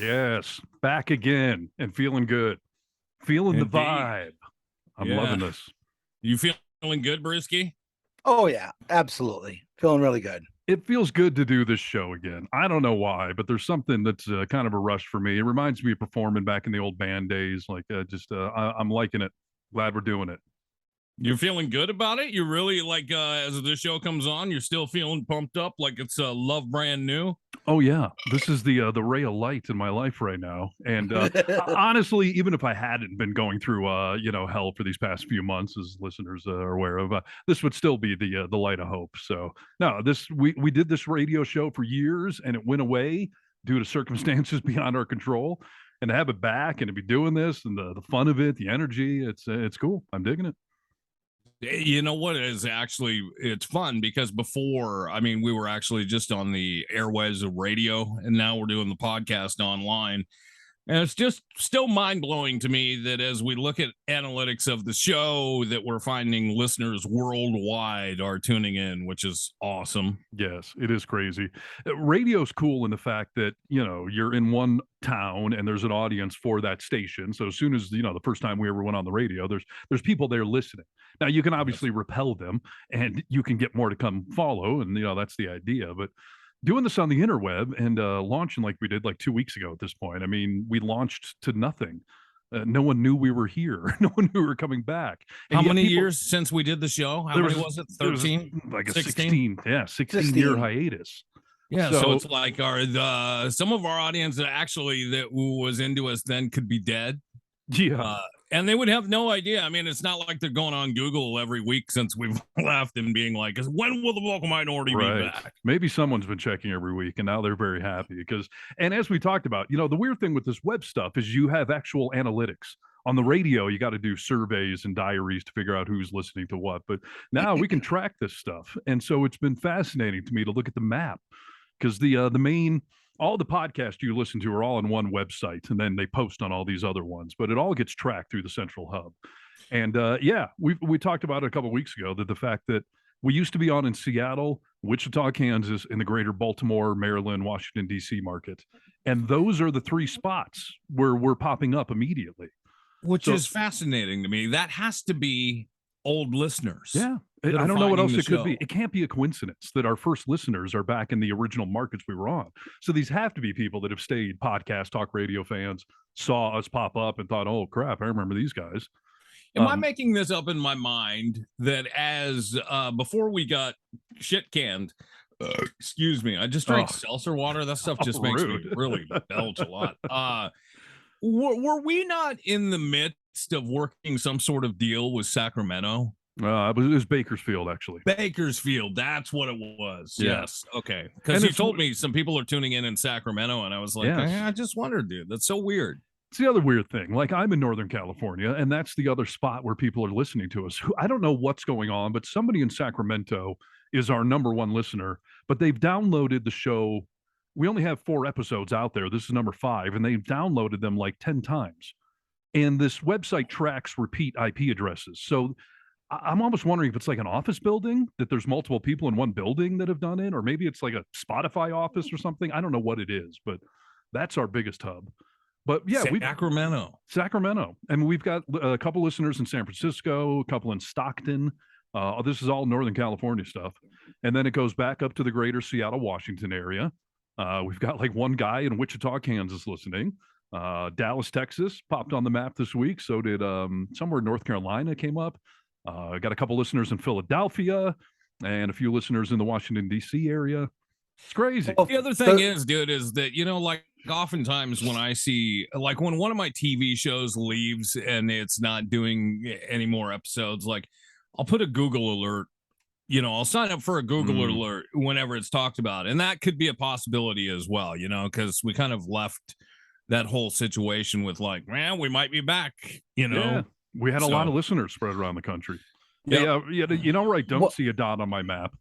Yes, back again and feeling good. Feeling the Indeed. vibe. I'm Yeah. loving this. You feeling good, Brewski? Oh yeah, absolutely. Feeling really good. It feels good to do this show again. I don't know why, but there's something that's kind of a rush for me. It reminds me of performing back in the old band days. I'm liking it. Glad we're doing it. You're feeling good about it? You really like as the show comes on, you're still feeling pumped up like it's love brand new? Oh yeah, this is the ray of light in my life right now. And honestly, even if I hadn't been going through hell for these past few months, as listeners are aware of, this would still be the light of hope. So no, we did this radio show for years, and it went away due to circumstances beyond our control. And to have it back and to be doing this and the fun of it, the energy, it's cool. I'm digging it. You know what is actually it's fun because before, I mean, we were actually just on the airwaves of radio, and now we're doing the podcast online. And it's just still mind blowing to me that as we look at analytics of the show, that we're finding listeners worldwide are tuning in, which is awesome. Yes, it is crazy. Radio's cool in the fact that, you're in one town and there's an audience for that station. So as soon as, the first time we ever went on the radio, there's people there listening. Now you can obviously repel them and you can get more to come follow. And, that's the idea. But doing this on the interweb and launching like we did like 2 weeks ago at this point, I mean, we launched to nothing. No one knew we were here. No one knew we were coming back. And how many years since we did the show? How many was it? 13? Like a 16? 16-year hiatus. Yeah, so it's like some of our audience that actually that was into us then could be dead. Yeah. And they would have no idea. I mean, it's not like they're going on Google every week since we've left and being like, when will the vocal minority be back? Maybe someone's been checking every week and now they're very happy and as we talked about, the weird thing with this web stuff is you have actual analytics. On the radio, you got to do surveys and diaries to figure out who's listening to what. But now we can track this stuff. And so it's been fascinating to me to look at the map because all the podcasts you listen to are all on one website, and then they post on all these other ones, but it all gets tracked through the central hub. And we talked about it a couple of weeks ago, that the fact that we used to be on in Seattle, Wichita, Kansas, in the greater Baltimore, Maryland, Washington, D.C. market. And those are the three spots where we're popping up immediately. Which is fascinating to me. That has to be old listeners. Yeah. I don't know what else it could be. It can't be a coincidence that our first listeners are back in the original markets we were on. So these have to be people that have stayed podcast, talk radio fans, saw us pop up and thought, oh, crap, I remember these guys. Am I making this up in my mind that as before we got shit canned, excuse me, I just drank seltzer water. That stuff just makes me really belch a lot. Were we not in the midst of working some sort of deal with Sacramento? It was Bakersfield, actually. Bakersfield, that's what it was. Yeah. Yes. Okay. Because you told me some people are tuning in Sacramento, and I was like, I just wondered, dude. That's so weird. It's the other weird thing. Like, I'm in Northern California, and that's the other spot where people are listening to us. I don't know what's going on, but somebody in Sacramento is our number one listener, but they've downloaded the show. We only have 4 episodes out there. This is number 5, and they've downloaded them like 10 times. And this website tracks repeat IP addresses. So I'm almost wondering if it's like an office building, that there's multiple people in one building that have done it, or maybe it's like a Spotify office or something. I don't know what it is, but that's our biggest hub. But yeah, Sacramento. And we've got a couple listeners in San Francisco, a couple in Stockton. This is all Northern California stuff. And then it goes back up to the greater Seattle, Washington area. We've got like one guy in Wichita, Kansas listening. Dallas, Texas popped on the map this week. So did somewhere in North Carolina came up. Got a couple listeners in Philadelphia and a few listeners in the Washington, D.C. area. It's crazy. The other thing is, dude, is that, like oftentimes when I see, like when one of my TV shows leaves and it's not doing any more episodes, like I'll put a Google alert, I'll sign up for a Google alert whenever it's talked about. And that could be a possibility as well, because we kind of left that whole situation with like, man, we might be back, Yeah. We had a lot of listeners spread around the country. Yeah. Right. Don't see a dot on my map.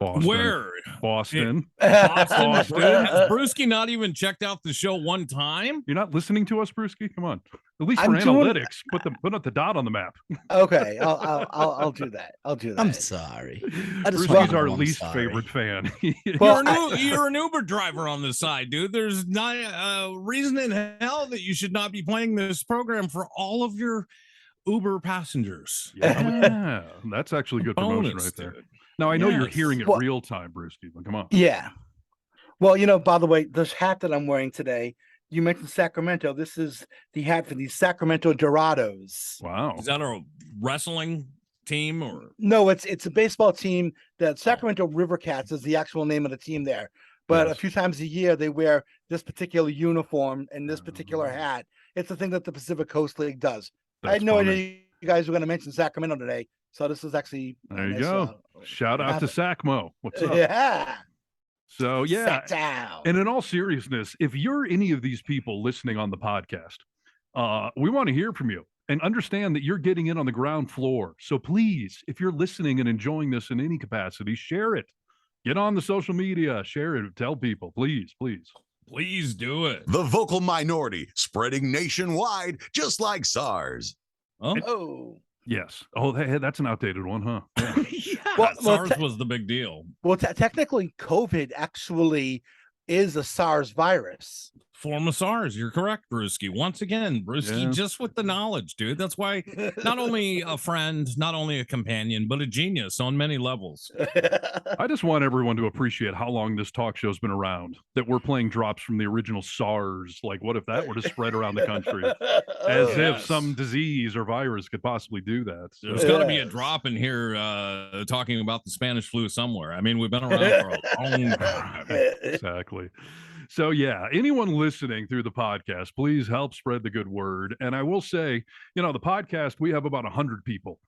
Boston. Where? Boston. Boston, Boston. Has Brewski not even checked out the show one time? You're not listening to us, Brewski? Come on. At least I'm for doing- analytics, put up the dot on the map. Okay, I'll do that. I'll do that. I'm sorry. I just want Brewski's you to our know I'm least sorry. favorite fan. Well, You're an Uber driver on the side, dude. There's not a reason in hell that you should not be playing this program for all of your Uber passengers. Yeah, that's actually good promotion Bonus, right there. dude. Now I know you're Yes. hearing it Well- real time, Brewski, but come on. Yeah. Well, by the way, this hat that I'm wearing today, you mentioned Sacramento. This is the hat for the Sacramento Dorados. Wow. Is that a wrestling team or? No, it's a baseball team. That Sacramento River Cats is the actual name of the team there. But Yes. a few times a year, they wear this particular uniform and this particular hat. It's the thing that the Pacific Coast League does. I That's had no funny. idea you guys were going to mention Sacramento today. So this is actually a There you nice, go. Shout out to Sacmo. What's up? Yeah. So yeah, Sac down. and in all seriousness, if you're any of these people listening on the podcast, we want to hear from you and understand that you're getting in on the ground floor. So please, if you're listening and enjoying this in any capacity, share it. Get on the social media, share it, tell people, please, please. Please do it. The vocal minority spreading nationwide, just like SARS. Oh, Oh. Yes. Oh, hey, that's an outdated one, huh? Yeah. yeah. Well, SARS te- was the big deal. Well, technically, COVID actually is a SARS virus. Form of SARS. You're correct, Brewski. Once again, Brewski, Yeah. just with the knowledge, dude. That's why not only a friend, not only a companion, but a genius on many levels. I just want everyone to appreciate how long this talk show's been around, that we're playing drops from the original SARS. Like, what if that were to spread around the country? As if Yes. some disease or virus could possibly do that. So, There's got to be a Yes. drop in here talking about the Spanish flu somewhere. I mean, we've been around for a long time. exactly. So, yeah, anyone listening through the podcast, please help spread the good word. And I will say, the podcast, we have about 100 people.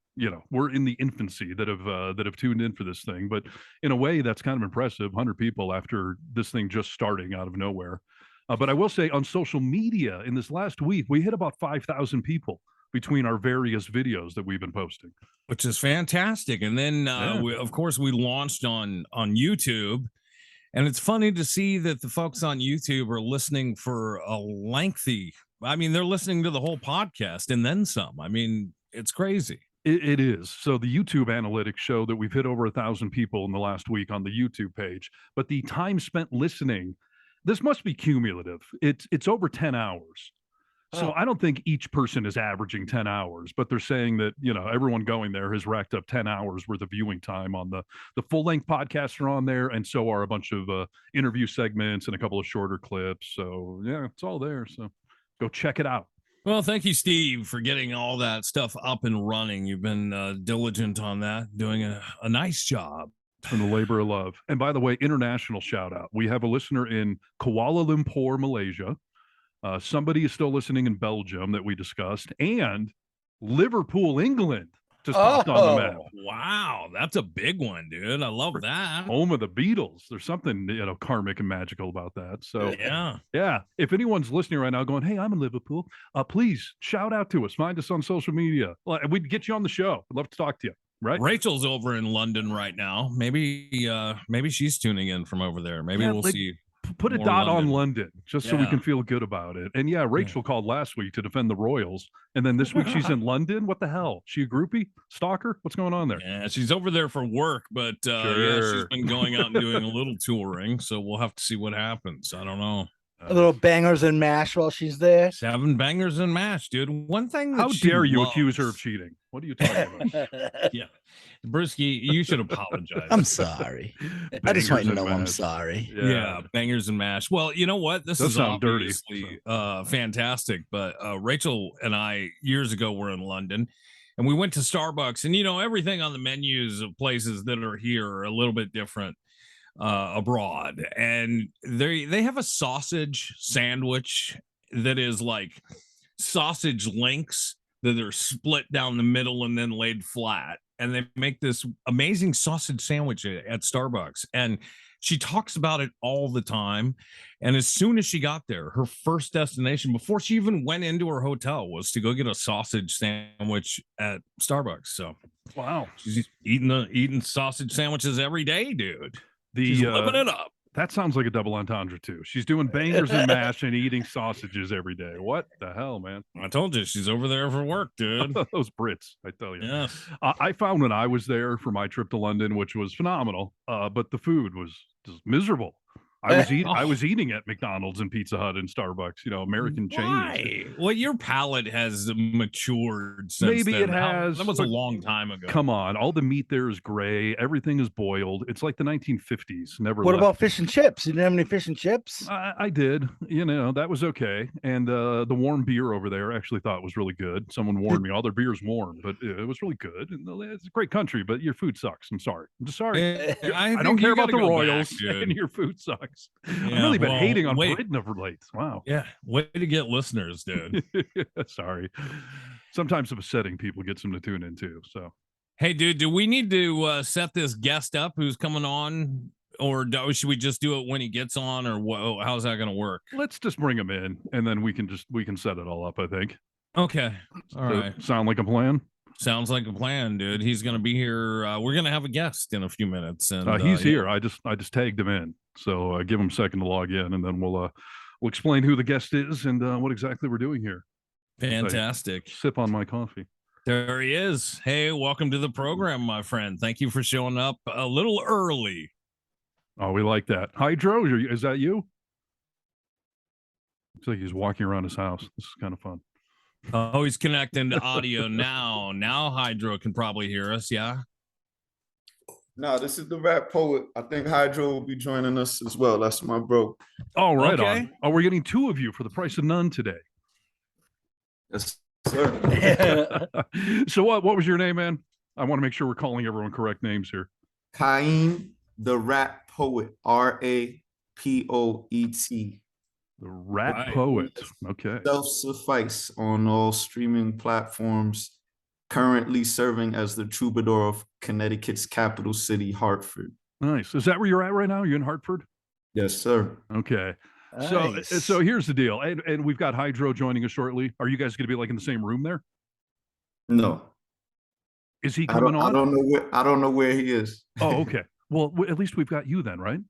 We're in the infancy that have tuned in for this thing. But in a way, that's kind of impressive. 100 people after this thing just starting out of nowhere. But I will say on social media in this last week, we hit about 5,000 people between our various videos that we've been posting. Which is fantastic. And then, Yeah. of course, we launched on YouTube. And it's funny to see that the folks on YouTube are listening for they're listening to the whole podcast and then some. I mean, it's crazy. It is. So the YouTube analytics show that we've hit over 1,000 people in the last week on the YouTube page, but the time spent listening, this must be cumulative. It's over 10 hours. So Oh. I don't think each person is averaging 10 hours, but they're saying that, everyone going there has racked up 10 hours worth of viewing time on the full length podcasts are on there. And so are a bunch of interview segments and a couple of shorter clips. So yeah, it's all there. So go check it out. Well, thank you, Steve, for getting all that stuff up and running. You've been diligent on that, doing a nice job. From the labor of love. And by the way, international shout out. We have a listener in Kuala Lumpur, Malaysia. Somebody is still listening in Belgium that we discussed, and Liverpool, England, just popped on the map. Wow, that's a big one, dude. I love that. Home of the Beatles. There's something karmic and magical about that. So Yeah. if anyone's listening right now, going, "Hey, I'm in Liverpool," please shout out to us. Find us on social media. We'd get you on the show. I'd love to talk to you. Right? Rachel's over in London right now. Maybe she's tuning in from over there. Maybe Yeah, we'll like, see. Put a More dot on London. London just so we Yeah. can feel good about it. And yeah, Rachel called last week to defend the Royals. And then this week she's in London. What the hell? She a groupie? Stalker? What's going on there? Yeah, she's over there for work, but yeah, she's Sure. been going out and doing a little touring. So we'll have to see what happens. I don't know. A little bangers and mash while she's there. 7 bangers and mash, dude. One thing that How she dare you loves- accuse her of cheating? What are you talking about? Yeah, Brewski, you should apologize. I'm sorry. I just want you to Bangers know and I'm mash. sorry. Yeah, bangers and mash. Well, you know what? This Does is sound dirty, obviously fantastic. But Rachel and I years ago were in London, and we went to Starbucks, and everything on the menus of places that are here are a little bit different abroad, and they have a sausage sandwich that is like sausage links that are split down the middle and then laid flat. and they make this amazing sausage sandwich at Starbucks. And she talks about it all the time. And as soon as she got there, her first destination before she even went into her hotel was to go get a sausage sandwich at Starbucks. So Wow. she's eating sausage sandwiches every day, dude. She's The living it up. that sounds like a double entendre too. She's doing bangers and mash and eating sausages every day. What the hell, man? I told you she's over there for work, dude. Those Brits, I tell you. Yeah. I found when I was there for my trip to London, which was phenomenal, but the food was just miserable. I was eating at McDonald's and Pizza Hut and Starbucks, American chains. Why? Well, your palate has matured since Maybe then. it has, That was a but long time ago. Come on, all the meat there is gray. Everything is boiled. It's like the 1950s. Never. What left. about fish and chips? You didn't have any fish and chips? I did. That was okay. And the warm beer over there, I actually thought was really good. Someone warned me, all their beer's warm, but it was really good. And it's a great country, but your food sucks. I'm sorry. I'm just sorry. I don't think care you about the gotta go Royals, back, dude. and your food sucks. I've Yeah, really been well, hating on wait. Britain of late. Wow. Yeah, way to get listeners, dude. Sorry. Sometimes upsetting people get some to tune into. So Hey, dude, do we need to set this guest up who's coming on, or should we just do it when he gets on, or how's that going to work? let's just bring him in, and then we can set it all up. I think. Okay, all Does right. it sound like a plan? Sounds like a plan, dude. He's going to be here. We're going to have a guest in a few minutes, and He's yeah. here. I just tagged him in. So give him a second to log in, and then we'll explain who the guest is and what exactly we're doing here. Fantastic. Sip on my coffee. There he is. Hey, welcome to the program, my friend. Thank you for showing up a little early. Oh, we like that. Hydro, is that you? Looks like he's walking around his house. This is kind of fun. Oh, he's connecting to audio now. Now Hydro can probably hear us. Yeah. No, this is the rap poet. I think Hydro will be joining us as well. That's my bro. Oh, right Okay. on. Oh, we're getting two of you for the price of none today. Yes, sir. So what was your name, man? I want to make sure we're calling everyone correct names here. Kaim, the rap poet. RAPOET. The Rat Right. Poet. Okay. Self-suffice on all streaming platforms. Currently serving as the troubadour of Connecticut's capital city, Hartford. Nice. Is that where you're at right now? You in Hartford? Yes, sir. Okay. Nice. So here's the deal. And we've got Hydro joining us shortly. Are you guys going to be like in the same room there? No, Is he I coming on? I don't know where he is. Oh, okay. Well, at least we've got you then, right?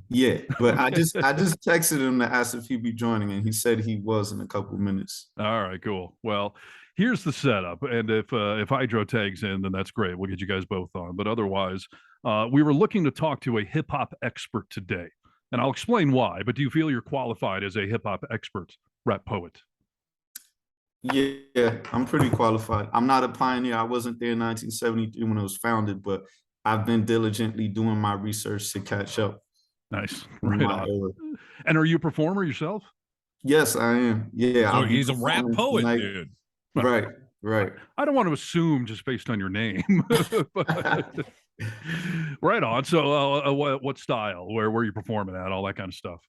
Yeah, but I just texted him to ask if he'd be joining, and he said he was in a couple minutes. All right, cool. Well, here's the setup. And if Hydro tags in, then that's great. We'll get you guys both on. But otherwise, we were looking to talk to a hip hop expert today. And I'll explain why. But do you feel you're qualified as a hip hop expert, rap poet? Yeah, I'm pretty qualified. I'm not a pioneer. I wasn't there in 1973 when it was founded, but I've been diligently doing my research to catch up. Nice. in Right my on. era. And are you a performer yourself? Yes, I am. Yeah, So I'll be he's a rap performing poet, tonight. dude. Right, right. I don't want to assume just based on your name. But- right on. So what style? Where are you performing at? All that kind of stuff.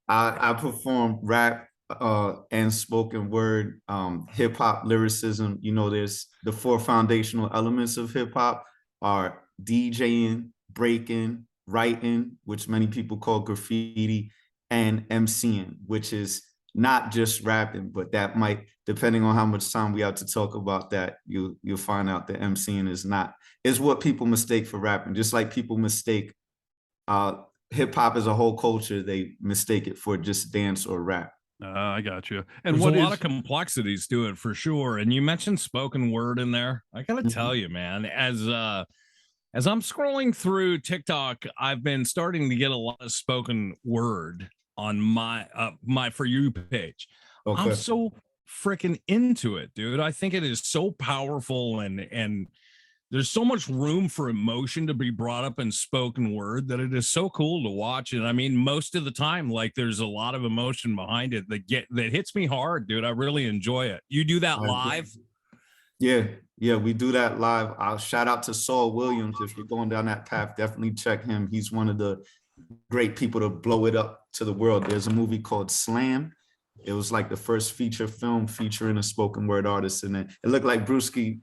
I perform rap and spoken word, hip hop lyricism. There's the four foundational elements of hip hop are DJing, breaking, writing, which many people call graffiti, and MCing, which is not just rapping, but that might, depending on how much time we have to talk about that, you'll find out that MCing is what people mistake for rapping. Just like people mistake hip hop as a whole culture, they mistake it for just dance or rap. I got you. And There's what a lot is of complexities to it for sure. And you mentioned spoken word in there. I gotta tell you, man, as I'm scrolling through TikTok, I've been starting to get a lot of spoken word on my For You page. Okay. I'm so freaking into it, dude. I think it is so powerful and there's so much room for emotion to be brought up in spoken word that it is so cool to watch. And I mean, most of the time, like there's a lot of emotion behind it that hits me hard, dude. I really enjoy it. You do that live? Yeah, we do that live. I'll shout out to Saul Williams. If you're going down that path, definitely check him. He's one of the great people to blow it up to the world. There's a movie called Slam It was like the first feature film featuring a spoken word artist in it. It looked like Brewski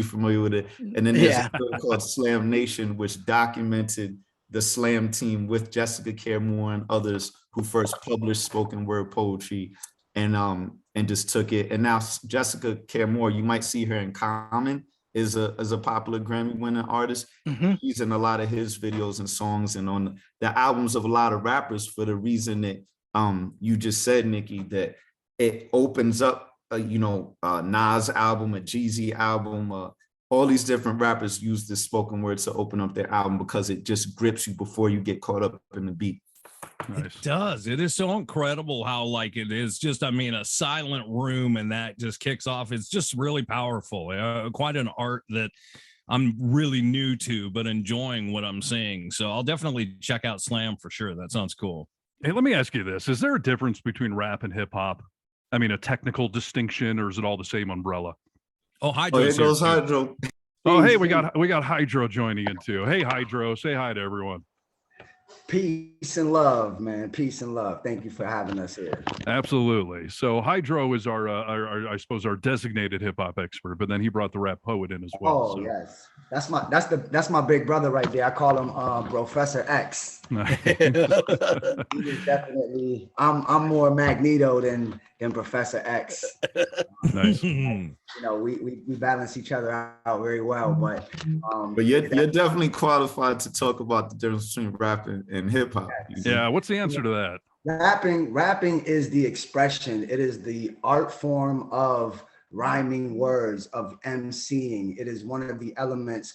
familiar with it. And then there's a film called Slam Nation, which documented the slam team with Jessica Care Moore and others who first published spoken word poetry and just took it. And now Jessica Care Moore, you might see her in Common, is a popular Grammy winning artist. He's in a lot of his videos and songs and on the albums of a lot of rappers for the reason that you just said, Nikki, that it opens up Nas album, a Jeezy album, all these different rappers use this spoken word to open up their album because it just grips you before you get caught up in the beat. Nice. It does. It is so incredible how like it is just, I mean, a silent room and that just kicks off. It's just really powerful. Quite an art that I'm really new to, but enjoying what I'm seeing. So I'll definitely check out Slam for sure. That sounds cool. Hey, let me ask you this. Is there a difference between rap and hip hop? I mean, a technical distinction, or is it all the same umbrella? Oh, Hydro. There goes Hydro. Oh, hey, we got Hydro joining in too. Hey, Hydro, say hi to everyone. Peace and love, man. Peace and love. Thank you for having us here. Absolutely. So Hydro is our I suppose our designated hip hop expert, but then he brought the rap poet in as well. Oh, so. yes. That's my big brother right there. I call him Professor X. He is definitely I'm more Magneto than Professor X. Nice. You know, we balance each other out very well, but you're definitely qualified to talk about the difference between rap and hip hop. Yeah, what's the answer to that? Rapping is the expression. It is the art form of rhyming words, of emceeing. It is one of the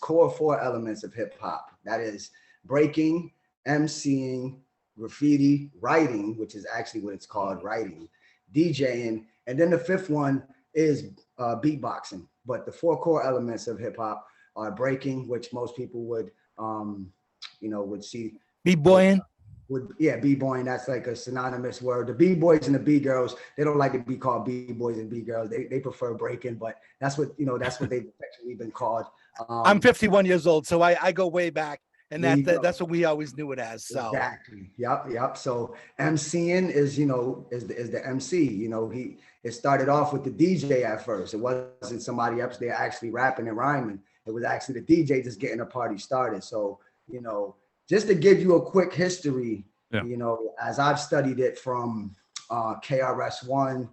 core 4 elements of hip hop. That is breaking, emceeing, graffiti, writing, which is actually what it's called, writing, DJing, and then the 5th one is beatboxing. But the 4 core elements of hip hop are breaking, which most people would see. B-boying. B-boying, that's like a synonymous word. The B-boys and the B-girls, they don't like to be called B-boys and B-girls. They prefer breaking, but that's what they've actually been called. I'm 51 years old, so I go way back, and that's what we always knew it as. So exactly. Yep. So MCing is the MC. It started off with the DJ at first. It wasn't somebody up there actually rapping and rhyming. It was actually the DJ just getting the party started. So, just to give you a quick history, as I've studied it from KRS-One,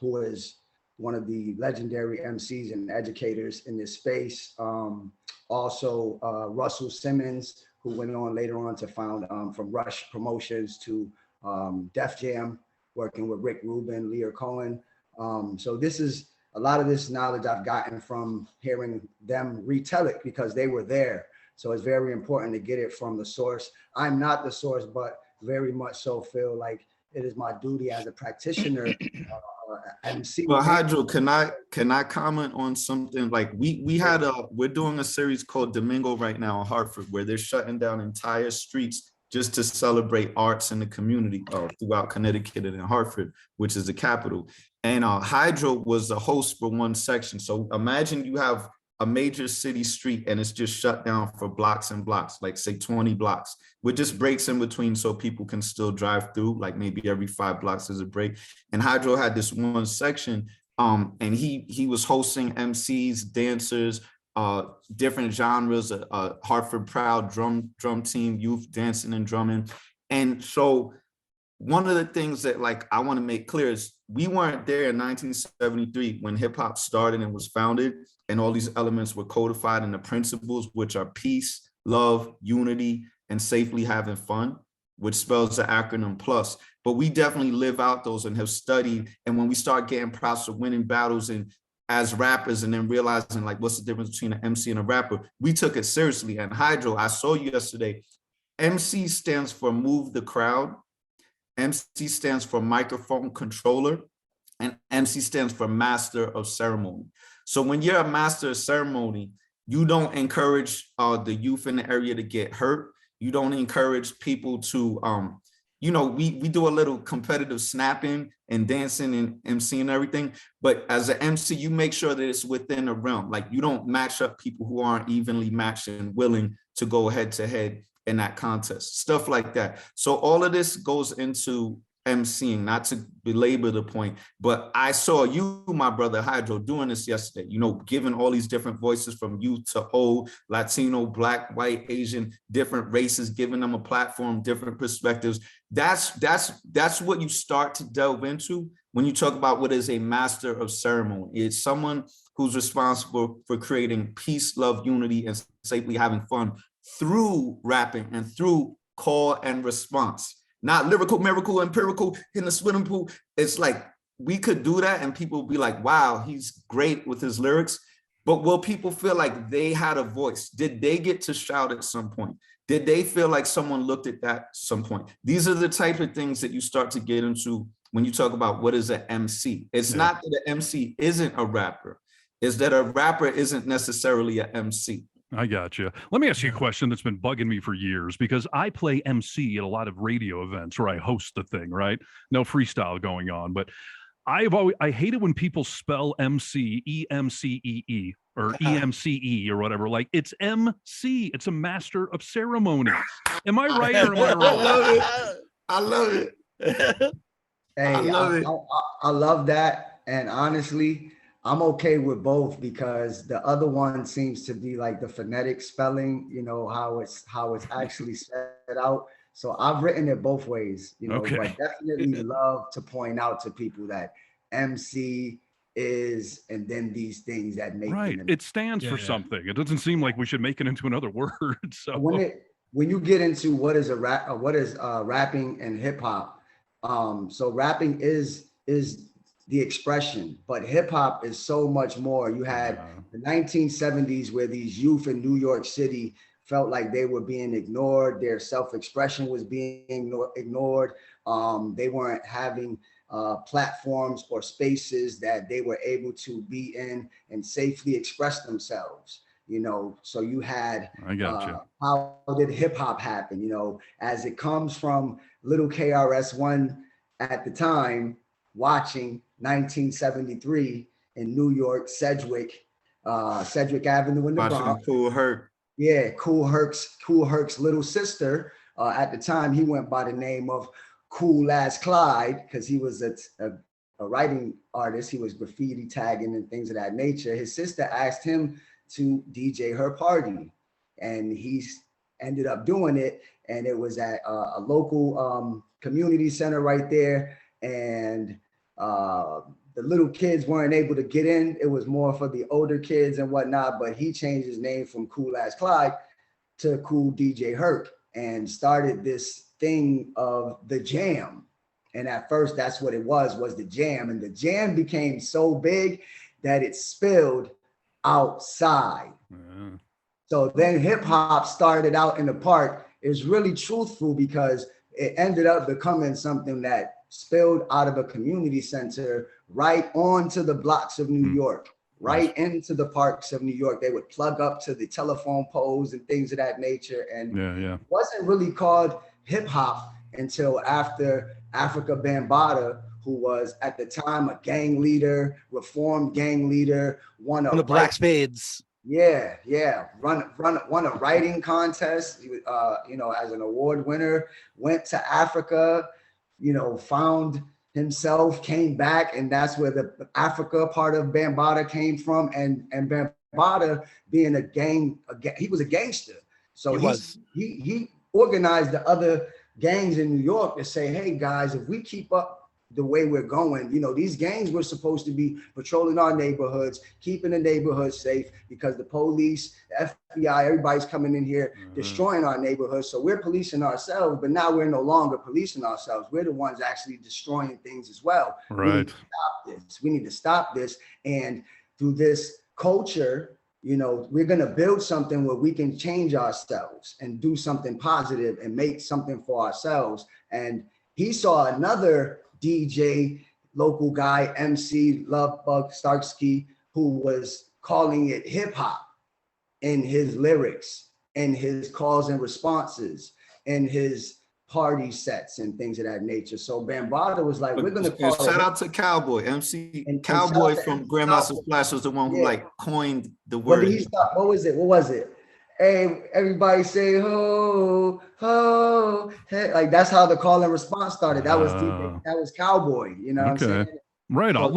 who is one of the legendary MCs and educators in this space. Also, Russell Simmons, who went on later on to found from Rush Promotions to Def Jam, working with Rick Rubin, Lear Cohen. So this is a lot of this knowledge I've gotten from hearing them retell it because they were there. So it's very important to get it from the source. I'm not the source, but very much so feel like it is my duty as a practitioner. Well, Hydro, can I comment on something? Like we're doing a series called Domingo right now in Hartford, where they're shutting down entire streets just to celebrate arts in the community throughout Connecticut and in Hartford, which is the capital. And Hydro was the host for one section. So imagine you have a major city street and it's just shut down for blocks and blocks, like say 20 blocks, with just breaks in between so people can still drive through, like maybe every 5 blocks is a break. And Hydro had this one section and he was hosting MCs, dancers, different genres, Hartford Proud drum team, youth dancing and drumming. And so one of the things that I want to make clear is we weren't there in 1973 when hip hop started and was founded, and all these elements were codified in the principles, which are peace, love, unity, and safely having fun, which spells the acronym PLUS. But we definitely live out those and have studied. And when we start getting props of winning battles and as rappers and then realizing what's the difference between an MC and a rapper, we took it seriously. And Hydro, I saw you yesterday, MC stands for move the crowd. MC stands for microphone controller, and MC stands for master of ceremony. So when you're a master of ceremony, you don't encourage the youth in the area to get hurt. You don't encourage people to, we do a little competitive snapping and dancing and MC and everything. But as an MC, you make sure that it's within a realm. You don't match up people who aren't evenly matched and willing to go head to head in that contest, stuff like that. So all of this goes into emceeing, not to belabor the point, but I saw you, my brother Hydro, doing this yesterday, you know, giving all these different voices from youth to old, Latino, Black, white, Asian, different races, giving them a platform, different perspectives. That's what you start to delve into when you talk about what is a master of ceremony. It's someone who's responsible for creating peace, love, unity, and safely having fun through rapping and through call and response. Not lyrical, miracle, empirical in the swimming pool. It's like we could do that and people will be like, wow, he's great with his lyrics. But will people feel like they had a voice? Did they get to shout at some point? Did they feel like someone looked at that at some point? These are the type of things that you start to get into when you talk about what is an MC. It's not that an MC isn't a rapper. It's that a rapper isn't necessarily an MC. I got you. Let me ask you a question that's been bugging me for years, because I play MC at a lot of radio events where I host the thing, right? No freestyle going on, but I hate it when people spell MC EMCEE or EMCE or whatever. Like, it's MC. It's a master of ceremonies. Am I right or am I wrong? I love it. Hey, I love it. I love that. And honestly, I'm okay with both, because the other one seems to be like the phonetic spelling, you know, how it's actually said out. So I've written it both ways, you know, Okay. but definitely love to point out to people that MC is, and then these things that make Right. them. It stands for Yeah. something. It doesn't seem like we should make it into another word. So When you get into what is rapping and hip hop, so rapping is the expression, but hip hop is so much more. You had the 1970s where these youth in New York City felt like they were being ignored. Their self-expression was being ignored. They weren't having platforms or spaces that they were able to be in and safely express themselves. You know, so you had, I got you. how did hip hop happen? You know, as it comes from little KRS-One at the time, watching 1973 in New York, Sedgwick Avenue in the Watching Bronx. Kool Herc. Yeah, Kool Herc's little sister. At the time, he went by the name of Cool As Clyde, because he was a writing artist. He was graffiti tagging and things of that nature. His sister asked him to DJ her party, and he ended up doing it. And it was at a local community center right there. And the little kids weren't able to get in. It was more for the older kids and whatnot, but he changed his name from Cool As Clyde to Cool DJ Herc and started this thing of the jam. And at first that's what it was the jam. And the jam became so big that it spilled outside. Yeah. So then hip hop started out in the park. It's really truthful, because it ended up becoming something that spilled out of a community center right onto the blocks of New York, right into the parks of New York. They would plug up to the telephone poles and things of that nature. And it wasn't really called hip hop until after Africa Bambaataa, who was at the time a gang leader, reformed gang leader, won One of Black Spades. Yeah, won a writing contest, you know, as an award winner, went to Africa, you know, found himself, came back, and that's where the Africa part of Bambaataa came from. And Bambaataa being he was a gangster. So he organized the other gangs in New York to say, hey guys, if we keep up the way we're going, you know, these gangs were supposed to be patrolling our neighborhoods, keeping the neighborhoods safe, because the police, the FBI, everybody's coming in here destroying our neighborhoods. So we're policing ourselves, but now we're no longer policing ourselves. We're the ones actually destroying things as well. Right. We need to stop this. And through this culture, you know, we're going to build something where we can change ourselves and do something positive and make something for ourselves. And he saw another DJ, local guy, MC Lovebug Starkey, who was calling it hip hop in his lyrics and his calls and responses and his party sets and things of that nature. So Bambaataa was like, we're going to call shout out to Cowboy, MC and Cowboy from Grandmaster Flash was the one who like coined the word. What was it? hey, everybody say ho, ho, hey. Like that's how the call and response started. That was Ah. that was Cowboy, you know what I'm Okay. saying? Right on. So-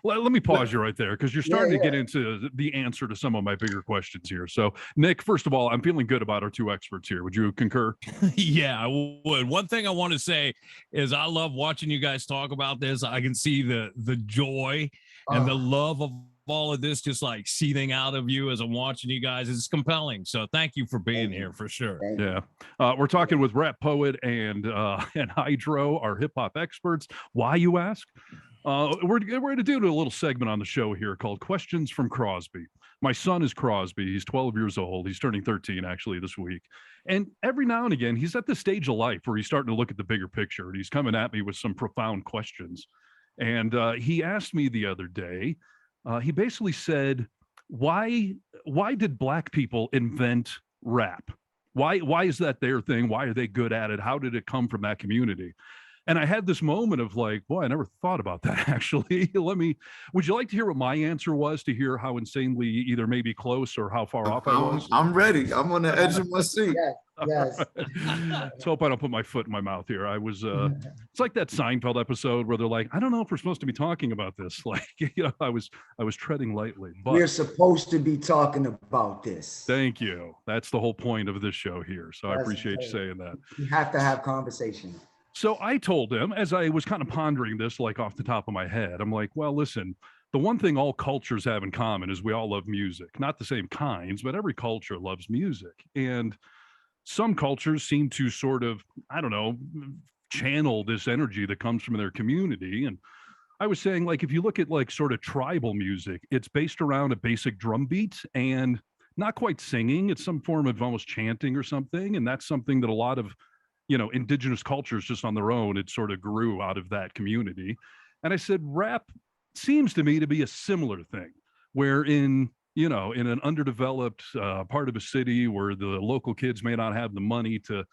Let me pause you right there because you're Yeah, starting to get yeah. into the answer to some of my bigger questions here. So, Nick, first of all, I'm feeling good about our two experts here. Would you concur? Yeah, I would. One thing I want to say is I love watching you guys talk about this. I can see the joy and the Oh, love of all of this just like seething out of you as I'm watching you guys. It's compelling. So thank you for being Thank you. here for sure. thank you. Yeah. We're talking with Rap Poet and and Hydro, our hip hop experts. Why, you ask? We're going to do a little segment on the show here called Questions from Crosby. My son is Crosby. He's 12 years old. He's turning 13 actually this week. And every now and again, he's at this stage of life where he's starting to look at the bigger picture and he's coming at me with some profound questions. And he asked me the other day, he basically said, why did black people invent rap? Why is that their thing? Why are they good at it? How did it come from that community? And I had this moment of like, boy, I never thought about that actually. Would you like to hear what my answer was, to hear how insanely either maybe close or how far off I was? I'm ready. I'm on the edge of my seat. Yes. Let's hope I don't put my foot in my mouth here. I was, it's like that Seinfeld episode where they're like, I don't know if we're supposed to be talking about this. Like, I was treading lightly, but We're supposed to be talking about this. thank you. That's the whole point of this show here. So I That's appreciate you great. saying that. We have to have conversation. So I told him, as I was kind of pondering this, like off the top of my head, I'm like, well, listen, the one thing all cultures have in common is we all love music, not the same kinds, but every culture loves music. And some cultures seem to sort of, I don't know, channel this energy that comes from their community. And I was saying, like, if you look at like sort of tribal music, it's based around a basic drum beat and not quite singing. It's some form of almost chanting or something. And that's something that a lot of, indigenous cultures just on their own, it sort of grew out of that community. And I said, rap seems to me to be a similar thing, where in an underdeveloped part of a city where the local kids may not have the money to,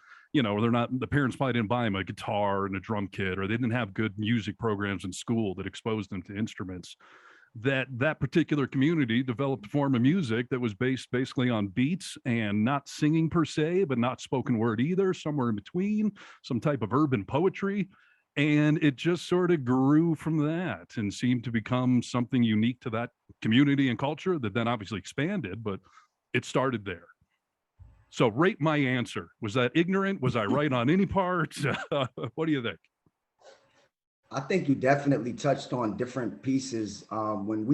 or the parents probably didn't buy them a guitar and a drum kit, or they didn't have good music programs in school that exposed them to instruments, that particular community developed a form of music that was based basically on beats and not singing per se, but not spoken word either, somewhere in between, some type of urban poetry. And it just sort of grew from that and seemed to become something unique to that community and culture that then obviously expanded, but it started there. So rate my answer. Was that ignorant? Was I right on any part? What do you think? I think you definitely touched on different pieces. When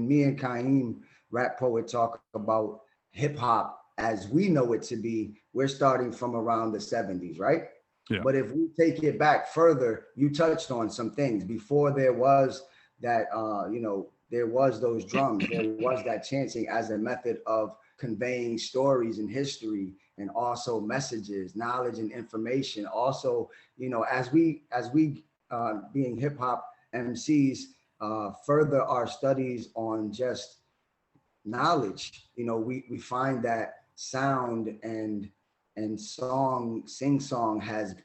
me and Kaim, Rap Poet, talk about hip hop as we know it to be, we're starting from around the 70s, right? Yeah. But if we take it back further, you touched on some things before there was that, there was those drums, there was that chanting as a method of conveying stories and history and also messages, knowledge and information. Also, as we being hip hop MCs, further our studies on just knowledge. We find that sound and sing song has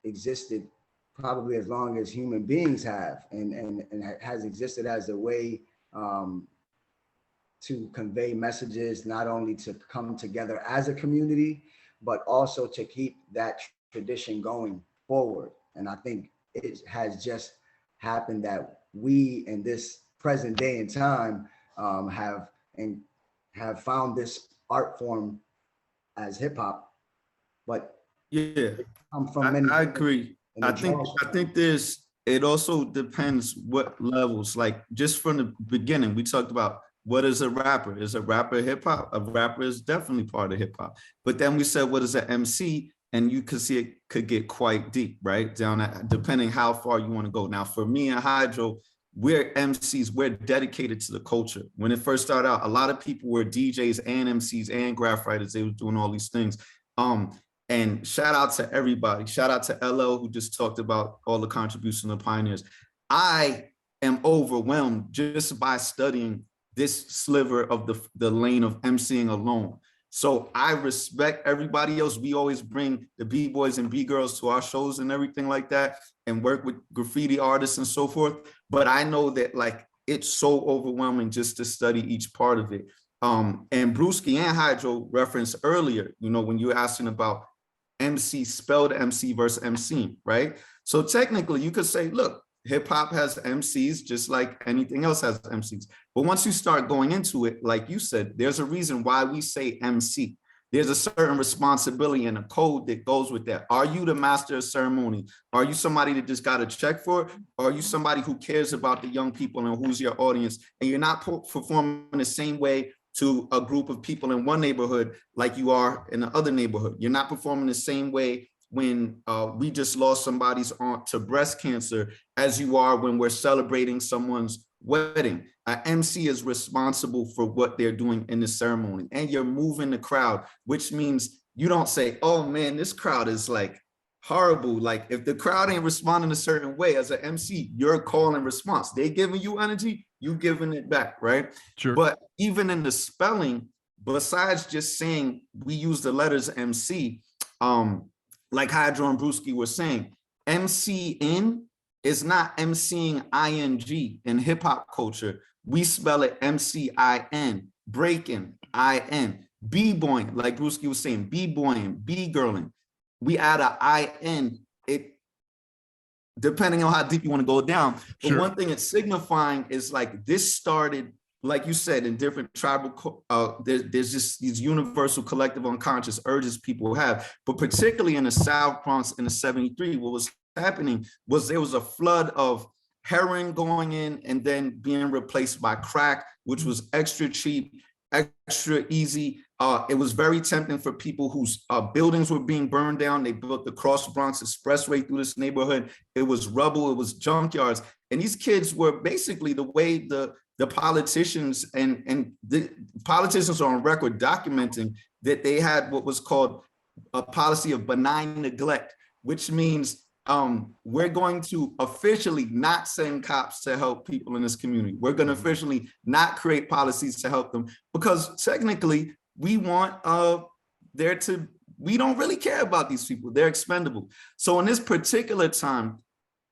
existed probably as long as human beings have, and has existed as a way to convey messages, not only to come together as a community, but also to keep that tradition going forward. And I think it has just happened that we in this present day and time have found this art form as hip hop, but Yeah, come from many. I agree. and I the think draws- it also depends what levels. Like just from the beginning, we talked about what is a rapper? Is a rapper hip hop? A rapper is definitely part of hip hop. But then we said, what is an MC? And you could see it could get quite deep, right? Down at, depending how far you want to go. Now, for me and Hydro, we're MCs, we're dedicated to the culture. When it first started out, a lot of people were DJs and MCs and graph writers. They were doing all these things. And shout out to everybody. Shout out to LL, who just talked about all the contributions of pioneers. I am overwhelmed just by studying this sliver of the lane of MCing alone. So I respect everybody else. We always bring the B-boys and B-girls to our shows and everything like that, and work with graffiti artists and so forth. But I know that like it's so overwhelming just to study each part of it. And Brewski and Hydro referenced earlier, you know, when you were asking about MC, spelled MC versus MC, right? So technically you could say, look, hip hop has MCs just like anything else has MCs. But once you start going into it, like you said, there's a reason why we say MC. There's a certain responsibility and a code that goes with that. Are you the master of ceremony? Are you somebody that just got a check for it? Or are you somebody who cares about the young people and who's your audience? And you're not performing the same way to a group of people in one neighborhood like you are in the other neighborhood. You're not performing the same way when we just lost somebody's aunt to breast cancer as you are when we're celebrating someone's wedding. An MC is responsible for what they're doing in the ceremony, and you're moving the crowd, which means you don't say, oh man, this crowd is like horrible. Like if the crowd ain't responding a certain way, as an MC, you're call and response. They giving you energy, you giving it back, right? Sure. But even in the spelling, besides just saying we use the letters MC, like Hydro and Brewski were saying, MCN is not MCing ING in hip hop culture. We spell it MCIN, breaking, IN, B-boying, like Brewski was saying, B-boying, B-girling. We add a IN, it, depending on how deep you want to go down. But Sure. one thing it's signifying is like this started, like you said, in different tribal, there's just these universal collective unconscious urges people have, but particularly in the South Bronx in the 73, what was happening was there was a flood of heroin going in and then being replaced by crack, which was extra cheap, extra easy. It was very tempting for people whose buildings were being burned down. They built the Cross Bronx Expressway through this neighborhood. It was rubble, it was junkyards. And these kids were basically the way the politicians and the politicians are on record documenting that they had what was called a policy of benign neglect, which means we're going to officially not send cops to help people in this community. We're going to officially not create policies to help them because technically we want we don't really care about these people. They're expendable. So in this particular time,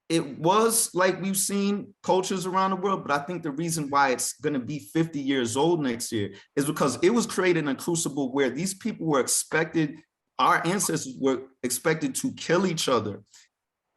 it was like we've seen cultures around the world, but I think the reason why it's going to be 50 years old next year is because it was created in a crucible where these people were expected, our ancestors were expected to kill each other,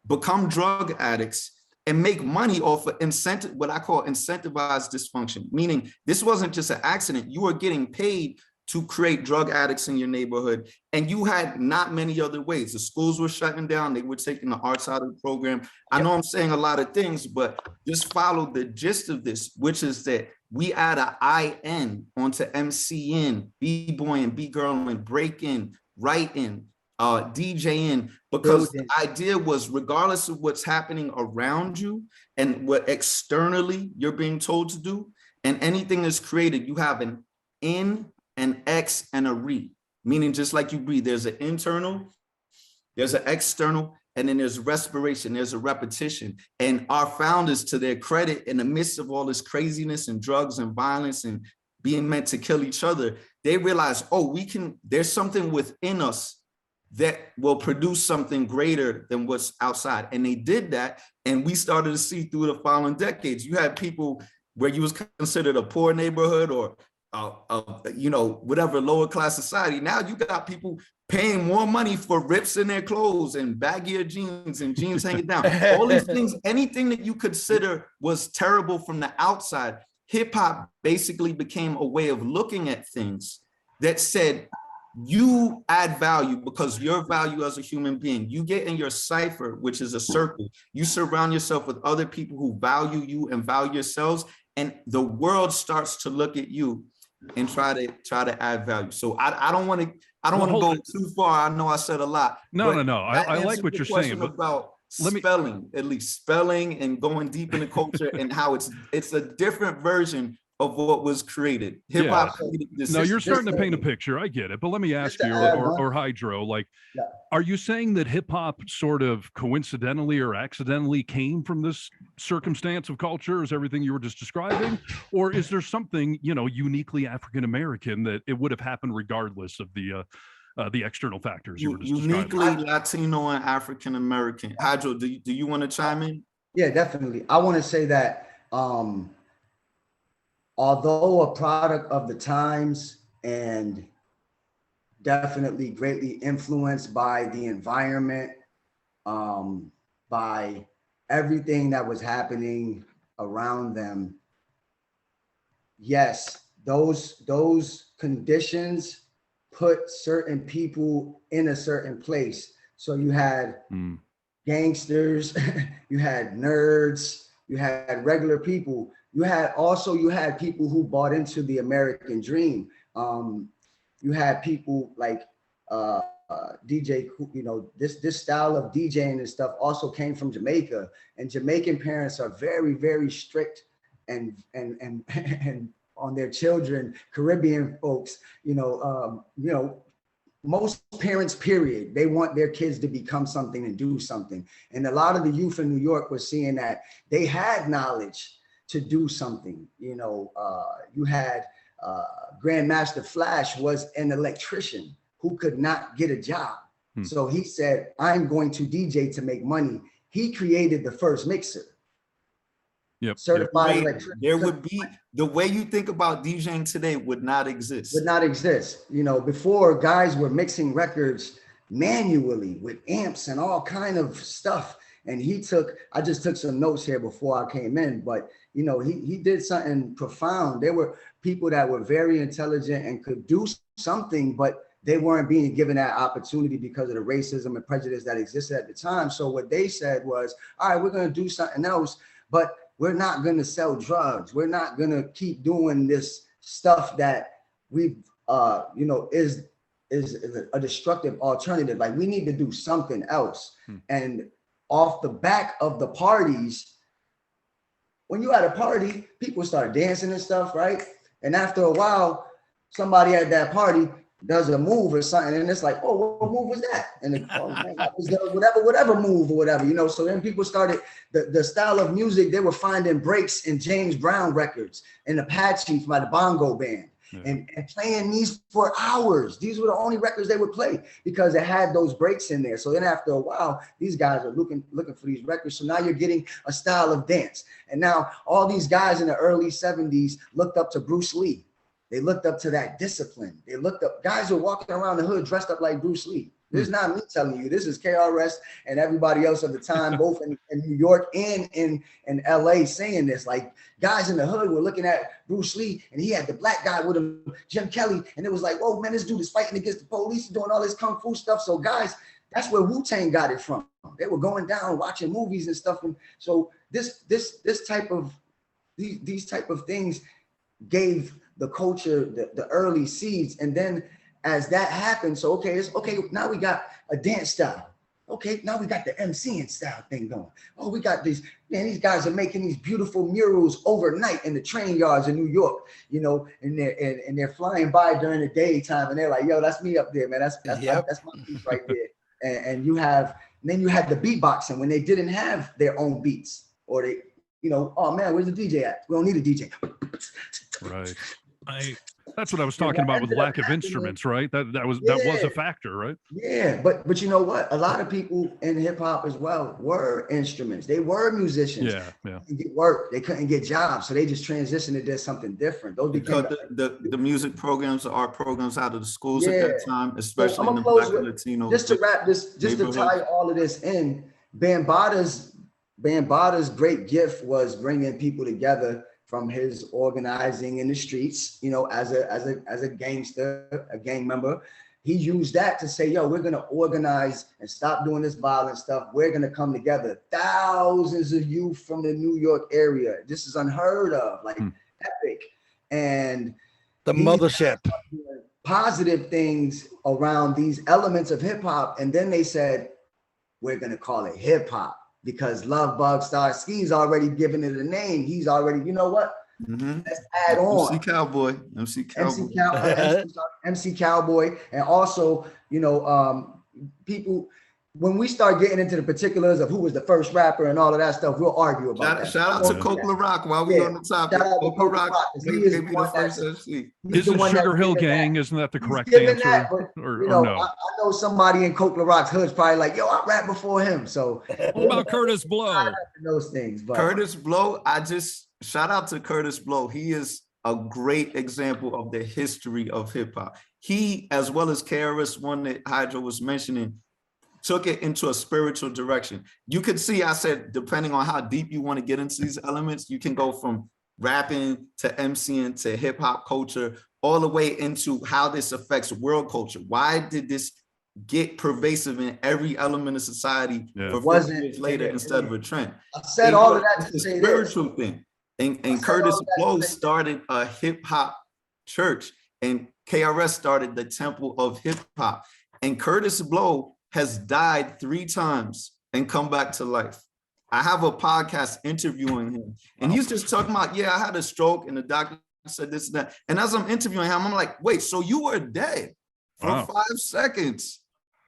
become drug addicts, and make money off of incentive, what I call incentivized dysfunction, meaning this wasn't just an accident. You were getting paid to create drug addicts in your neighborhood, and you had not many other ways. The schools were shutting down. They were taking the arts out of the program. I know I'm saying a lot of things, but just follow the gist of this, which is that we add a IN onto MCN, B-boy and B-girl and break-in, write-in, DJing, because the idea was regardless of what's happening around you and what externally you're being told to do, and anything is created, you have an in, an X, and a re, meaning just like you breathe, there's an internal, there's an external, and then there's respiration, there's a repetition. And our founders, to their credit, in the midst of all this craziness and drugs and violence and being meant to kill each other, they realized, oh, there's something within us that will produce something greater than what's outside. And they did that. And we started to see through the following decades, you had people where you was considered a poor neighborhood or, whatever lower class society. Now you got people paying more money for rips in their clothes and baggier jeans and jeans hanging down. All these things, anything that you consider was terrible from the outside, hip hop basically became a way of looking at things that said, you add value because your value as a human being, you get in your cipher, which is a circle. You surround yourself with other people who value you and value yourselves, and the world starts to look at you and try to add value. So I don't want to go too far. I know I said a lot. No. I like what you're saying, but about spelling, at least spelling and going deep into culture and how it's a different version of what was created. Hip hop. No, you're starting to paint a picture. I get it. But let me ask you, or Hydro, like, are you saying that hip hop sort of coincidentally or accidentally came from this circumstance of culture, is everything you were just describing? Or is there something, uniquely African-American that it would have happened regardless of the external factors you were just uniquely describing? Latino and African-American? Hydro, do you want to chime in? Yeah, definitely. I want to say that, although a product of the times and definitely greatly influenced by the environment, by everything that was happening around them. Yes, those conditions put certain people in a certain place. So you had gangsters, you had nerds, you had regular people. You had people who bought into the American dream. You had people like DJ, you know, this style of DJing and stuff also came from Jamaica, and Jamaican parents are very, very strict and on their children. Caribbean folks, you know, most parents, period, they want their kids to become something and do something. And a lot of the youth in New York were seeing that they had knowledge to do something. You know, you had Grandmaster Flash was an electrician who could not get a job. So he said, I'm going to DJ to make money. He created the first mixer. Certified electrician. There would be, the way you think about DJing today would not exist. Would not exist. You know, before, guys were mixing records manually with amps and all kind of stuff. And I just took some notes here before I came in, but you know, he did something profound. There were people that were very intelligent and could do something, but they weren't being given that opportunity because of the racism and prejudice that existed at the time. So what they said was, all right, we're going to do something else, but we're not going to sell drugs. We're not going to keep doing this stuff that we've, you know, is a destructive alternative. Like, we need to do something else. And off the back of the parties, when you at a party, people start dancing and stuff, right? And after a while, somebody at that party does a move or something, and it's like, oh, what move was that? And it, oh, man, that was whatever move or whatever, you know. So then people started the style of music. They were finding breaks in James Brown records and Apache by the Bongo Band, and playing these for hours. These were the only records they would play because it had those breaks in there. So then after a while, these guys are looking for these records. So now you're getting a style of dance. And now all these guys in the early 70s looked up to Bruce Lee. They looked up to that discipline. They looked up, guys were walking around the hood dressed up like Bruce Lee. This is not me telling you. This is KRS and everybody else at the time, both in New York and in LA, saying this. Like, guys in the hood were looking at Bruce Lee, and he had the black guy with him, Jim Kelly, and it was like, whoa, man, this dude is fighting against the police, doing all this kung fu stuff. So guys, that's where Wu-Tang got it from. They were going down, watching movies and stuff. And so this type of, these type of things gave the culture the early seeds. And then as that happened, so okay, now we got a dance style. Okay, now we got the MCing style thing going. Oh, we got these guys are making these beautiful murals overnight in the train yards in New York, you know, and they're flying by during the daytime, and they're like, yo, that's me up there, man. That's my piece right there. And then you had the beatboxing when they didn't have their own beats, or they, you know, oh man, where's the DJ at? We don't need a DJ. Right. That's what I was talking about with lack of instruments, right? That was a factor, right? Yeah, but you know what? A lot of people in hip hop as well were instruments. They were musicians. Yeah. They couldn't get work. They couldn't get jobs, so they just transitioned to did something different. Those because the music programs, the art programs out of the schools at that time, especially in the Black and Latino. Just to wrap this, just to tie all of this in, Bambaata's great gift was bringing people together from his organizing in the streets, you know, as a gangster, a gang member. He used that to say, yo, we're gonna organize and stop doing this violent stuff. We're gonna come together. Thousands of youth from the New York area. This is unheard of, like epic. And the mothership. Positive things around these elements of hip hop. And then they said, we're gonna call it hip hop. Because Love Bug Star Ski's already given it a name. He's already, you know what? Let's add on. MC Cowboy. And also, you know, people, when we start getting into the particulars of who was the first rapper and all of that stuff, we'll argue about that. Shout out to Coke La Rock while we're on the topic. Coke La Rock, He is the first MC. Isn't Sugar Hill Gang, isn't that the correct answer? That, but, or no? I know somebody in Coke La Rock's hood's probably like, yo, I rapped before him. So what about Curtis Blow? Those things, but Curtis Blow, shout out to Curtis Blow. He is a great example of the history of hip hop. He, as well as KRS One that Hydro was mentioning, took it into a spiritual direction. You could see, I said, depending on how deep you want to get into these elements, you can go from rapping to MCing to hip hop culture, all the way into how this affects world culture. Why did this get pervasive in every element of society for 50 years later instead of a trend? I said all of that to say this. Spiritual thing. And Curtis Blow started a hip hop church, and KRS started the Temple of Hip Hop. And Curtis Blow has died 3 times and come back to life. I have a podcast interviewing him, and he's just talking about, yeah, I had a stroke, and the doctor said this and that. And as I'm interviewing him, I'm like, wait, so you were dead for 5 seconds,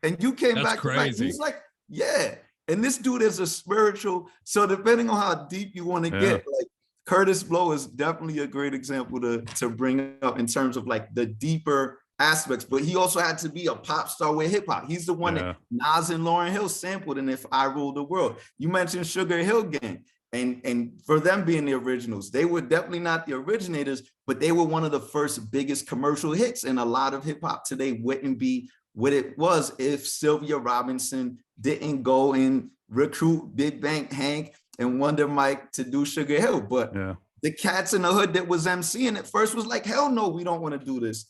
and you came back to life? He's like, yeah. And this dude is a spiritual. So depending on how deep you want to get, like, Curtis Blow is definitely a great example to bring up in terms of like the deeper aspects, but he also had to be a pop star with hip hop. He's the one that Nas and Lauryn Hill sampled in If I Ruled the World. You mentioned Sugar Hill Gang, and for them being the originals, they were definitely not the originators, but they were one of the first biggest commercial hits, and a lot of hip hop today wouldn't be what it was if Sylvia Robinson didn't go and recruit Big Bank Hank and Wonder Mike to do Sugar Hill. But the cats in the hood that was MCing at first was like, hell no, we don't want to do this.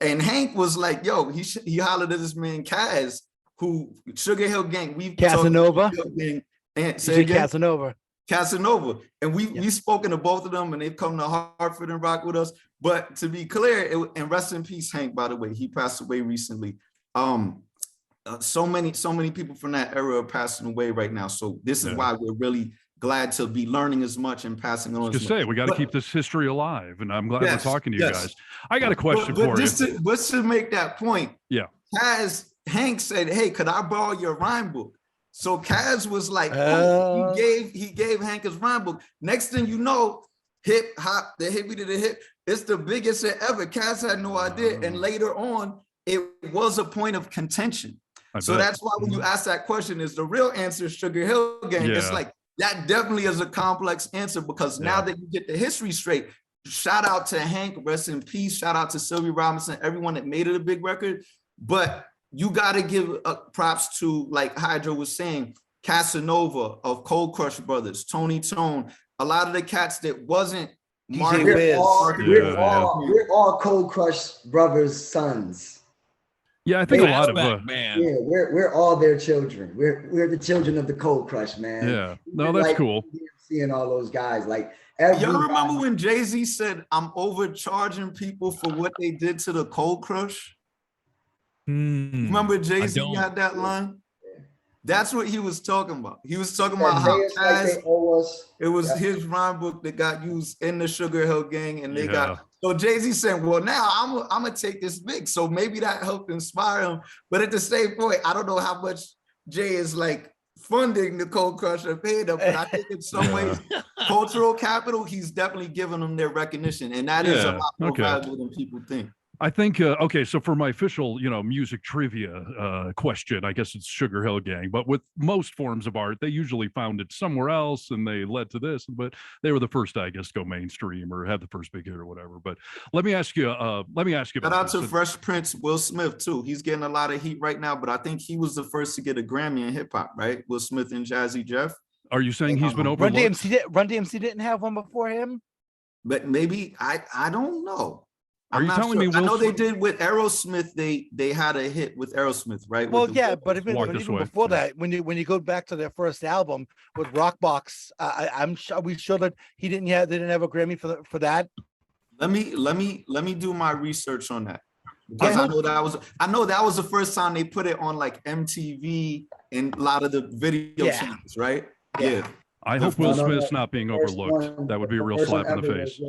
And Hank was like, yo, he hollered at this man Kaz, who Sugar Hill Gang, we've Casanova. And Casanova. And we've spoken to both of them, and they've come to Hartford and rock with us. But to be clear, and rest in peace, Hank, by the way, he passed away recently. So many people from that era are passing away right now. So this is why we're really glad to be learning as much and passing on. Just say we got to keep this history alive, and I'm glad we're talking to you guys. I got a question for you. Just to make that point, Kaz, Hank said, "Hey, could I borrow your rhyme book?" So Kaz was like, "Oh," he gave Hank his rhyme book. Next thing you know, hip hop, the hippie to the hip, it's the biggest hit ever. Kaz had no idea, and later on, it was a point of contention. So that's why when you ask that question, is the real answer Sugar Hill Gang? It's like, that definitely is a complex answer, because now that you get the history straight, shout out to Hank, rest in peace. Shout out to Sylvia Robinson, everyone that made it a big record. But you got to give props to, like Hydro was saying, Casanova of Cold Crush Brothers, Tony Tone, a lot of the cats that wasn't we're all Cold Crush Brothers sons. Yeah, I think a lot of we're all their children. We're the children of the Cold Crush, man. Yeah, no, that's cool. Seeing all those guys, like y'all remember when Jay-Z said, "I'm overcharging people for what they did to the Cold Crush"? Remember Jay-Z had that line? That's what he was talking about. He was talking about how it was his rhyme book that got used in the Sugar Hill Gang, and they got. So Jay-Z said, well, now I'm gonna take this big. So maybe that helped inspire him. But at the same point, I don't know how much Jay is like funding the Cold Crush or paying them, but I think in some ways, cultural capital, he's definitely giving them their recognition. And that is a lot more valuable than people think. I think, so for my official, music trivia question, I guess it's Sugar Hill Gang, but with most forms of art, they usually found it somewhere else and they led to this, but they were the first, I guess, go mainstream or had the first big hit or whatever. But let me ask you shout out to Fresh Prince, Will Smith too. He's getting a lot of heat right now, but I think he was the first to get a Grammy in hip hop, right? Will Smith and Jazzy Jeff. Are you saying he's been overlooked? Run DMC didn't have one before him? But maybe, I don't know. Are you telling me? I know they did with Aerosmith. They had a hit with Aerosmith, right? Well, but even before that, when you go back to their first album with Rockbox, I'm sure that they didn't have a Grammy for that. Let me do my research on that, because I know that was the first time they put it on like MTV and a lot of the video channels, right? Yeah. I hope Will Smith's not being overlooked. That would be a real slap in the face.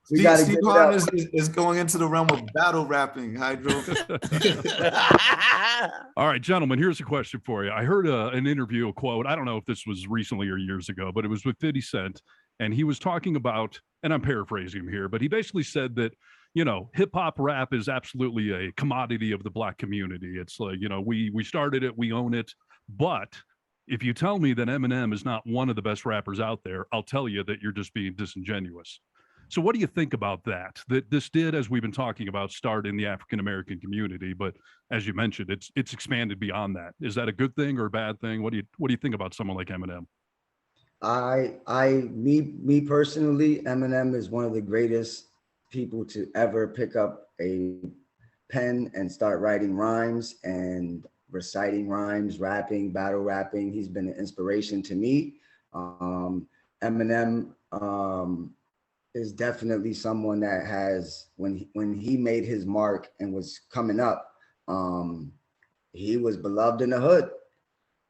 Steve Harness is going into the realm of battle rapping, Hydro. All right, gentlemen, here's a question for you. I heard an interview, a quote. I don't know if this was recently or years ago, but it was with 50 Cent. And he was talking about, and I'm paraphrasing him here, but he basically said that, hip hop rap is absolutely a commodity of the Black community. It's like, we started it, we own it. But If you tell me that Eminem is not one of the best rappers out there, I'll tell you that you're just being disingenuous. So what do you think about that? That this did, as we've been talking about, start in the African American community, but as you mentioned, it's expanded beyond that. Is that a good thing or a bad thing? What do you think about someone like Eminem? Me personally, Eminem is one of the greatest people to ever pick up a pen and start writing rhymes and reciting rhymes, rapping, battle rapping. He's been an inspiration to me. Eminem is definitely someone that has, when he made his mark and was coming up, he was beloved in the hood.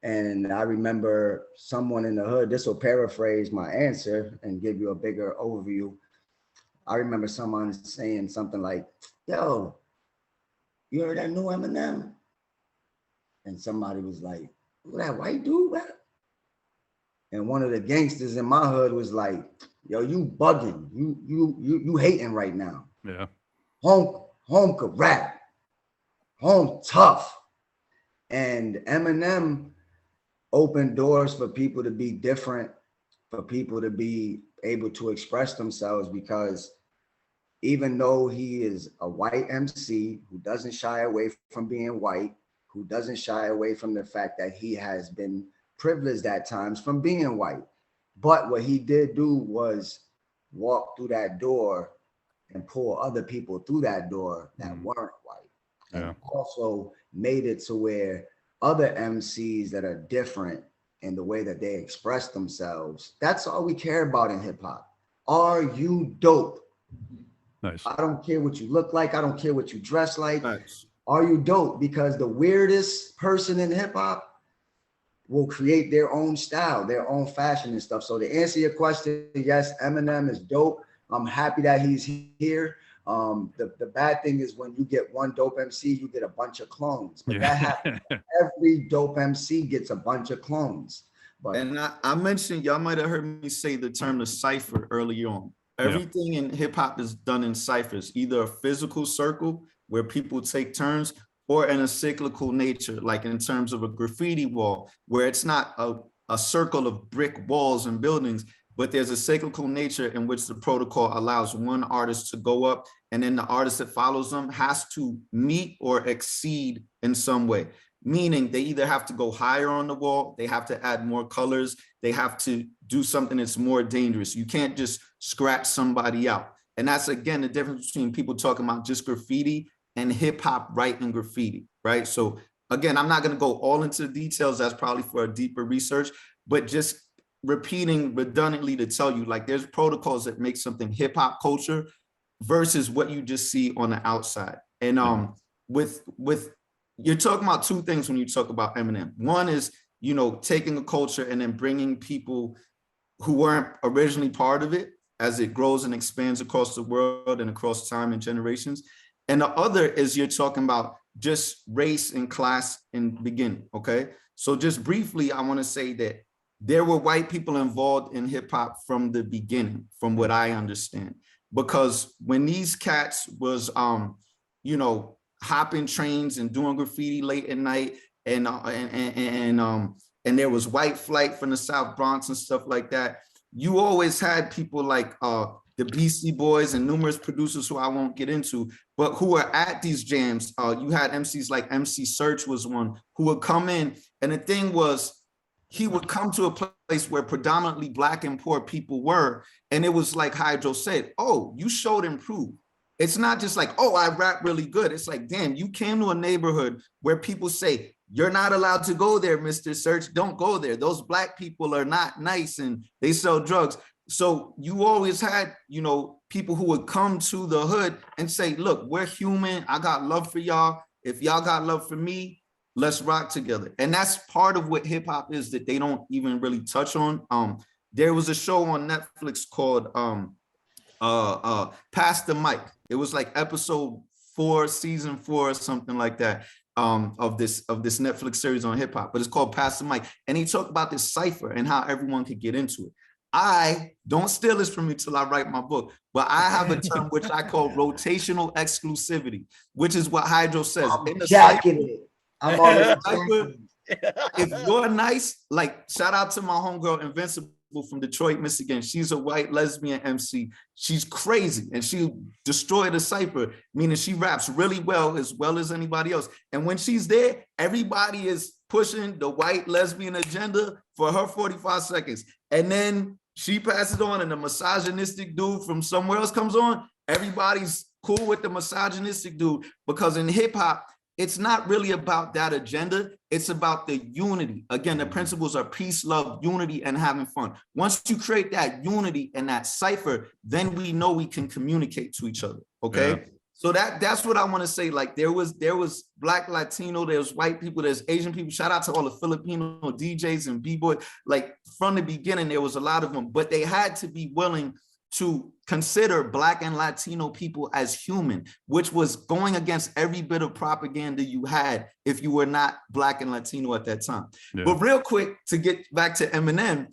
And I remember someone in the hood, this will paraphrase my answer and give you a bigger overview. I remember someone saying something like, yo, you heard that new Eminem? And somebody was like, look at that white dude, man. And one of the gangsters in my hood was like, yo, you bugging. You hating right now. Yeah. Home could rap. Home tough. And Eminem opened doors for people to be different, for people to be able to express themselves, because even though he is a white MC who doesn't shy away from being white, who doesn't shy away from the fact that he has been privileged at times from being white. But what he did do was walk through that door and pull other people through that door that weren't white. And also made it to where other MCs that are different in the way that they express themselves, that's all we care about in hip hop. Are you dope? Nice. I don't care what you look like. I don't care what you dress like. Nice. Are you dope? Because the weirdest person in hip hop will create their own style, their own fashion and stuff. So to answer your question, yes, Eminem is dope. I'm happy that he's here. The bad thing is when you get one dope MC, you get a bunch of clones. But that happens. Every dope MC gets a bunch of clones. But And I mentioned, y'all might have heard me say the term the cipher early on. Everything in hip hop is done in ciphers, either a physical circle where people take turns, or in a cyclical nature, like in terms of a graffiti wall, where it's not a circle of brick walls and buildings, but there's a cyclical nature in which the protocol allows one artist to go up, and then the artist that follows them has to meet or exceed in some way. Meaning they either have to go higher on the wall, they have to add more colors, they have to do something that's more dangerous. You can't just scratch somebody out. And that's, again, the difference between people talking about just graffiti and hip hop writing graffiti, right? So again, I'm not going to go all into the details. That's probably for a deeper research, but just repeating redundantly to tell you, like, there's protocols that make something hip hop culture versus what you just see on the outside. And with you're talking about two things when you talk about Eminem. One is, you know, taking a culture and then bringing people who weren't originally part of it as it grows and expands across the world and across time and generations. And the other is you're talking about just race and class in the beginning, okay? So just briefly, I want to say that there were white people involved in hip hop from the beginning, from what I understand. Because when these cats was, you know, hopping trains and doing graffiti late at night, and there was white flight from the South Bronx and stuff like that, you always had people like the BC Boys and numerous producers who I won't get into, but who were at these jams. You had MCs like MC Search was one who would come in, and the thing was, he would come to a place where predominantly Black and poor people were, and it was like Hydro said, oh, you showed and proved. It's not just like, oh, I rap really good. It's like, damn, you came to a neighborhood where people say, you're not allowed to go there, Mr. Search, don't go there. Those Black people are not nice and they sell drugs. So you always had, you know, people who would come to the hood and say, look, we're human. I got love for y'all. If y'all got love for me, let's rock together. And that's part of what hip hop is that they don't even really touch on. There was a show on Netflix called Pass the Mic. It was like episode 4, season 4, or something like that, of this Netflix series on hip hop, but it's called Pass the Mic. And he talked about this cipher and how everyone could get into it. I don't steal this from me till I write my book, but I have a term which I call rotational exclusivity, which is what Hydro says. I'm jacking it. I'm always if you're nice, like shout out to my homegirl Invincible from Detroit, Michigan. She's a white lesbian MC. She's crazy and she destroyed a cipher, meaning she raps really well as anybody else. And when she's there, everybody is pushing the white lesbian agenda for her 45 seconds. And then she passes on and the misogynistic dude from somewhere else comes on. Everybody's cool with the misogynistic dude, because in hip hop, it's not really about that agenda. It's about the unity. Again, the principles are peace, love, unity, and having fun. Once you create that unity and that cipher, then we know we can communicate to each other. Okay. Yeah. So that's what I want to say. Like there was Black, Latino, there's white people, there's Asian people. Shout out to all the Filipino DJs and B-boy. Like from the beginning, there was a lot of them, but they had to be willing to consider Black and Latino people as human, which was going against every bit of propaganda you had if you were not Black and Latino at that time. Yeah. But real quick, to get back to Eminem,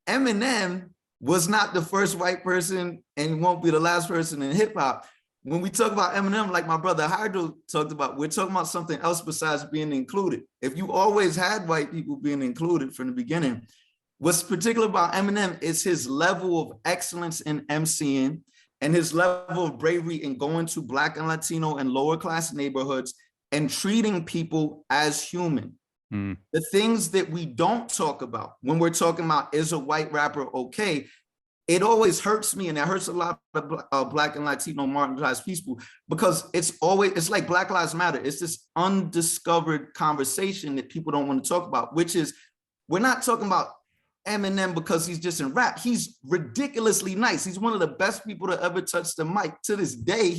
Eminem was not the first white person and won't be the last person in hip hop. When we talk about Eminem, like my brother Hydro talked about, we're talking about something else besides being included. If you always had white people being included from the beginning, what's particular about Eminem is his level of excellence in MCing and his level of bravery in going to Black and Latino and lower class neighborhoods and treating people as human. Mm. The things that we don't talk about when we're talking about is a white rapper okay, it always hurts me, and it hurts a lot of Black and Latino marginalized people, because it's like Black Lives Matter. It's this undiscovered conversation that people don't want to talk about, which is we're not talking about Eminem because he's just in rap. He's ridiculously nice. He's one of the best people to ever touch the mic. To this day,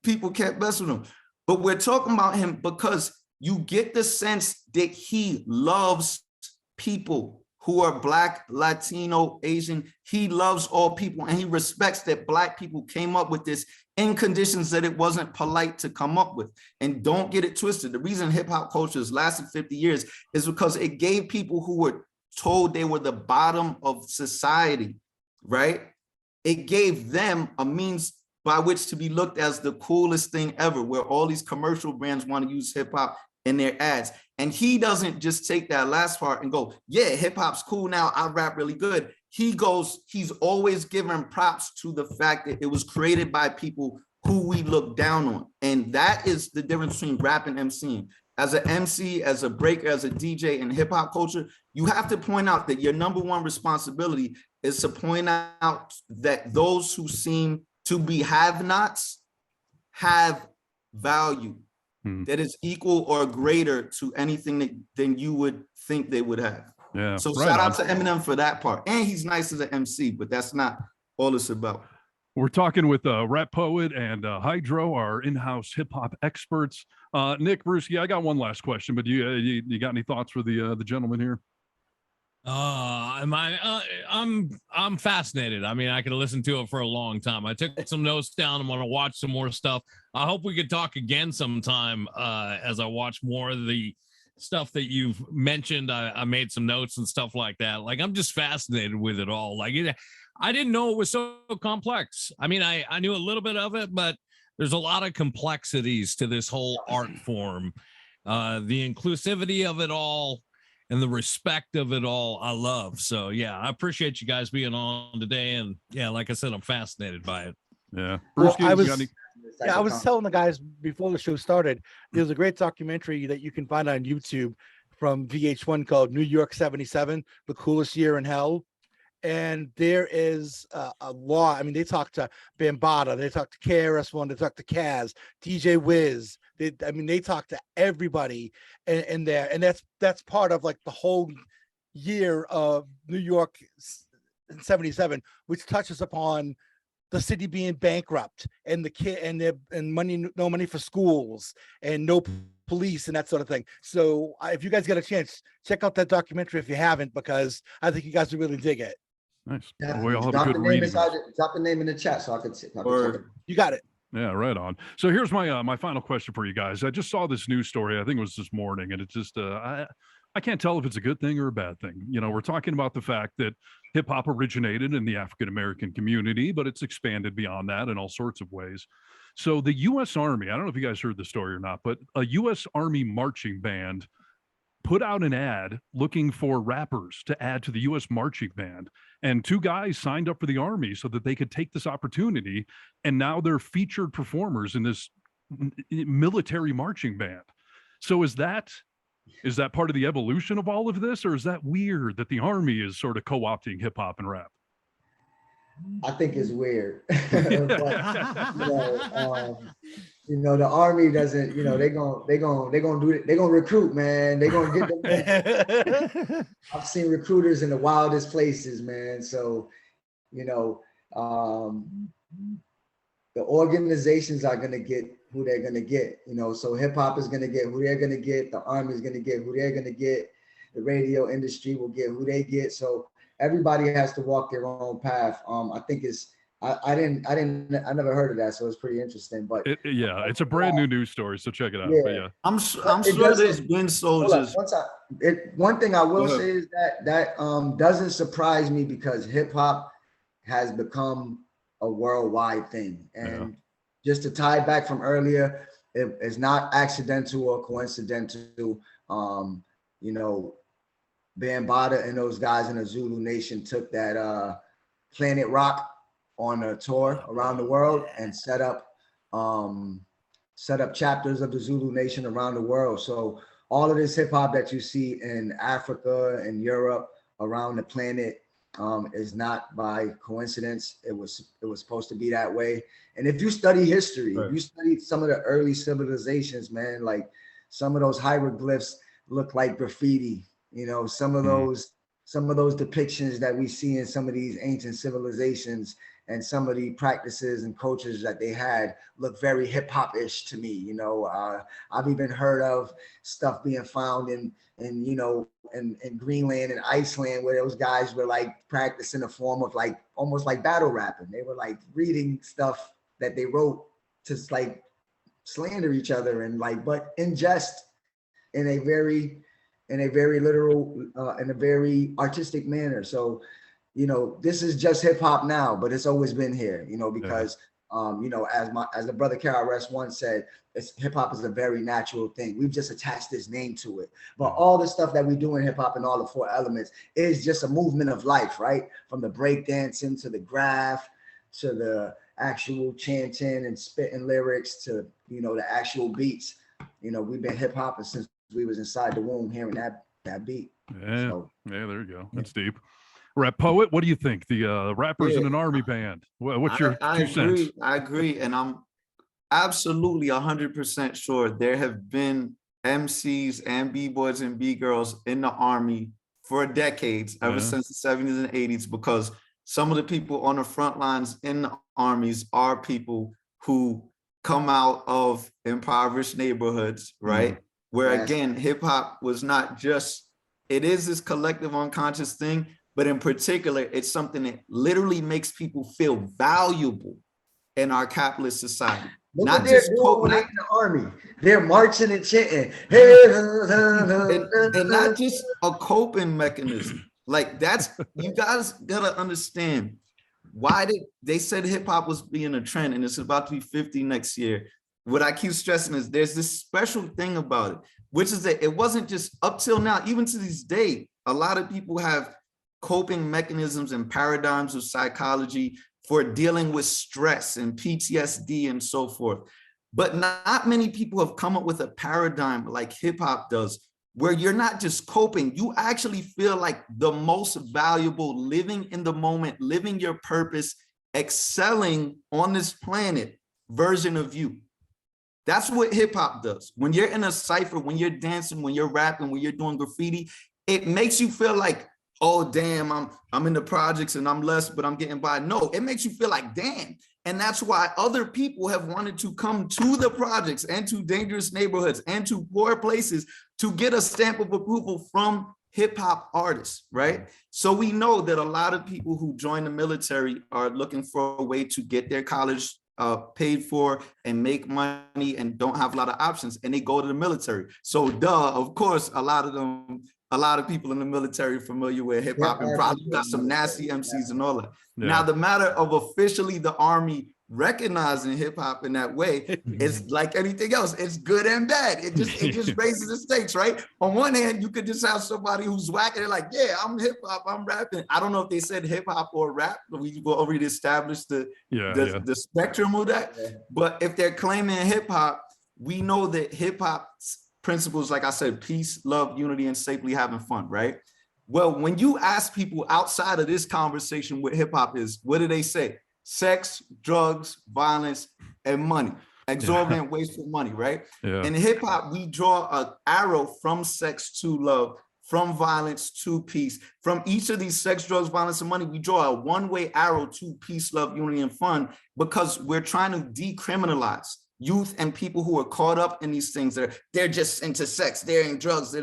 people can't mess with him. But we're talking about him because you get the sense that he loves people who are Black, Latino, Asian. He loves all people, and he respects that Black people came up with this in conditions that it wasn't polite to come up with. And don't get it twisted. The reason hip hop culture has lasted 50 years is because it gave people who were told they were the bottom of society, right? It gave them a means by which to be looked as the coolest thing ever, where all these commercial brands want to use hip hop in their ads. And he doesn't just take that last part and go, yeah, hip hop's cool now, I rap really good. He's always given props to the fact that it was created by people who we look down on. And that is the difference between rap and MCing. As an MC, as a breaker, as a DJ in hip hop culture, you have to point out that your number one responsibility is to point out that those who seem to be have-nots have value that is equal or greater to anything than you would think they would have. Yeah. So shout out to Eminem for that part. And he's nice as an MC, but that's not all it's about. We're talking with Rap Poet and Hydro, our in-house hip hop experts. Nick, Bruce, I got one last question, but you got any thoughts for the gentleman here? I'm fascinated. I mean, I could listen to it for a long time. I took some notes down. I'm going to watch some more stuff. I hope we could talk again sometime as I watch more of the stuff that you've mentioned. I made some notes and stuff like that. Like, I'm just fascinated with it all. Like, I didn't know it was so complex. I mean, I knew a little bit of it, but there's a lot of complexities to this whole art form. The inclusivity of it all and the respect of it all, I love. So, yeah, I appreciate you guys being on today. And, yeah, like I said, I'm fascinated by it. Yeah. Bruce, I was telling the guys before the show started, there's a great documentary that you can find on YouTube from VH1 called New York 77, The Coolest Year in Hell. And there is a law. I mean, they talk to Bambaataa, they talk to KRS-One, they talk to Kaz, DJ Wiz. They talk to everybody in there, and that's part of like the whole year of New York in '77, which touches upon the city being bankrupt and the kid and no money for schools and no police and that sort of thing. So if you guys get a chance, check out that documentary if you haven't, because I think you guys will really dig it. Nice. Yeah. Well, we all have a good reading. Drop the name in the chat so I can see. You got it. Yeah, right on. So here's my final question for you guys. I just saw this news story. I think it was this morning, and it's just I can't tell if it's a good thing or a bad thing. You know, we're talking about the fact that hip hop originated in the African American community, but it's expanded beyond that in all sorts of ways. So the U.S. Army, I don't know if you guys heard the story or not, but a U.S. Army marching band put out an ad looking for rappers to add to the U.S. marching band. And 2 guys signed up for the Army so that they could take this opportunity. And now they're featured performers in this military marching band. So is that part of the evolution of all of this? Or is that weird that the Army is sort of co-opting hip hop and rap? I think it's weird. But, the Army doesn't, they're gonna recruit, man. They're gonna get them. I've seen recruiters in the wildest places, man. So, the organizations are gonna get who they're gonna get, so hip hop is gonna get who they're gonna get, the Army is gonna get who they're gonna get, the radio industry will get who they get. So everybody has to walk their own path. I think I never heard of that, so it's pretty interesting. But it's a brand new news story, so check it out. Yeah. But yeah, I'm sure there's been soldiers. One thing I will say is that doesn't surprise me, because hip hop has become a worldwide thing. And just to tie back from earlier, it's not accidental or coincidental. Bambaataa and those guys in the Zulu Nation took that Planet Rock on a tour around the world and set up chapters of the Zulu Nation around the world. So all of this hip hop that you see in Africa and Europe, around the planet, is not by coincidence. It was supposed to be that way. And if you study history, if you study some of the early civilizations, man, like some of those hieroglyphs look like graffiti. Some of those depictions that we see in some of these ancient civilizations and some of the practices and cultures that they had look very hip hop-ish to me. I've even heard of stuff being found in Greenland and Iceland, where those guys were like practicing a form of like almost like battle rapping. They were like reading stuff that they wrote to like slander each other and but in jest, in a very literal, in a very artistic manner. So, this is just hip hop now, but it's always been here, because, as the brother KRS once said, hip hop is a very natural thing. We've just attached this name to it. But all the stuff that we do in hip hop and all the 4 elements is just a movement of life, right? From the breakdancing to the graph, to the actual chanting and spitting lyrics, to, the actual beats. We've been hip hopping since we was inside the womb hearing that beat. Yeah, there you go. That's deep. Rap Poet, what do you think? The rappers in an Army band. What's your 2 cents? I agree. And I'm absolutely 100% sure there have been MCs and B-boys and B-girls in the Army for decades, ever since the 70s and 80s, because some of the people on the front lines in the armies are people who come out of impoverished neighborhoods, right? Where again, hip hop was not just, it is this collective unconscious thing, but in particular, it's something that literally makes people feel valuable in our capitalist society. Look what they're doing when they're in the Army. They're marching and chanting. And not just a coping mechanism. Like you guys gotta understand why they said hip hop was being a trend, and it's about to be 50 next year. What I keep stressing is there's this special thing about it, which is that it wasn't just up till now, even to this day, a lot of people have coping mechanisms and paradigms of psychology for dealing with stress and PTSD and so forth. But not many people have come up with a paradigm like hip hop does, where you're not just coping, you actually feel like the most valuable, living in the moment, living your purpose, excelling on this planet version of you. That's what hip hop does. When you're in a cypher, when you're dancing, when you're rapping, when you're doing graffiti, it makes you feel like, oh, damn, I'm in the projects and I'm less, but I'm getting by. No, it makes you feel like, damn. And that's why other people have wanted to come to the projects and to dangerous neighborhoods and to poor places to get a stamp of approval from hip hop artists, right? So we know that a lot of people who join the military are looking for a way to get their college paid for and make money and don't have a lot of options, and they go to the military. So of course, a lot of people in the military are familiar with hip hop and probably got some nasty MCs and all that. Now, the matter of officially the Army recognizing hip hop in that way is like anything else. It's good and bad. It just raises the stakes, right? On one hand, you could just have somebody who's whacking it like, yeah, I'm hip hop, I'm rapping. I don't know if they said hip hop or rap, but we already established the spectrum of that. But if they're claiming hip hop, we know that hip hop's principles, like I said, peace, love, unity, and safely having fun, right? Well, when you ask people outside of this conversation what hip hop is, what do they say? Sex, drugs, violence, and money. Exorbitant, wasteful money, right? Yeah. In hip hop, we draw an arrow from sex to love, from violence to peace. From each of these sex, drugs, violence, and money, we draw a one-way arrow to peace, love, unity, and fun, because we're trying to decriminalize youth and people who are caught up in these things. They're just into sex, they're in drugs,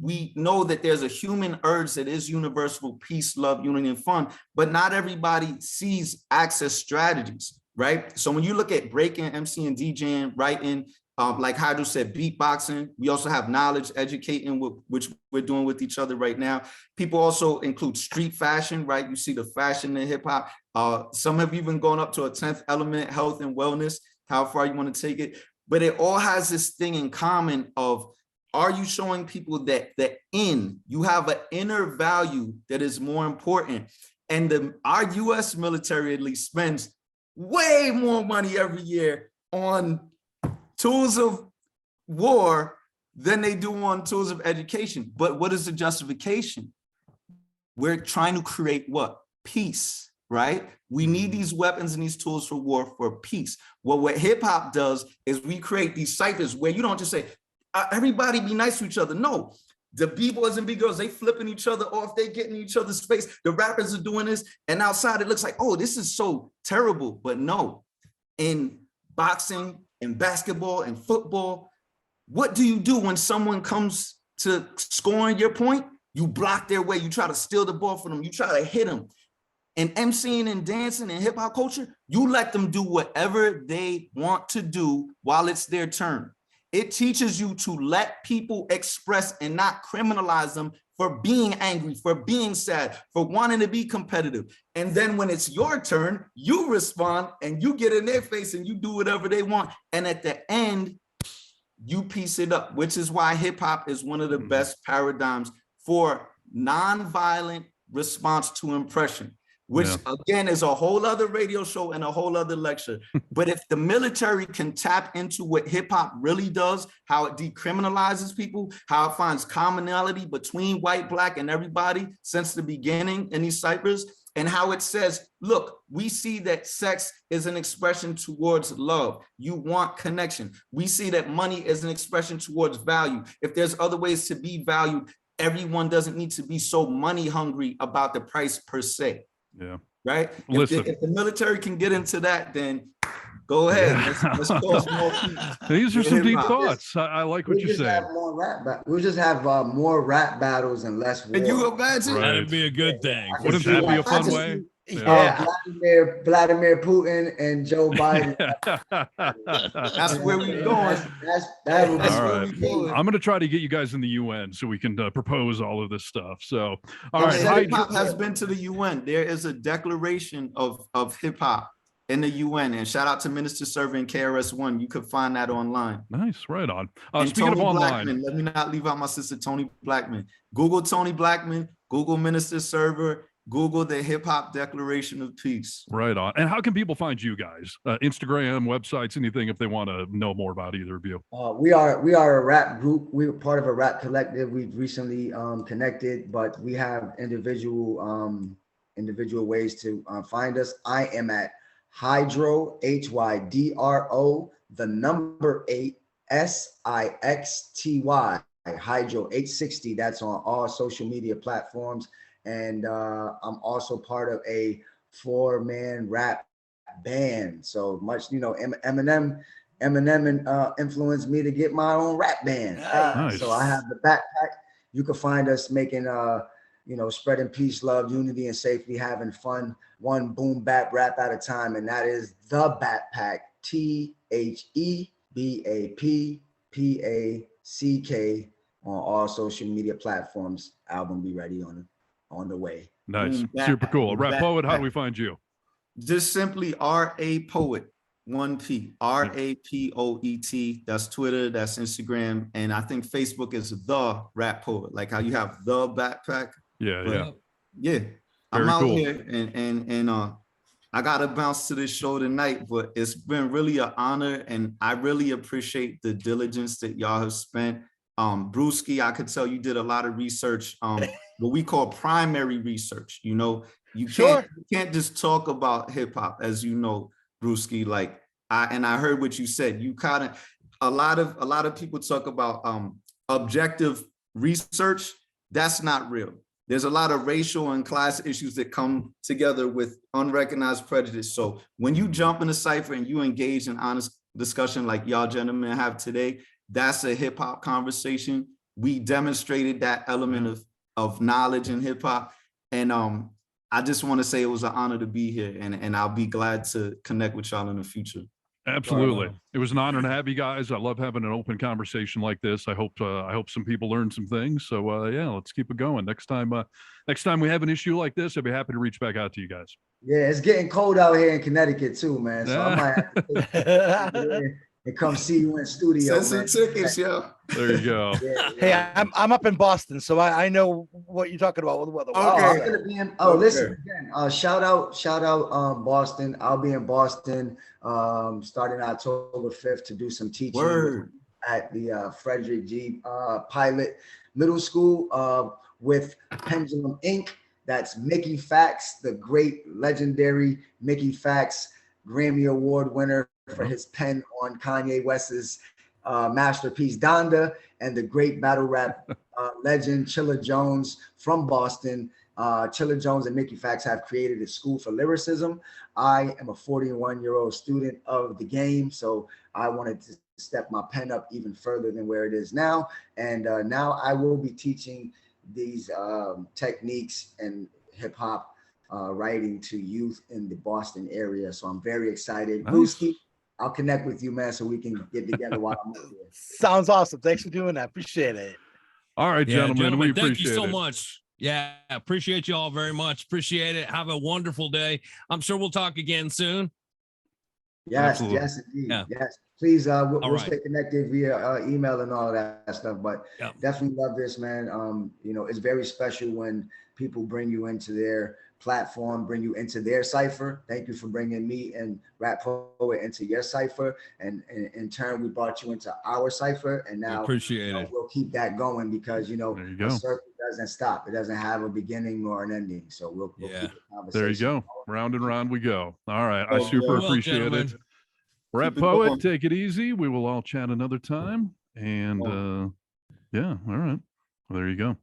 we know that there's a human urge that is universal: peace, love, unity, and fun, but not everybody sees access strategies, right? So when you look at breaking, MCing, DJing, writing, like Hydro said, beatboxing, we also have knowledge, educating, which we're doing with each other right now. People also include street fashion, right? You see the fashion in hip hop. Some have even gone up to a 10th element, health and wellness, how far you want to take it. But it all has this thing in common of, are you showing people that you have an inner value that is more important? And our US military at least spends way more money every year on tools of war than they do on tools of education. But what is the justification? We're trying to create what? Peace, right? We need these weapons and these tools for war for peace. Well, what hip hop does is we create these ciphers where you don't just say, everybody be nice to each other. No, the b-boys and b-girls, they flipping each other off, they getting in each other's space. The rappers are doing this, and outside it looks like, oh, this is so terrible. But no, in boxing, in basketball, and football, what do you do when someone comes to scoring your point? You block their way, you try to steal the ball from them, you try to hit them. And MCing and dancing and hip hop culture, you let them do whatever they want to do while it's their turn. It teaches you to let people express and not criminalize them for being angry, for being sad, for wanting to be competitive. And then when it's your turn, you respond and you get in their face and you do whatever they want. And at the end, you piece it up, which is why hip hop is one of the best paradigms for nonviolent response to impression, which again is a whole other radio show and a whole other lecture. But if the military can tap into what hip hop really does, how it decriminalizes people, how it finds commonality between white, black, and everybody since the beginning in these ciphers, and how it says, look, we see that sex is an expression towards love. You want connection. We see that money is an expression towards value. If there's other ways to be valued, everyone doesn't need to be so money hungry about the price per se. Yeah. Right. Listen, if the military can get into that, then go ahead. Let's cause more peace. These are some deep thoughts. I like what you're saying. We'll just have more rap battles and less war. And you imagine? Right. That'd be a good thing. Wouldn't that be a fun way? Vladimir Putin and Joe Biden. That's where we're going. That's All right. we going. I'm going to try to get you guys in the UN so we can propose all of this stuff. So, all Well, right. hip hop has been to the UN. There is a declaration of hip hop in the UN, and shout out to Minister Server and KRS-One. You could find that online. Nice, right on. And Speaking Tony of online, Blackman, let me not leave out my sister Tony Blackman. Google Tony Blackman, Google Minister Server, Google the Hip Hop Declaration of Peace. right on. And how can people find you guys? Instagram, websites, anything if they want to know more about either of you? We are a rap group. We're part of a rap collective. We've recently connected, but we have individual ways to find us. I am at Hydro, HYDRO, the number 8 SIXTY, Hydro 860. That's on all social media platforms. And I'm also part of a 4-man rap band. So much, Eminem influenced me to get my own rap band. Nice. So I have the backpack. You can find us making, spreading peace, love, unity, and safety, having fun, one boom bap rap at a time. And that is the Backpack, THEBAPPACK on all social media platforms. Album be ready on the way. Nice. Boom, Super cool. back, Rap Poet, how back. do we find you? Just simply R.A. Poet, 1P, RAPOET. That's Twitter, that's Instagram, and I think Facebook is the Rap Poet, like how you have the backpack. Yeah, But yeah. yeah, I'm Very out cool. here and I gotta bounce to this show tonight, but it's been really an honor, and I really appreciate the diligence that y'all have spent. Brewski, I could tell you did a lot of research, what we call primary research. You know, you can't just talk about hip hop, as you know, Brewski. Like I heard what you said. You kind of a lot of people talk about objective research. That's not real. There's a lot of racial and class issues that come together with unrecognized prejudice. So when you jump in a cipher and you engage in honest discussion like y'all gentlemen have today, that's a hip hop conversation. We demonstrated that element of knowledge in hip hop. And I just want to say it was an honor to be here, and I'll be glad to connect with y'all in the future. Absolutely. It was an honor to have you guys. I love having an open conversation like this. I hope some people learn some things. So yeah, let's keep it going. Next time we have an issue like this, I'd be happy to reach back out to you guys. Yeah, it's getting cold out here in Connecticut too, man. So I might have to take and come see you in studio. Send some tickets, yo. There you go. Hey, I'm up in Boston, so I know what you're talking about with the weather. Okay. Listen again. Shout out, Boston. I'll be in Boston starting October 5th to do some teaching at the Frederick G. Pilot Middle School with Pendulum Inc. That's Mickey Fax, the great legendary Mickey Fax, Grammy Award winner for his pen on Kanye West's masterpiece Donda, and the great battle rap legend Chilla Jones from Boston. Chilla Jones and Mickey Fax have created a school for lyricism. I am a 41-year-old student of the game, so I wanted to step my pen up even further than where it is now. And now I will be teaching these techniques and hip hop writing to youth in the Boston area. So I'm very excited. Nice. Brewski, I'll connect with you, man, so we can get together while I'm over here. Sounds awesome. Thanks for doing that. Appreciate it. All right, gentlemen, we thank appreciate you so it. much. Yeah, appreciate you all very much. Appreciate it. Have a wonderful day. I'm sure we'll talk again soon. Yes, Absolutely. yes, indeed. Yeah. Yes. Please, we'll right. stay connected via email and all of that stuff. But Yeah. definitely love this, man. It's very special when people bring you into their platform, bring you into their cipher. Thank you for bringing me and Rap Poet into your cipher, and in turn, we brought you into our cipher. And We now appreciate it. we'll keep that going because There you a go. circle doesn't stop. It doesn't have a beginning nor an ending. So we'll Yeah. keep the There you conversation go. Round and round we go. All right. I Oh, super well, appreciate gentlemen. it. Rap Keep it Poet, going. take it easy. We will all chat another time. And yeah, all right. Well, there you go.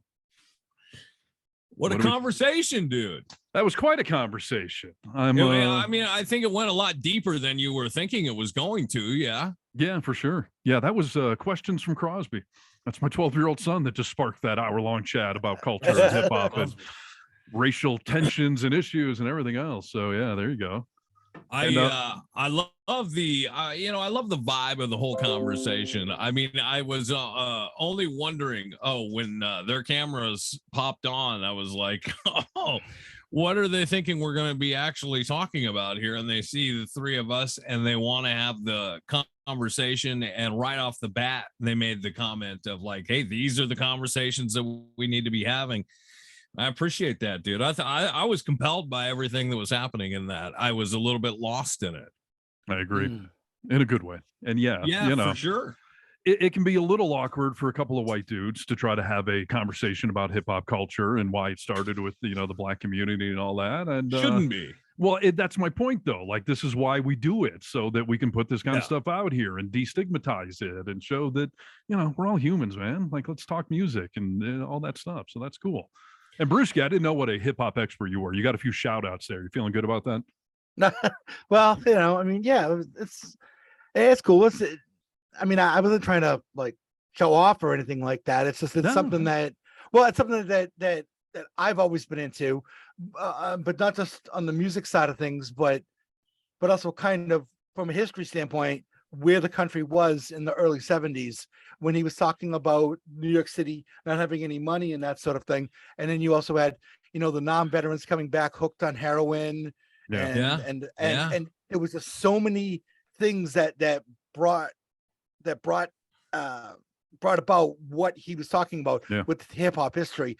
What a What do we- conversation, dude. That was quite a conversation. I mean, I think it went a lot deeper than you were thinking it was going to. Yeah. yeah, for sure. Yeah, that was questions from Crosby. That's my 12-year-old son that just sparked that hour-long chat about culture and hip hop and racial tensions and issues and everything else. So yeah, there you go. I love the I love the vibe of the whole conversation. I mean, I was only wondering, when their cameras popped on, I was like, oh, what are they thinking we're going to be actually talking about here? And they see the three of us and they want to have the conversation, and right off the bat they made the comment of like, hey, these are the conversations that we need to be having. I appreciate that, dude. I was compelled by everything that was happening in that. I was a little bit lost in it. I agree. In a good way. And yeah, for sure. It can be a little awkward for a couple of white dudes to try to have a conversation about hip hop culture and why it started with, the black community and all that. And Shouldn't be. well, that's my point though. Like, this is why we do it, so that we can put this kind of stuff out here and destigmatize it and show that, we're all humans, man. Like, let's talk music and all that stuff. So that's cool. And Brewski, I didn't know what a hip hop expert you were. You got a few shout outs there. You feeling good about that? Well, I mean, yeah, it's cool. I wasn't trying to like show off or anything like that. It's just something that I've always been into, but not just on the music side of things, but also kind of from a history standpoint, where the country was in the early 70s when he was talking about New York City not having any money and that sort of thing. And then you also had, the non-veterans coming back hooked on heroin Yeah. And, Yeah. and there was just so many things that brought about what he was talking about Yeah. with hip hop history.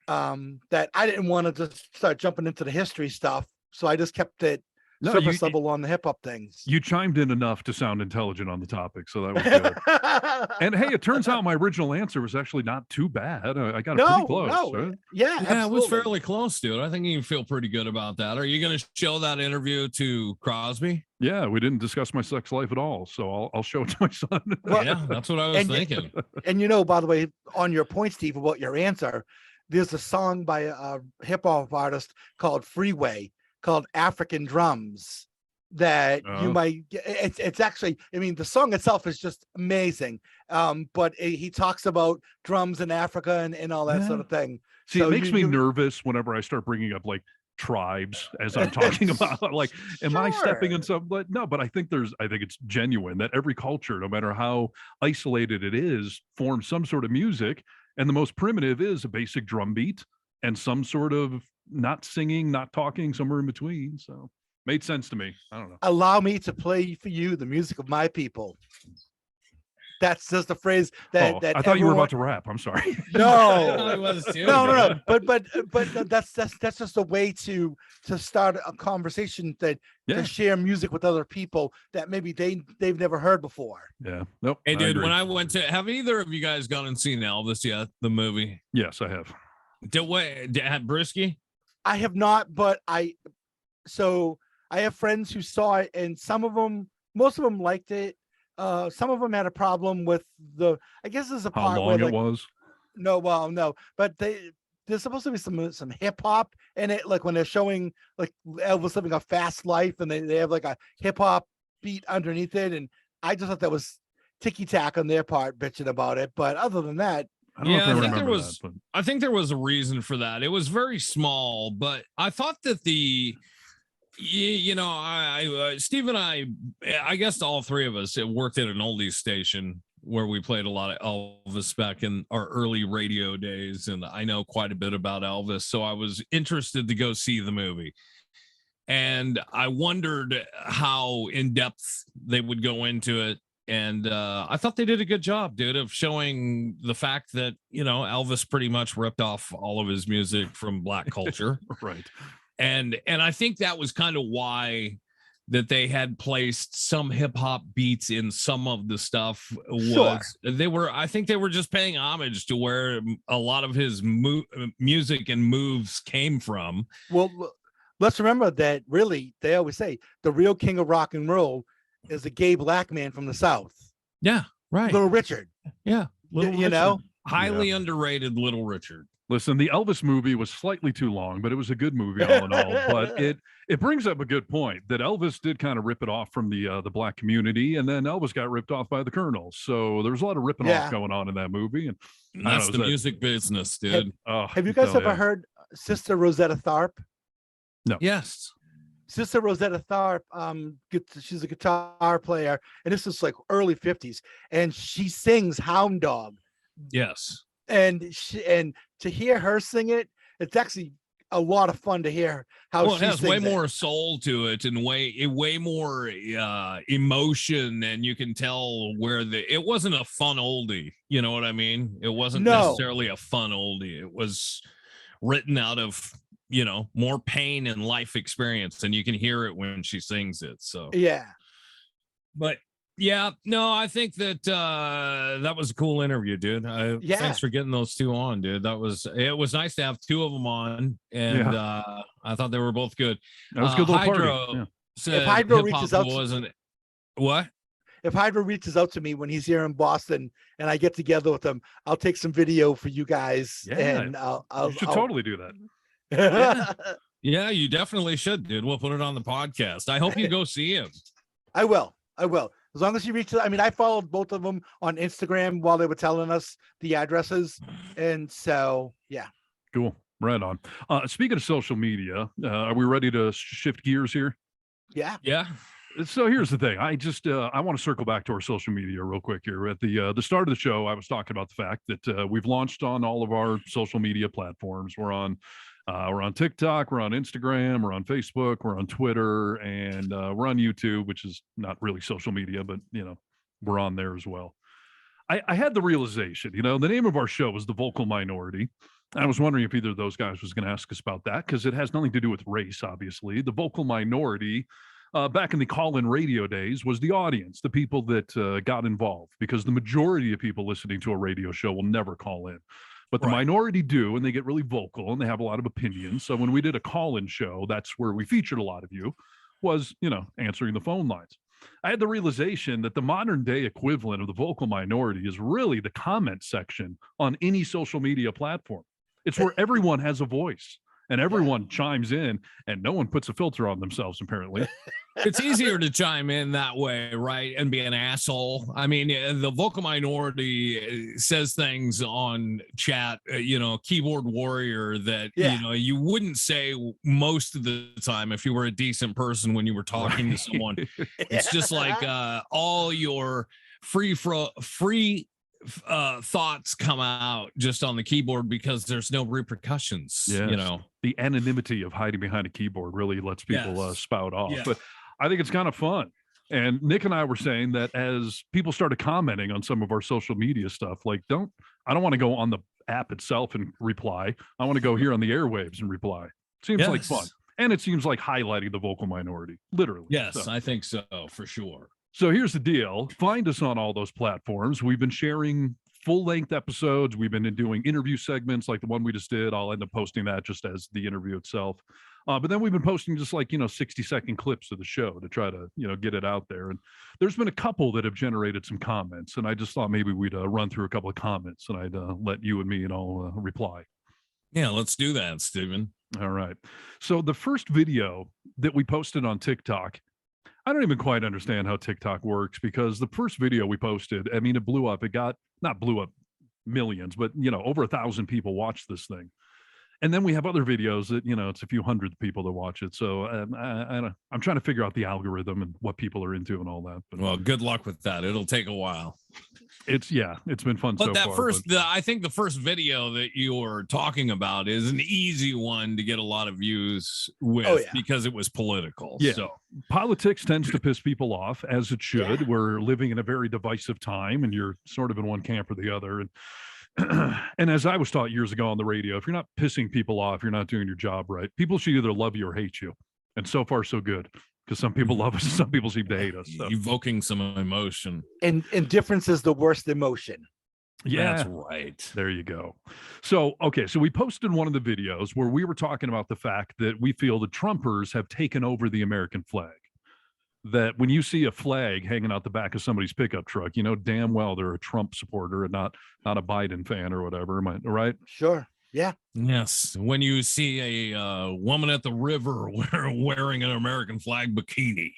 That I didn't want to just start jumping into the history stuff, so I just kept it No, surface level on the hip hop things. You chimed in enough to sound intelligent on the topic, so that was good. And hey, it turns out my original answer was actually not too bad. I got it pretty close. Right? Yeah, Yeah, it was absolutely. fairly close, dude. I think you can feel pretty good about that. Are you going to show that interview to Crosby? Yeah, we didn't discuss my sex life at all, so I'll show it to my son. Well, Yeah, that's what I was and- thinking. And by the way, on your point, Steve, about your answer, there's a song by a hip hop artist called Freeway called African Drums that you Oh. might it's actually, I mean, the song itself is just amazing. But he talks about drums in Africa and all that sort of thing. See, So it makes you- me you- nervous whenever I start bringing up like tribes as I'm talking about. Like, am I stepping in Sure. some? But no, but I think it's genuine that every culture, no matter how isolated it is, forms some sort of music, and the most primitive is a basic drum beat and some sort of not singing, not talking, somewhere in between. So made sense to me. I don't know. Allow me to play for you the music of my people. That's just a phrase that I thought you were everyone- about to rap. I'm sorry. No, I was too, no. dude. But that's just a way to start a conversation to share music with other people that maybe they've never heard before. Yeah. Nope. Hey, I dude, agree. when I went to, have either of you guys gone and seen Elvis yet? The movie? Yes, I have. Had Brisky? I have not, but I have friends who saw it, and most of them liked it. Some of them had a problem with I guess there's a How part long where it like, was? no, but there's supposed to be some hip hop in it, like when they're showing like Elvis living a fast life, and they have like a hip hop beat underneath it, and I just thought that was ticky tack on their part, bitching about it. But other than that, I don't know if Yeah, I I think there remember was- that, but I think there was a reason for that. It was very small, but I thought that Steve and I guess all three of us worked at an oldies station where we played a lot of Elvis back in our early radio days. And I know quite a bit about Elvis. So I was interested to go see the movie. And I wondered how in depth they would go into it. And I thought they did a good job, dude, of showing the fact that, Elvis pretty much ripped off all of his music from black culture. right. And I think that was kind of why that they had placed some hip hop beats in some of the stuff. I think they were just paying homage to where a lot of his music and moves came from. well, let's remember that really they always say the real king of rock and roll is a gay black man from the South, Yeah, right. Little Richard. Yeah, Little you know? Richard. Highly underrated Little Richard. Listen, the Elvis movie was slightly too long, but it was a good movie all in all. But it brings up a good point that Elvis did kind of rip it off from the black community, and then Elvis got ripped off by the Colonels. So there was a lot of ripping Yeah. off going on in that movie. And That's know, the is that- music business, dude. Have you guys ever heard Sister Rosetta Tharpe? Yes. Sister Rosetta Tharpe, she's a guitar player, and this is like early 50s, and she sings Hound Dog. Yes. And to hear her sing it, it's actually a lot of fun to hear how Well, it she has sings way it. more soul to it and way more emotion, and you can tell where it wasn't a fun oldie. You know what I mean? It wasn't No. necessarily a fun oldie. It was written out of more pain and life experience, and you can hear it when she sings it. So Yeah. but yeah, no, I think that that was a cool interview, dude. Yeah. Thanks for getting those two on, dude. It was nice to have two of them on, and I thought they were both good. That was a good little Hydro party. Yeah. said Hydro hip-hop reaches out to- wasn't what? If Hydro reaches out to me when he's here in Boston and I get together with him, I'll take some video for you guys. Yeah, And You should totally do that. Yeah, you definitely should, dude. We'll put it on the podcast. I hope you go see him. I will. As long as you reach, I mean, I followed both of them on Instagram while they were telling us the addresses. And so, yeah. Cool. Right on. Speaking of social media, are we ready to shift gears here? Yeah. Yeah. So here's the thing. I just I want to circle back to our social media real quick here. At the start of the show, I was talking about the fact that we've launched on all of our social media platforms. We're on We're on TikTok, we're on Instagram, we're on Facebook, we're on Twitter, and we're on YouTube, which is not really social media, but we're on there as well. I had the realization, the name of our show is The Vocal Minority. I was wondering if either of those guys was going to ask us about that, because it has nothing to do with race, obviously. The vocal minority, back in the call-in radio days, was the audience, the people that got involved, because the majority of people listening to a radio show will never call in. But the minority do, and they get really vocal, and they have a lot of opinions. So when we did a call-in show, that's where we featured a lot of you, was, answering the phone lines. I had the realization that the modern day equivalent of the vocal minority is really the comment section on any social media platform. It's where everyone has a voice and everyone chimes in, and no one puts a filter on themselves, apparently. It's easier to chime in that way, right? And be an asshole. I mean, the vocal minority says things on chat, keyboard warrior that, you wouldn't say most of the time if you were a decent person when you were talking to someone. It's just like all your free thoughts come out just on the keyboard because there's no repercussions. The anonymity of hiding behind a keyboard really lets people spout off. Yeah. But I think it's kind of fun. And Nick and I were saying that as people started commenting on some of our social media stuff, like I don't want to go on the app itself and reply. I want to go here on the airwaves and reply. Seems like fun. And it seems like highlighting the vocal minority, literally. Yes, I think so, for sure. So here's the deal. Find us on all those platforms. We've been sharing full-length episodes. We've been doing interview segments like the one we just did. I'll end up posting that just as the interview itself. But then we've been posting just 60-second clips of the show to try to, get it out there. And there's been a couple that have generated some comments. And I just thought maybe we'd run through a couple of comments, and I'd let you and me reply. Yeah, let's do that, Stephen. All right. So the first video that we posted on TikTok, I don't even quite understand how TikTok works, because the first video we posted, I mean, it blew up. It not blew up millions, but, over 1,000 people watched this thing. And then we have other videos that, it's a few hundred people that watch it. So I'm trying to figure out the algorithm and what people are into and all that. But, well, good luck with that. It'll take a while. It's been fun so far. I think the first video that you're talking about is an easy one to get a lot of views with because it was political. Yeah. So politics tends to piss people off, as it should. We're living in a very divisive time, and you're sort of in one camp or the other. And as I was taught years ago on the radio, if you're not pissing people off, you're not doing your job right. People should either love you or hate you. And so far, so good. Because some people love us, some people seem to hate us. So. Evoking some emotion. And indifference is the worst emotion. Yeah, that's right. There you go. So, okay. So we posted one of the videos where we were talking about the fact that we feel the Trumpers have taken over the American flag. That when you see a flag hanging out the back of somebody's pickup truck, damn well they're a Trump supporter and not a Biden fan or whatever. Am I right? Sure. Yeah. Yes. When you see a woman at the river wearing an American flag bikini,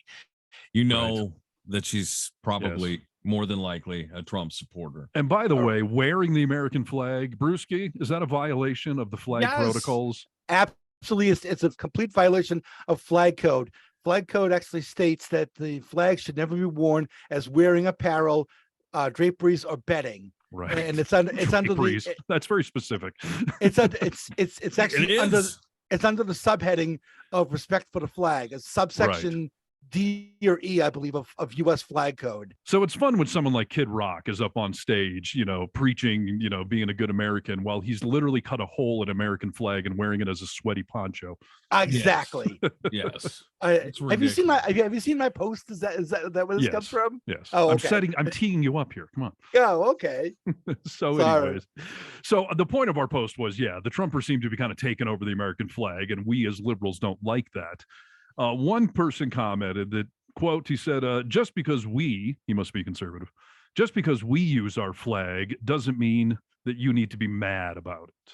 that she's probably more than likely a Trump supporter. And by the way, wearing the American flag, Brewski, is that a violation of the flag protocols? Absolutely. It's a complete violation of flag code. Flag code actually states that the flag should never be worn as wearing apparel, draperies, or bedding. Right. And it's under that's very specific. It's actually under the subheading of respect for the flag, a subsection D or E, I believe, of U.S. flag code. So it's fun when someone like Kid Rock is up on stage, preaching, being a good American, while he's literally cut a hole in American flag and wearing it as a sweaty poncho. Exactly. Yes. Have you seen my post? Is that where this comes from? Yes. Oh, okay. I'm teeing you up here. Come on. Oh, okay. Anyways, so the point of our post was, the Trumpers seem to be kind of taking over the American flag, and we as liberals don't like that. One person commented that, quote, he said, just because he must be conservative, just because we use our flag doesn't mean that you need to be mad about it.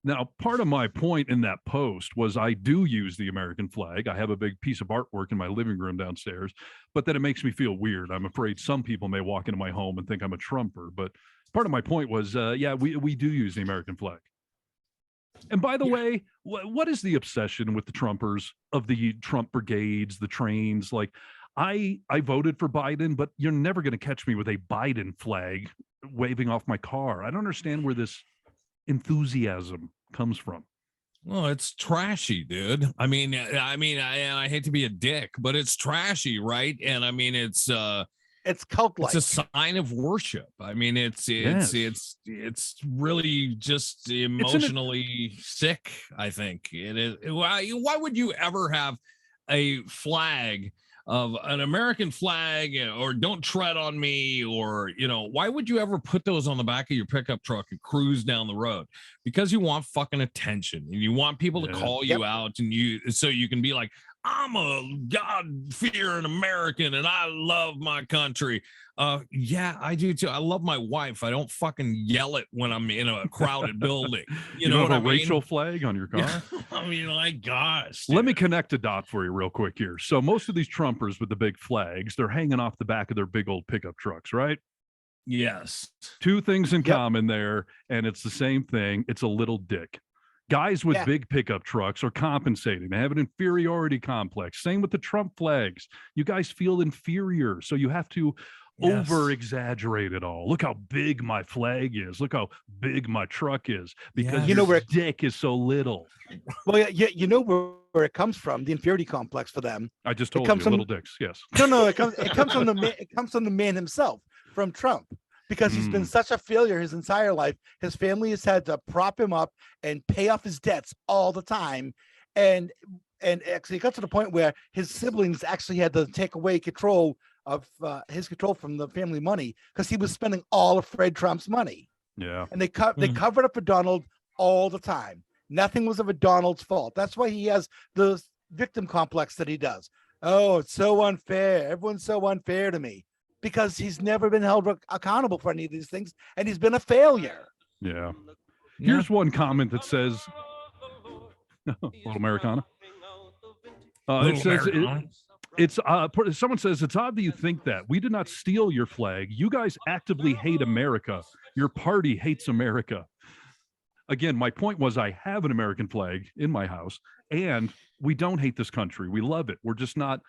Now, part of my point in that post was I do use the American flag. I have a big piece of artwork in my living room downstairs, but then it makes me feel weird. I'm afraid some people may walk into my home and think I'm a Trumper. But part of my point was, we do use the American flag. And by the way, what is the obsession with the Trumpers of the Trump brigades, the trains? Like, I voted for Biden, but you're never going to catch me with a Biden flag waving off my car. I don't understand where this enthusiasm comes from. Well, it's trashy, dude. I hate to be a dick, but it's trashy, right? And I mean, it's cult-like. it's a sign of worship. I mean, it's really just emotionally sick. I think it is. Why would you ever have a flag of an American flag, or don't tread on me, or, why would you ever put those on the back of your pickup truck and cruise down the road? Because you want fucking attention and you want people to call you out, and so you can be like, I'm a God-fearing American and I love my country. Yeah, I do too. I love my wife. I don't fucking yell it when I'm in a crowded building. You know have what a I mean? racial flag on your car? Yeah. I mean, my gosh. Let me connect a dot for you real quick here. So most of these Trumpers with the big flags, they're hanging off the back of their big old pickup trucks, right? Yes. Two things in common there, and it's the same thing. It's a little dick. Guys with big pickup trucks are compensating. They have an inferiority complex. Same with the Trump flags. You guys feel inferior, so you have to over exaggerate it all. Look how big my flag is. Look how big my truck is, because your dick is so little. Well, you know where it comes from, the inferiority complex for them. I just told you, little dicks. Yes. No, it comes from the man himself, from Trump. Because he's been such a failure his entire life. His family has had to prop him up and pay off his debts all the time. And actually it got to the point where his siblings actually had to take away control of his control from the family money, because he was spending all of Fred Trump's money. Yeah. And they covered up for Donald all the time. Nothing was ever Donald's fault. That's why he has the victim complex that he does. Oh, it's so unfair. Everyone's so unfair to me. Because he's never been held accountable for any of these things, and he's been a failure. Yeah. Here's one comment that says, "Little Americana." It says, "It's someone says it's odd that you think that. We did not steal your flag. You guys actively hate America. Your party hates America." Again, my point was, I have an American flag in my house, and we don't hate this country. We love it. We're just not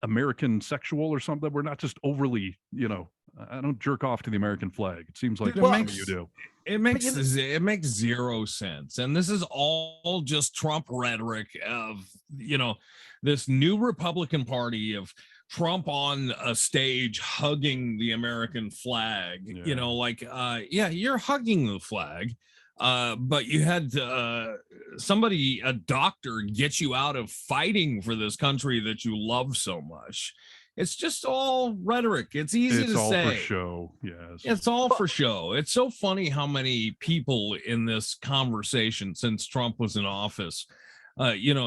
American sexual or something. We're not just overly, I don't jerk off to the American flag. It seems like you do. It makes zero sense. And this is all just Trump rhetoric of, this new Republican Party of Trump on a stage hugging the American flag. You're hugging the flag. But you had somebody, a doctor, get you out of fighting for this country that you love so much. It's just all rhetoric. It's easy to say. It's all for show. Yes. It's all for show. It's so funny how many people in this conversation since Trump was in office,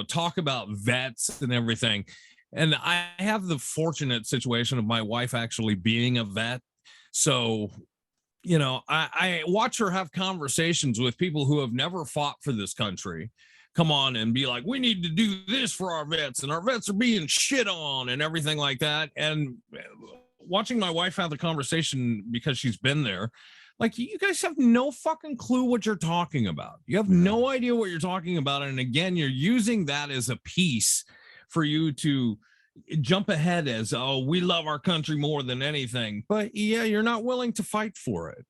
talk about vets and everything. And I have the fortunate situation of my wife actually being a vet. So I watch her have conversations with people who have never fought for this country, come on and be like, we need to do this for our vets, and our vets are being shit on and everything like that. And watching my wife have the conversation, because she's been there, like, you guys have no fucking clue what you're talking about. You have no idea what you're talking about. And again, you're using that as a piece for you to jump ahead as, oh, we love our country more than anything, but you're not willing to fight for it.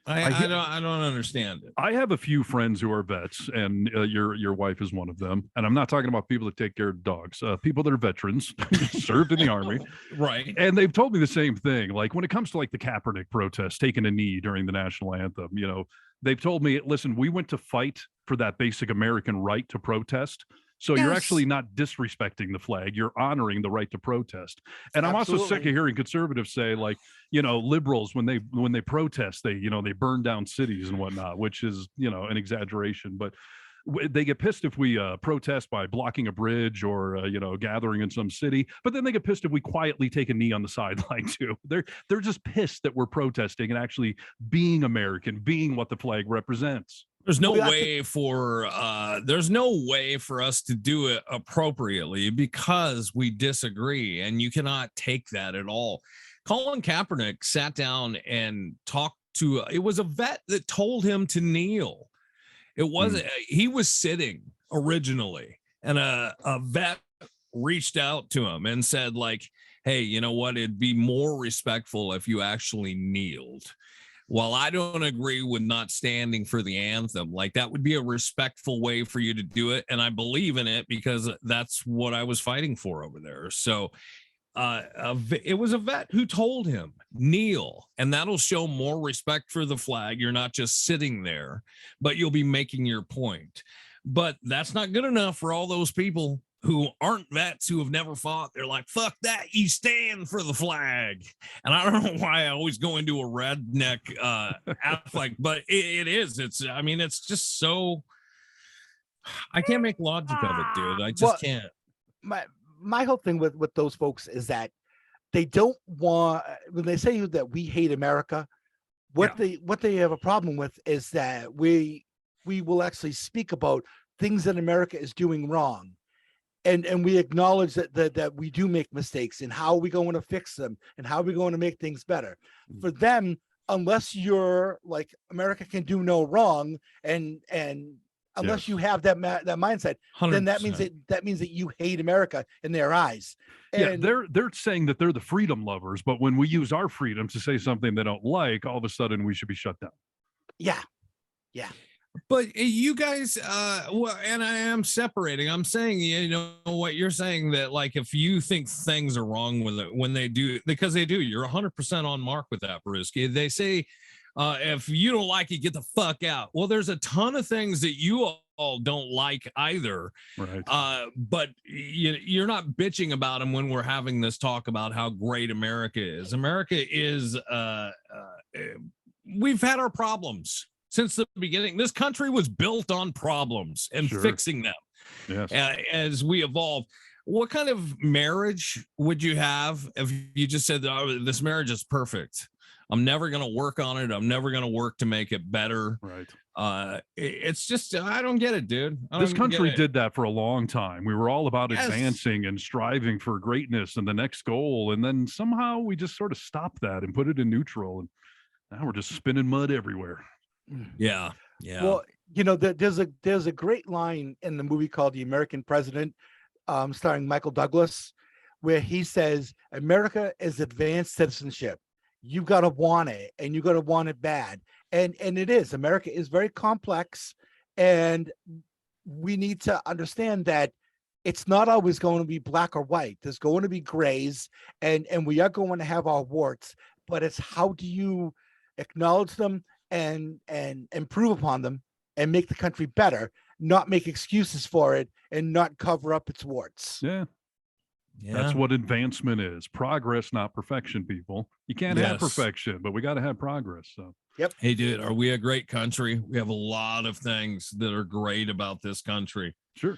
I don't understand it. I have a few friends who are vets, and your wife is one of them. And I'm not talking about people that take care of dogs. People that are veterans, served in the army, right? And they've told me the same thing. Like, when it comes to like the Kaepernick protest, taking a knee during the national anthem, they've told me, listen, we went to fight for that basic American right to protest. So you're actually not disrespecting the flag. You're honoring the right to protest. And I'm also sick of hearing conservatives say, like, liberals, when they protest, they burn down cities and whatnot, which is, an exaggeration. But they get pissed if we protest by blocking a bridge or, gathering in some city. But then they get pissed if we quietly take a knee on the sideline too. They're just pissed that we're protesting and actually being American, being what the flag represents. There's no way for us to do it appropriately because we disagree, and you cannot take that at all. Colin Kaepernick sat down and talked to, it was a vet that told him to kneel. It wasn't, he was sitting originally, and a vet reached out to him and said, like, hey, you know what? It'd be more respectful if you actually kneeled. while I don't agree with not standing for the anthem, like that would be a respectful way for you to do it. And I believe in it because that's what I was fighting for over there. So it was a vet who told him kneel, and that'll show more respect for the flag. You're not just sitting there, but you'll be making your point. But that's not good enough for all those people who aren't vets, who have never fought. They're like, fuck that, you stand for the flag. And I don't know why I always go into a redneck affect, but it is. It's just so, I can't make logic of it, dude. I just can't. My whole thing with those folks is that they don't want, when they say that we hate America, what they have a problem with is that we will actually speak about things that America is doing wrong. And we acknowledge that we do make mistakes, and how are we going to fix them, and how are we going to make things better. For them, unless you're like, America can do no wrong, and unless you have that mindset, 100%. Then that means that you hate America in their eyes. And they're saying that they're the freedom lovers, but when we use our freedom to say something they don't like, all of a sudden we should be shut down. Yeah. But you guys, and I am separating. I'm saying, you know, what you're saying, that like, if you think things are wrong with it when they do, because they do, you're 100% on mark with that, Brewski. They say, if you don't like it, get the fuck out. Well, there's a ton of things that you all don't like either. Right. But you're not bitching about them when we're having this talk about how great America is. America is, we've had our problems since the beginning. This country was built on problems and fixing them. Yes. As we evolve. What kind of marriage would you have if you just said, oh, this marriage is perfect? I'm never going to work on it. I'm never going to work to make it better. Right. It's just, I don't get it, dude. This country did that for a long time. We were all about advancing and striving for greatness and the next goal. And then somehow we just sort of stopped that and put it in neutral. And now we're just spinning mud everywhere. Yeah. Well, you know, there's a great line in the movie called The American President, starring Michael Douglas, where he says, America is advanced citizenship. You got to want it, and you got to want it bad. And it is. America is very complex, and we need to understand that it's not always going to be black or white. There's going to be grays, and we are going to have our warts, but it's how do you acknowledge them and improve upon them and make the country better, not make excuses for it and not cover up its warts. Yeah. That's what advancement is. Progress, not perfection, people. You can't have perfection, but we got to have progress. So, yep. Hey, dude, are we a great country? We have a lot of things that are great about this country. Sure.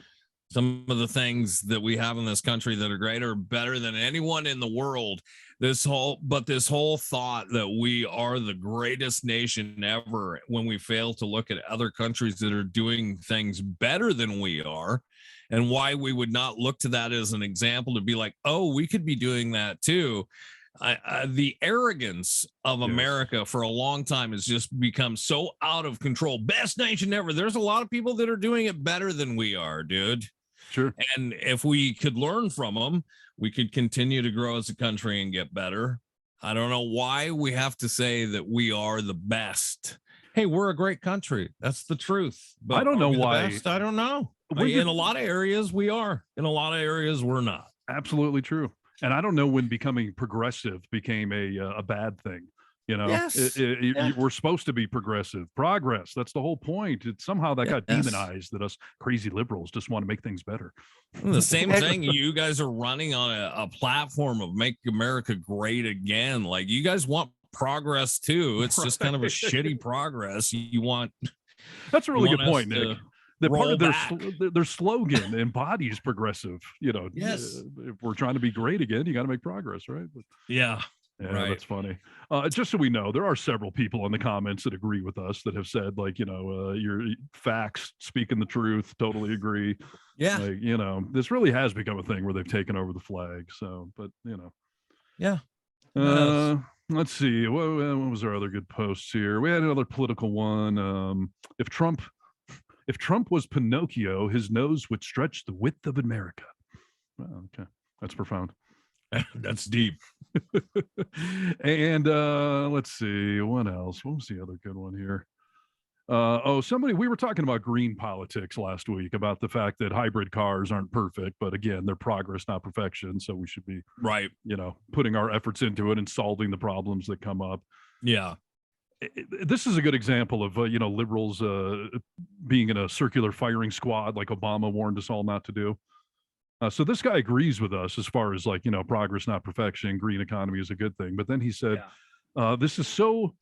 Some of the things that we have in this country that are great are better than anyone in the world. This whole thought that we are the greatest nation ever, when we fail to look at other countries that are doing things better than we are, and why we would not look to that as an example to be like, oh, we could be doing that too. The arrogance of America for a long time has just become so out of control. Best nation ever. There's a lot of people that are doing it better than we are, dude. Sure. And if we could learn from them, we could continue to grow as a country and get better. I don't know why we have to say that we are the best. Hey, we're a great country. That's the truth. But I don't know why. Best? I don't know. In a lot of areas we are. In a lot of areas we're not. Absolutely true. And I don't know when becoming progressive became a bad thing. You know, we're supposed to be progressive. Progress. That's the whole point. It's somehow that got demonized, that us crazy liberals just want to make things better. The same thing. You guys are running on a platform of Make America Great Again. Like, you guys want progress too. It's just kind of a shitty progress. You want. That's a really good point, Nick. The part of their slogan embodies progressive. You know, if we're trying to be great again, you got to make progress, right? But, yeah, right. That's funny. Just so we know, there are several people in the comments that agree with us that have said, like, you know, your facts, speaking the truth, totally agree. Yeah. Like, you know, this really has become a thing where they've taken over the flag. So, but, you know. Yeah. Let's see. What was our other good posts here? We had another political one. If Trump was Pinocchio, his nose would stretch the width of America. Oh, okay. That's profound. That's deep. And let's see what else. What was the other good one here? We were talking about green politics last week about the fact that hybrid cars aren't perfect, but again, they're progress, not perfection. So we should be, Right. putting our efforts into it and solving the problems that come up. Yeah. This is a good example of liberals being in a circular firing squad like Obama warned us all not to do. So this guy agrees with us as far as progress, not perfection. Green economy is a good thing. But then he said, this is so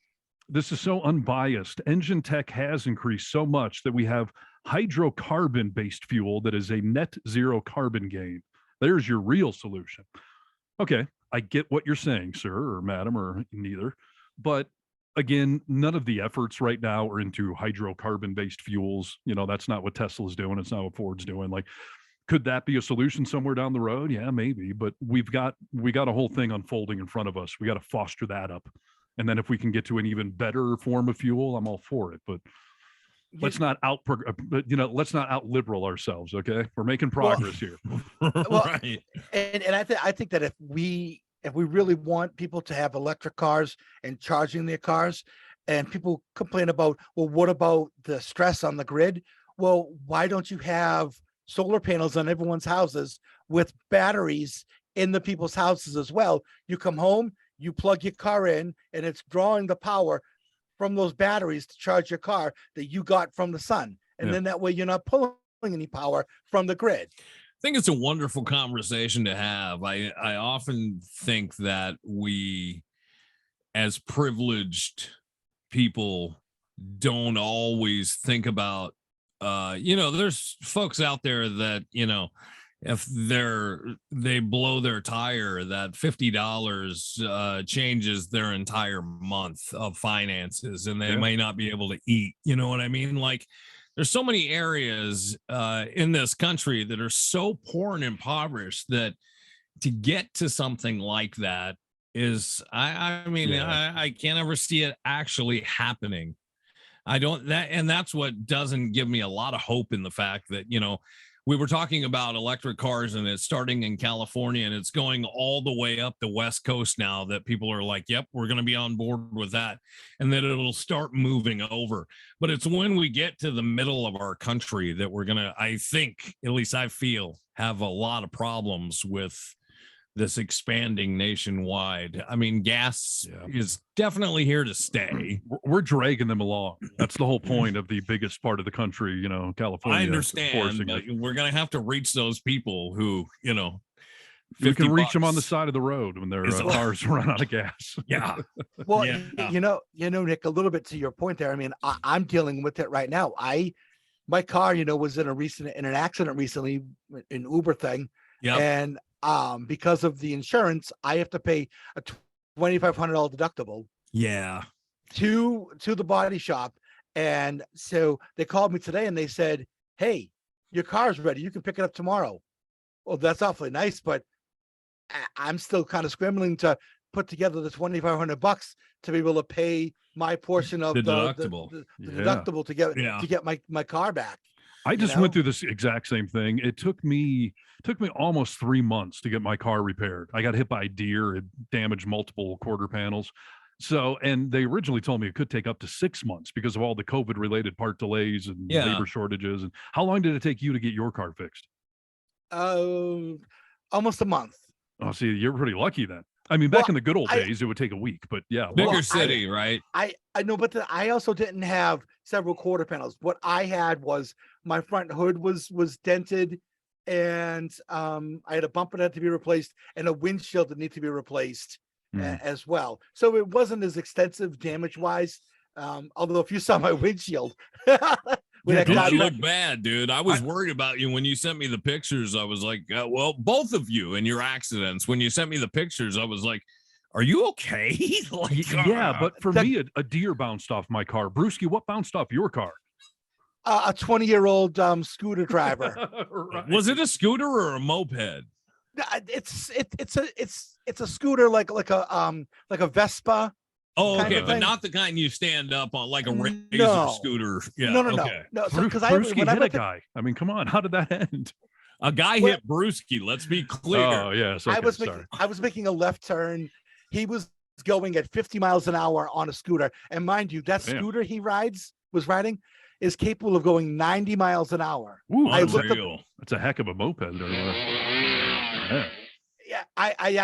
unbiased. Engine tech has increased so much that we have hydrocarbon based fuel that is a net zero carbon gain. There's your real solution. Okay, I get what you're saying, sir or madam or neither. But again, none of the efforts right now are into hydrocarbon based fuels. That's not what Tesla's doing. It's not what Ford's doing. Like, could that be a solution somewhere down the road? Yeah, maybe. But we got a whole thing unfolding in front of us. We got to foster that up. And then if we can get to an even better form of fuel, I'm all for it. But let's not out liberal ourselves. Okay, we're making progress here. Right. And I think that if we really want people to have electric cars and charging their cars, and people complain about, well, what about the stress on the grid? Well, why don't you have solar panels on everyone's houses with batteries in the people's houses as well? You come home, you plug your car in, and it's drawing the power from those batteries to charge your car that you got from the sun. And then that way you're not pulling any power from the grid. I think it's a wonderful conversation to have. I often think that we, as privileged people, don't always think about, there's folks out there that, if they blow their tire, that $50 changes their entire month of finances, and they may not be able to eat. You know what I mean? Like, there's so many areas in this country that are so poor and impoverished that to get to something like that is, I can't ever see it actually happening. That's what doesn't give me a lot of hope in the fact that, we were talking about electric cars and it's starting in California and it's going all the way up the West Coast now, that people are like, yep, we're going to be on board with that. And then it'll start moving over. But it's when we get to the middle of our country that we're going to, I think, at least I feel, have a lot of problems with this expanding nationwide. I mean, gas is definitely here to stay. We're dragging them along. That's the whole point of the biggest part of the country, California. I understand, but we're going to have to reach those people who, you can reach them on the side of the road when their cars run out of gas. Yeah. Well, Nick, a little bit to your point there. I mean, I'm dealing with it right now. My car, was in an accident recently, an Uber thing. Yeah. And because of the insurance, I have to pay a $2,500 deductible. Yeah. To the body shop. And so they called me today and they said, hey, your car's ready. You can pick it up tomorrow. Well, that's awfully nice, but I'm still kind of scrambling to put together the $2,500 to be able to pay my portion of the deductible, the deductible to get my car back. I just went through this exact same thing. It took me almost 3 months to get my car repaired. I got hit by a deer. It damaged multiple quarter panels. So, and they originally told me it could take up to 6 months because of all the COVID related part delays and labor shortages. And how long did it take you to get your car fixed? Almost a month. Oh, see, you're pretty lucky then. I mean, back in the good old days, it would take a week, but yeah. Bigger city, right? I know, but I also didn't have several quarter panels. What I had was my front hood was dented, and I had a bumper that had to be replaced and a windshield that needed to be replaced as well. So it wasn't as extensive damage wise. Although if you saw my windshield, you look bad, dude. I was worried about you when you sent me the pictures. I was like, well, both of you and your accidents. When you sent me the pictures, I was like, are you okay? Yeah, but for me, a deer bounced off my car. Brewski, what bounced off your car? A 20-year-old scooter driver. Right. Was it a scooter or a moped? It's a scooter like a Vespa. Oh, okay, but not the kind you stand up on, like a razor scooter. Yeah, no. So, Brewski hit a guy. I mean, come on, how did that end? A guy Well- hit Brewski. Let's be clear. Oh yes. Okay, sorry. I was making a left turn. He was going at 50 miles an hour on a scooter. And mind you, that Damn. scooter he was riding is capable of going 90 miles an hour. Ooh, I that's, looked up- Unreal. that's a heck of a moped. There. Yeah. Yeah, I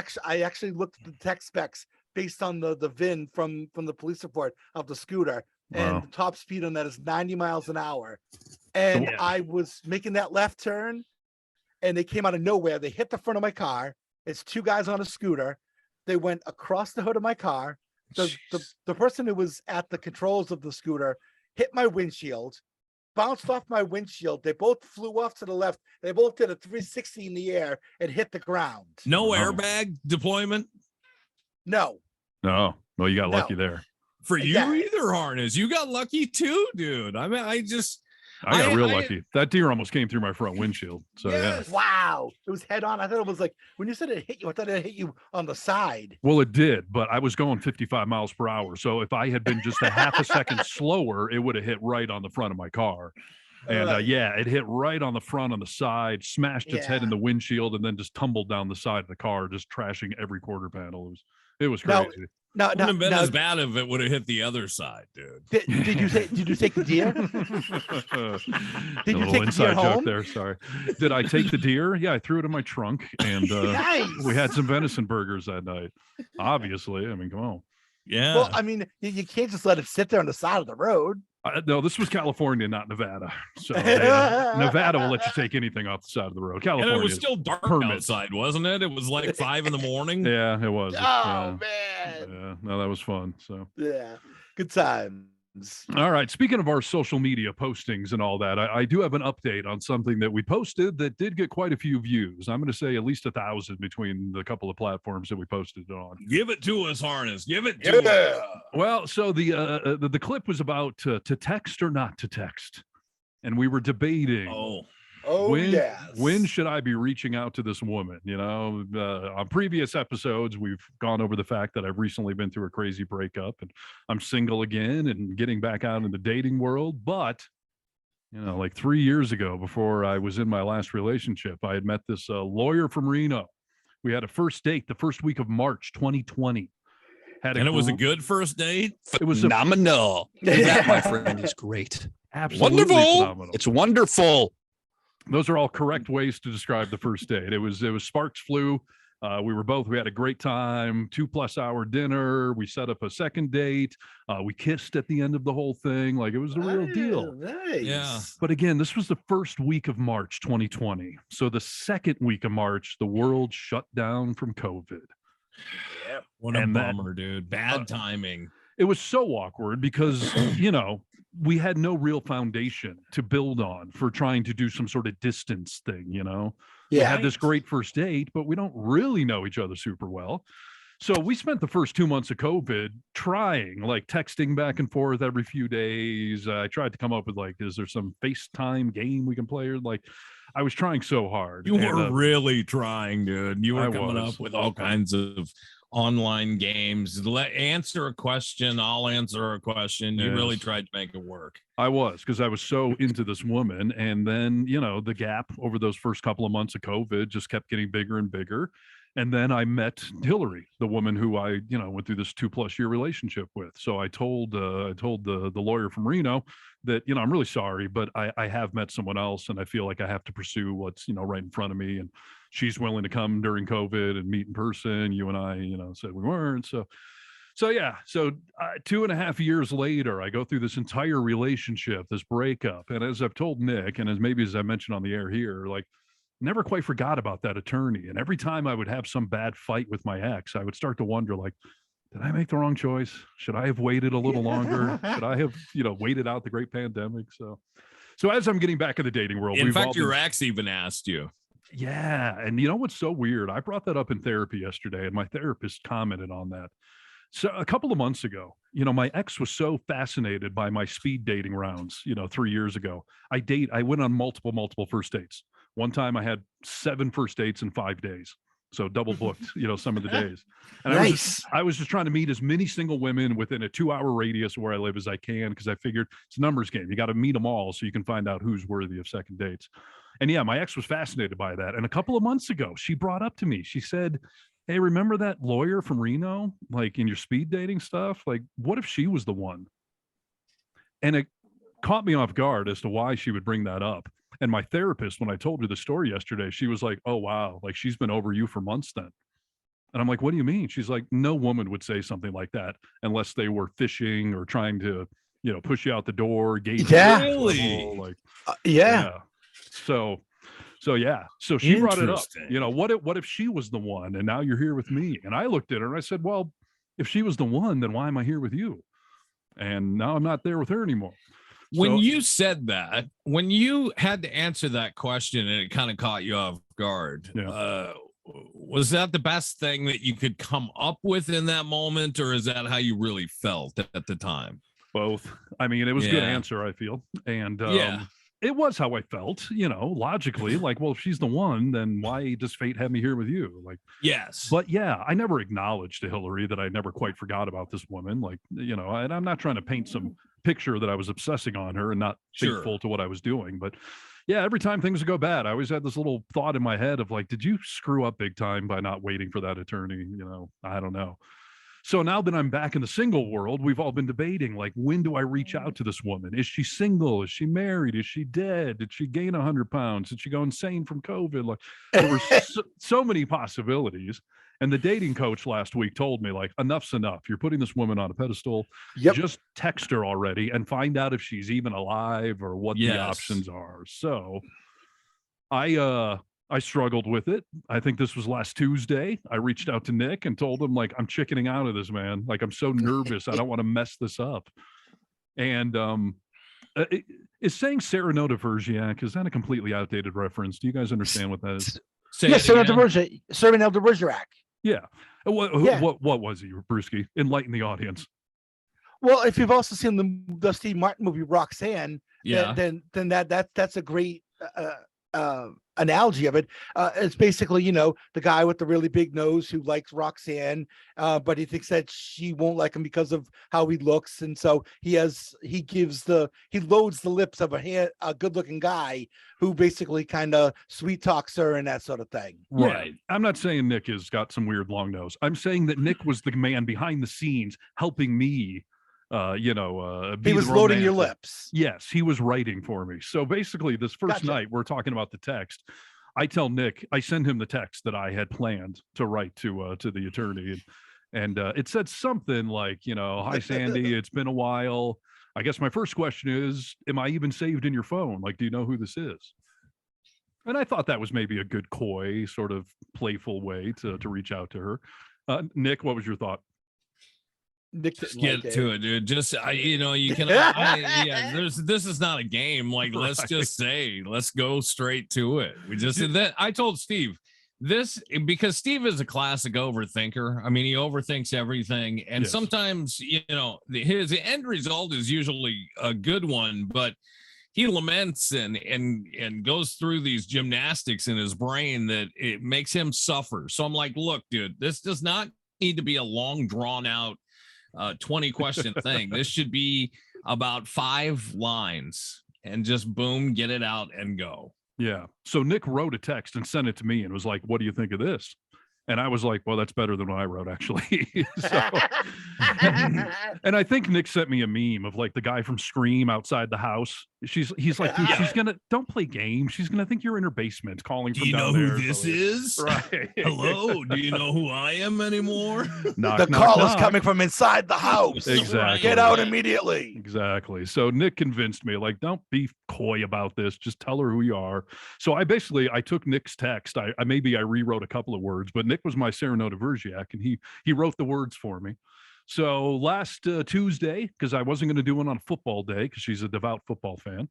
actually looked at the tech specs based on the VIN from the police report of the scooter, and Wow. the top speed on that is 90 miles an hour. And Yeah. I was making that left turn, and they came out of nowhere. They hit the front of my car. It's two guys on a scooter. They went across the hood of my car. The person who was at the controls of the scooter hit my windshield, bounced off my windshield. They both flew off to the left. They both did a 360 in the air and hit the ground. No Wow. airbag deployment No. No. Well, you got No. lucky there. for you Yeah. either, Harness. You got lucky too, dude. I mean, I got real I- lucky. That deer almost came through my front windshield. So Yes. Wow. It was head on. I thought it was like when you said it hit you, I thought it hit you on the side. Well, it did, but I was going 55 miles per hour. So if I had been just a half a second slower, it would have hit right on the front of my car. And Right. yeah, it hit right on the front, on the side, smashed its head in Yeah. the windshield, and then just tumbled down the side of the car, just trashing every quarter panel. It was Now- crazy. No, wouldn't have been now, as bad if it would have hit the other side, dude. did you take the deer? A Did you little take the deer inside joke home? there. Sorry. Did I take the deer? Yeah, I threw it in my trunk, and Nice. we had some venison burgers that night. Obviously, I mean, come on. Yeah. Well, I mean, you can't just let it sit there on the side of the road. No, this was California, not Nevada. So Nevada will let you take anything off the side of the road. and California, it was still dark permits. outside, wasn't it? It was like 5 a.m. yeah, it was. Oh yeah, man. yeah, no, that was fun. So, Yeah. Good times. all right. Speaking of our social media postings and all that, I do have an update on something that we posted that did get quite a few views. I'm going to say at least 1,000 between the couple of platforms that we posted it on. Give it to us, Harness. Give it to us. Well, so the clip was about to text or not to text, and we were debating. Oh When should I be reaching out to this woman? You know, on previous episodes, we've gone over the fact that I've recently been through a crazy breakup and I'm single again and getting back out in the dating world. But, you know, like 3 years ago, before I was in my last relationship, I had met this lawyer from Reno. We had a first date the first week of March 2020. And it was a good first date. It was Phenomenal. That, my friend, is great. absolutely Wonderful. phenomenal. It's wonderful. Those are all correct ways to describe the first date. It was sparks flew. We had a great time, 2+ hour dinner. We set up a second date. We kissed at the end of the whole thing. Like it was a real deal. Nice. Yeah. But again, this was the first week of March 2020. So the second week of March, the world shut down from COVID. What a And that- bummer, dude. Bad timing. It was so awkward because, you know, we had no real foundation to build on for trying to do some sort of distance thing, you know? We Yeah. had this great first date, but we don't really know each other super well. So we spent the first 2 months of COVID trying, like texting back and forth every few days. I tried to come up with like, is there some FaceTime game we can play? Or like, I was trying so hard. You And, were really trying, dude. You were I coming was. up with all kinds of online games. Answer a question, I'll answer a question. You really Yes. tried to make it work. I was, because I was so into this woman. And then, you know, the gap over those first couple of months of COVID just kept getting bigger and bigger. And then I met Hillary, the woman who I, you know, went through this 2+ year relationship with. So I told the lawyer from Reno that, you know, I'm really sorry, but I have met someone else, and I feel like I have to pursue what's, you know, right in front of me. And she's willing to come during COVID and meet in person. You and I, you know, said we weren't. So yeah. So 2.5 years later, I go through this entire relationship, this breakup, and as I've told Nick, and as I mentioned on the air here, like, never quite forgot about that attorney. And every time I would have some bad fight with my ex, I would start to wonder, like, did I make the wrong choice? Should I have waited a little longer? Should I have, you know, waited out the great pandemic? So as I'm getting back in the dating world, In we've all fact, been- your ex even asked you. yeah. And you know what's so weird? I brought that up in therapy yesterday, and my therapist commented on that. So a couple of months ago, you know, my ex was so fascinated by my speed dating rounds, you know, 3 years ago. I went on multiple first dates. One time I had 7 first dates in 5 days. So double booked, you know, some of the days. And I was just trying to meet as many single women within a 2-hour radius of where I live as I can, because I figured it's a numbers game. You got to meet them all so you can find out who's worthy of second dates. And yeah, my ex was fascinated by that. And a couple of months ago, she brought up to me, she said, hey, remember that lawyer from Reno, like in your speed dating stuff? Like, what if she was the one? And it caught me off guard as to why she would bring that up. And my therapist, when I told her the story yesterday, she was like, oh, wow, like she's been over you for months then. And I'm like, what do you mean? She's like, no woman would say something like that unless they were fishing or trying to, you know, push you out the door. Gauge Yeah. your Really? level, like, Yeah. So yeah. So she brought it up. Interesting. You know, what if she was the one and now you're here with me? And I looked at her and I said, well, if she was the one, then why am I here with you? And now I'm not there with her anymore. When So- you said that, when you had to answer that question and it kind of caught you off guard, Yeah. was that the best thing that you could come up with in that moment, or is that how you really felt at the time? Both. I mean, it was a good Yeah. answer, I feel. And Yeah. it was how I felt, you know, logically, like, well, if she's the one, then why does fate have me here with you? Like, Yes. but yeah, I never acknowledged to Hillary that I never quite forgot about this woman. Like, you know, and I'm not trying to paint some picture that I was obsessing on her and not Sure. faithful to what I was doing. But yeah, every time things would go bad, I always had this little thought in my head of like, did you screw up big time by not waiting for that attorney? You know, I don't know. So now that I'm back in the single world, we've all been debating, like, when do I reach out to this woman? Is she single? Is she married? Is she dead? Did she gain 100 pounds? Did she go insane from COVID? Like, there were so many possibilities. And the dating coach last week told me, like, enough's enough. You're putting this woman on a pedestal. Yep. Just text her already and find out if she's even alive or what the Yes. options are. So I struggled with it. I think this was last Tuesday. I reached out to Nick and told him, like, I'm chickening out of this, man. Like, I'm so nervous. I don't want to mess this up. And is saying Cyrano de Bergerac, is that a completely outdated reference? Do you guys understand what that is? Say Yes, it again. Cyrano de Bergerac. Yeah. What was he, Brewski? Enlighten the audience. Well, if you've also seen the Steve Martin movie Roxanne, Yeah. then that's a great analogy of it. It's basically, you know, the guy with the really big nose who likes Roxanne, but he thinks that she won't like him because of how he looks, and so he loads the lips of a good looking guy who basically kind of sweet talks her and that sort of thing. Right. I'm not saying Nick has got some weird long nose. I'm saying that Nick was the man behind the scenes helping me. He be was the loading your romantic. lips. Yes, he was writing for me. So basically, this first Gotcha. night, we're talking about the text. I tell Nick, I send him the text that I had planned to write to the attorney, and it said something like, you know, hi Sandy, it's been a while. I guess my first question is, am I even saved in your phone? Like, do you know who this is? And I thought that was maybe a good coy, sort of playful way to reach out to her. Nick, what was your thought? Nick Just didn't get like to it, dude. Just you can. This is not a game. Like, let's Right. just say, let's go straight to it. We just did that. I told Steve this because Steve is a classic overthinker. I mean, he overthinks everything, and Yes. sometimes, you know, his end result is usually a good one, but he laments and goes through these gymnastics in his brain that it makes him suffer. So I'm like, look, dude, this does not need to be a long, drawn out 20 question thing. This should be about 5 lines and just boom, get it out and go. Yeah. So Nick wrote a text and sent it to me and was like, what do you think of this? And I was like, well, that's better than what I wrote, actually. And I think Nick sent me a meme of like the guy from Scream outside the house. He's like, dude, she's gonna don't play games. She's gonna think you're in her basement calling from down there. So, is? right. Hello, do you know who I am anymore? Knock, the knock, call is knock. coming from inside the house. Exactly. Get out immediately. Exactly. So Nick convinced me, like, don't be coy about this. Just tell her who you are. So I took Nick's text. I rewrote a couple of words, but Nick was my Cyrano de Bergerac, and he wrote the words for me. So last Tuesday, because I wasn't going to do one on a football day, because she's a devout football fan.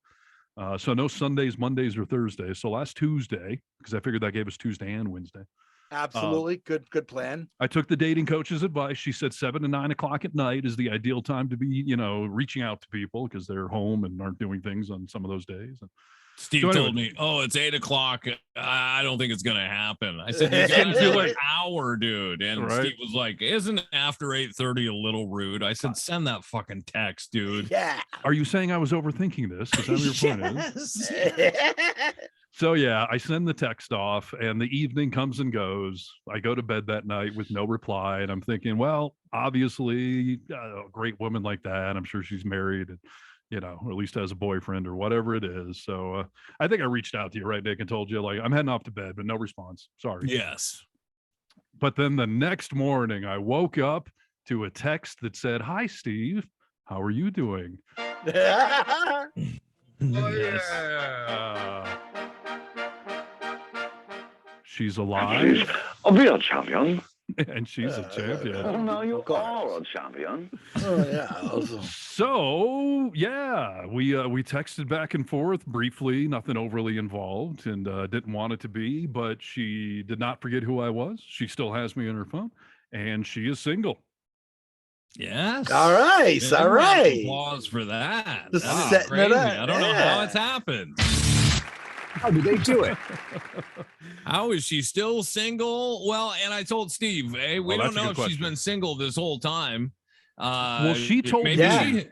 So no Sundays, Mondays, or Thursdays. So last Tuesday, because I figured that gave us Tuesday and Wednesday. Absolutely. Good plan. I took the dating coach's advice. She said 7 to 9 o'clock at night is the ideal time to be, you know, reaching out to people because they're home and aren't doing things on some of those days. And Steve So anyway. told me, oh, it's 8 o'clock. I don't think it's going to happen. I said, you It's got getting too an late. hour, dude. And Right. Steve was like, isn't after 8:30 a little rude? I said, send that fucking text, dude. Yeah. are you saying I was overthinking this? Is that what your point is? So yeah, I send the text off, and the evening comes and goes. I go to bed that night with no reply, and I'm thinking, well, obviously, a great woman like that, I'm sure she's married, and or at least has a boyfriend or whatever it is. So I think I reached out to you, right, Nick, and told you like I'm heading off to bed, but no response. Sorry. Yes. But then the next morning, I woke up to a text that said, "Hi, Steve. How are you doing?" Yeah. She's alive. A real champion. And she's a champion. Now you are a champion. Oh yeah. So yeah, we texted back and forth briefly, nothing overly involved, and didn't want it to be, but she did not forget who I was. She still has me on her phone, and she is single. Yes. All right. Yeah, All right. Applause for that. Just That is setting it crazy. up. I don't know how Yeah. it's happened. How did they do it? How is she still single? Well, and I told Steve, hey, we Well, don't that's a know if good she's question. been single this whole time. Well, she told maybe me-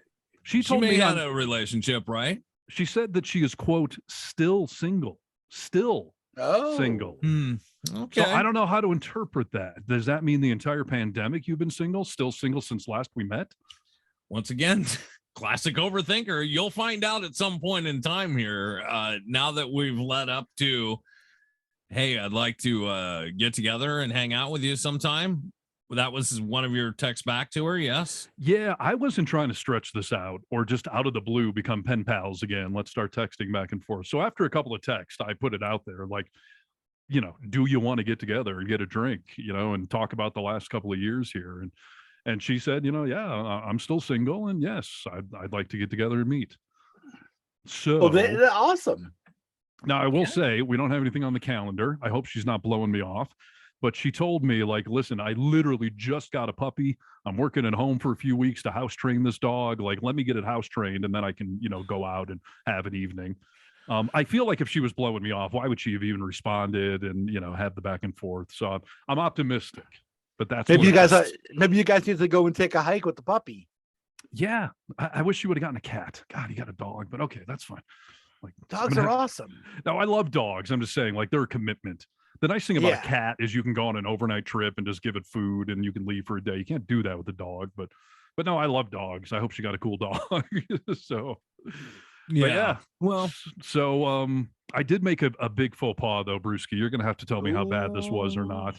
She she told may me have on- a relationship, right? she said that she is, quote, still single. Still Oh. single. Okay. So I don't know how to interpret that. Does that mean the entire pandemic you've been single? Still single since last we met? Once again, classic overthinker. You'll find out at some point in time here. Now that we've led up to, hey, I'd like to get together and hang out with you sometime. That was one of your texts back to her. Yes. Yeah, I wasn't trying to stretch this out or just out of the blue become pen pals again. Let's start texting back and forth. So after a couple of texts, I put it out there like, do you want to get together and get a drink, and talk about the last couple of years here? And she said, yeah, I'm still single, and yes, I'd like to get together and meet. So Well, they're awesome. now I will say we don't have anything on the calendar. I hope she's not blowing me off. But she told me, like, listen, I literally just got a puppy. I'm working at home for a few weeks to house train this dog. Like, let me get it house trained, and then I can, go out and have an evening. I feel like if she was blowing me off, why would she have even responded and, had the back and forth? So I'm optimistic, but that's Maybe what you it guys is. maybe you guys need to go and take a hike with the puppy. Yeah, I wish you would have gotten a cat. God, you got a dog, but okay, that's fine. Like, Dogs I'm are gonna have- awesome. No, I love dogs. I'm just saying, like, they're a commitment. The nice thing about Yeah. a cat is you can go on an overnight trip and just give it food and you can leave for a day. You can't do that with a dog, but no, I love dogs. I hope she got a cool dog. So yeah. Well, so I did make a big faux pas though, Brewski. You're gonna have to tell me how bad this was or not.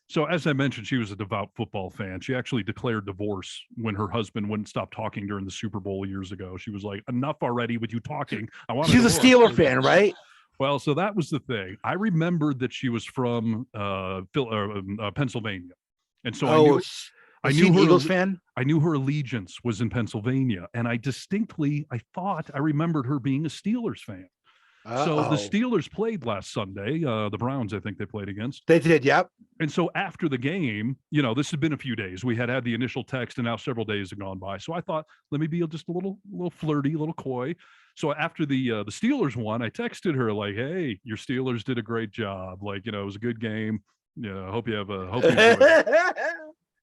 So as I mentioned, she was a devout football fan. She actually declared divorce when her husband wouldn't stop talking during the Super Bowl years ago. She was like, enough already with you talking. I want She's a Steeler fan, right? Well, so that was the thing. I remembered that she was from Pennsylvania, and so I knew an her Eagles fan. I knew her allegiance was in Pennsylvania, and I thought I remembered her being a Steelers fan. So the Uh-oh. Steelers played last Sunday. The Browns, I think they played against. They did, yep. And so after the game, this had been a few days. We had the initial text, and now several days have gone by. So I thought, let me be just a little flirty, a little coy. So after the Steelers won, I texted her like, "Hey, your Steelers did a great job. Like, it was a good game. Hope you enjoyed it."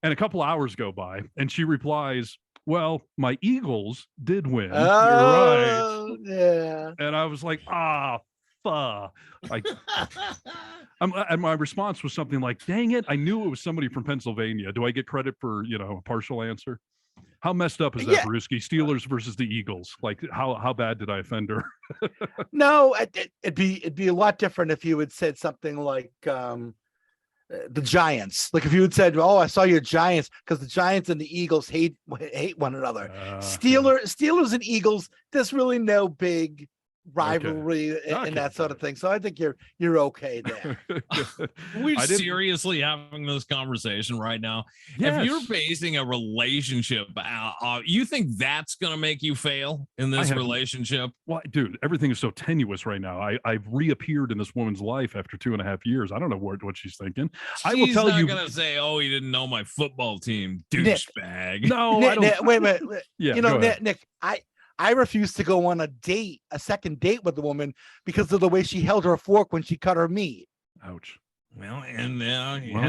And a couple hours go by, and she replies, "Well, my Eagles did win. You're right." Oh, yeah. And I was like, fuck. And my response was something like, dang it, I knew it was somebody from Pennsylvania. Do I get credit for, a partial answer? How messed up is that, Yeah. Brewski? Steelers versus the Eagles. Like, how bad did I offend her? No, it'd be a lot different if you had said something like the Giants. Like if you had said, "Oh, I saw your Giants," because the Giants and the Eagles hate one another. Steelers and Eagles, there's really no big rivalry Okay, and that sort of thing. So I think you're okay there. we're I didn't- seriously having this conversation right now. Yes. If you're basing a relationship, you think that's going to make you fail in this have- relationship? Well, dude, everything is so tenuous right now. I've reappeared in this woman's life after 2.5 years. I don't know what she's thinking. I will She's tell not you. going to say, "Oh, he didn't know my football team, Nick. douchebag." No, I Nick, don't. Nick, wait a minute. Yeah, You know, go ahead. Nick, I refuse to go on a second date with the woman because of the way she held her fork when she cut her meat. Ouch. Well, and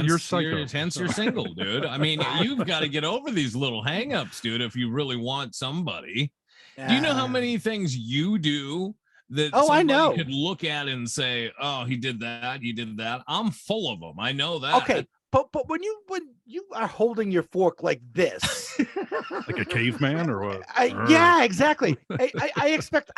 you're psycho. hence you're single, dude. I mean, you've got to get over these little hangups, dude, if you really want somebody. Do you know how many things you do that Oh, I somebody know. could look at and say, "Oh, he did that. You did that." I'm full of them. I know that. Okay, but when you are holding your fork like this, Like a caveman or what? yeah, exactly. I expect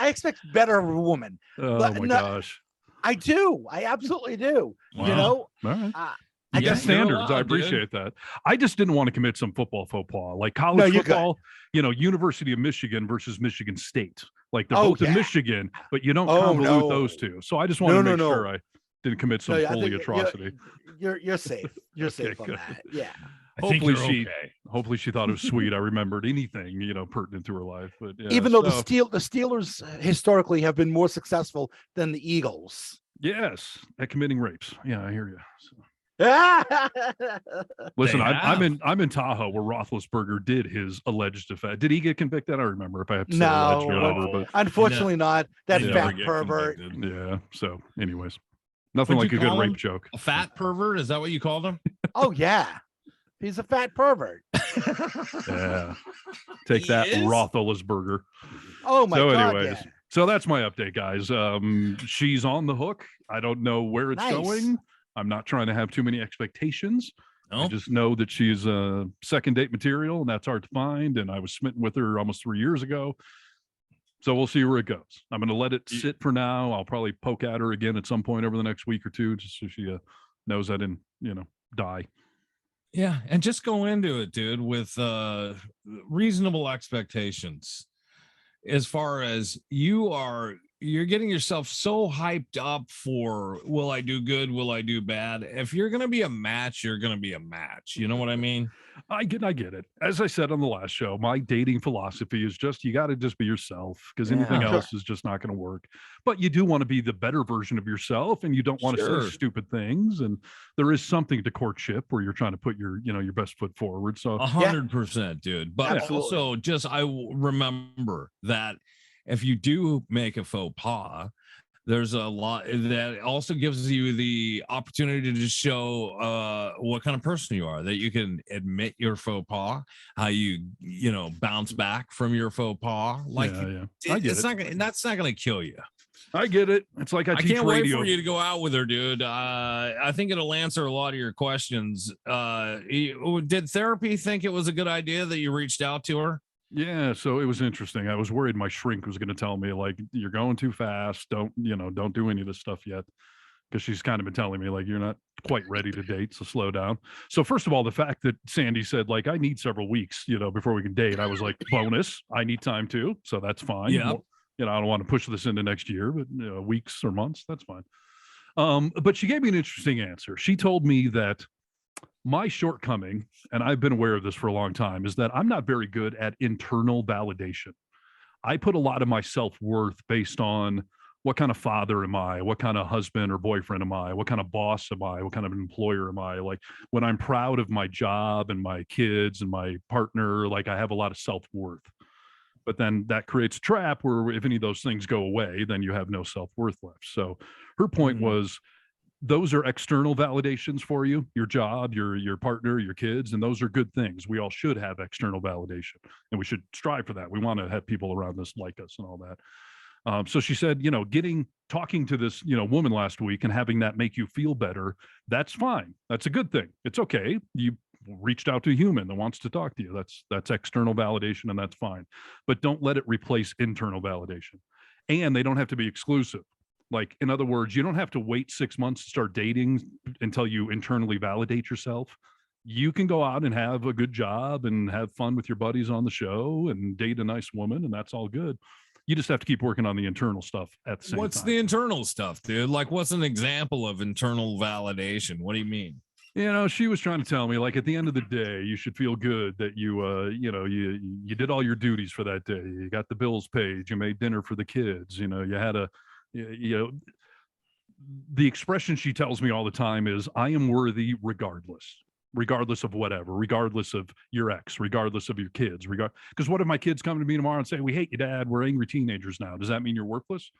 better of a woman. Oh but my no- gosh. I do. I absolutely do. Wow. You know, All right. I You got guess standards. I allowed, dude. appreciate that. I just didn't want to commit some football faux pas, like No, college you're good. football. You know, University of Michigan versus Michigan State. Like they're Oh, both in yeah. Michigan, but you don't Oh, convolute no. those two. So I just want to No, make no, sure no. I didn't commit some No, I holy think atrocity. You're safe. You're Okay, safe on good. that. Yeah. I think Hopefully you're she, okay. hopefully she thought it was sweet. I remembered anything, pertinent to her life. But yeah, Even though so, the Steelers historically have been more successful than the Eagles. yes, at committing rapes. Yeah, I hear you. So. Oh, Listen, They I'm have. in Tahoe where Roethlisberger did his alleged offense. Did he get convicted? I don't remember if I have to say alleged or No, whatever, but unfortunately not. That They Yeah. never fat get pervert. convicted. yeah. So, anyways, nothing What'd like you a good call rape him? joke. A fat pervert? Is that what you called him? Oh yeah, he's a fat pervert. Yeah. Take He that, is? Roethlisberger. Oh my So, god. anyways, Yeah. so that's my update, guys. She's on the hook. I don't know where it's Nice. going. I'm not trying to have too many expectations. I No. just know that she's second date material, and that's hard to find. And I was smitten with her almost 3 years ago. So we'll see where it goes. I'm going to let it sit for now. I'll probably poke at her again at some point over the next week or two, just so she knows I didn't, die. Yeah, and just go into it, dude, with reasonable expectations. As far as you're getting yourself so hyped up for, will I do good? Will I do bad? If you're going to be a match, you're going to be a match. You know what I mean? I get it. As I said on the last show, my dating philosophy is just you got to just be yourself because anything Yeah. else is just not going to work. But you do want to be the better version of yourself, and you don't want to Sure. say stupid things. And there is something to courtship where you're trying to put your best foot forward. So 100%, dude. But Absolutely. also, just remember that if you do make a faux pas, there's a lot that also gives you the opportunity to show what kind of person you are, that you can admit your faux pas, how you bounce back from your faux pas. Like yeah. I get it's it. not gonna, that's not going to kill you. I get it. It's like I teach can't wait radio. for you to go out with her, dude. I think it'll answer a lot of your questions. Did therapy think it was a good idea that you reached out to her? Yeah, so it was interesting. I was worried my shrink was going to tell me like you're going too fast. Don't do any of this stuff yet, because she's kind of been telling me like you're not quite ready to date, so slow down. So first of all, the fact that Sandy said like I need several weeks, before we can date, I was like bonus. I need time too, so that's fine. Yeah. I don't want to push this into next year, but weeks or months, that's fine. But she gave me an interesting answer. She told me that my shortcoming, and I've been aware of this for a long time, is that I'm not very good at internal validation. I put a lot of my self-worth based on what kind of father am I? What kind of husband or boyfriend am I? What kind of boss am I? What kind of employer am I? Like when I'm proud of my job and my kids and my partner, like I have a lot of self-worth. But then that creates a trap where if any of those things go away, then you have no self-worth left. So her point was, those are external validations for you, your job, your partner, your kids, and those are good things. We all should have external validation, and we should strive for that. We want to have people around us like us and all that. So she said, talking to this, woman last week and having that make you feel better, that's fine. That's a good thing. It's okay. You reached out to a human that wants to talk to you. That's external validation, and that's fine. But don't let it replace internal validation. And they don't have to be exclusive. Like, in other words, you don't have to wait 6 months to start dating until you internally validate yourself. You can go out and have a good job and have fun with your buddies on the show and date a nice woman, and that's all good. You just have to keep working on the internal stuff at the same time. What's the internal stuff, dude? Like, what's an example of internal validation? What do you mean? She was trying to tell me, like, at the end of the day, you should feel good that you did all your duties for that day. You got the bills paid. You made dinner for the kids. You had the expression she tells me all the time is, I am worthy regardless of whatever, regardless of your ex, regardless of your kids, because what if my kids come to me tomorrow and say, we hate you, Dad, we're angry teenagers now? Does that mean you're worthless?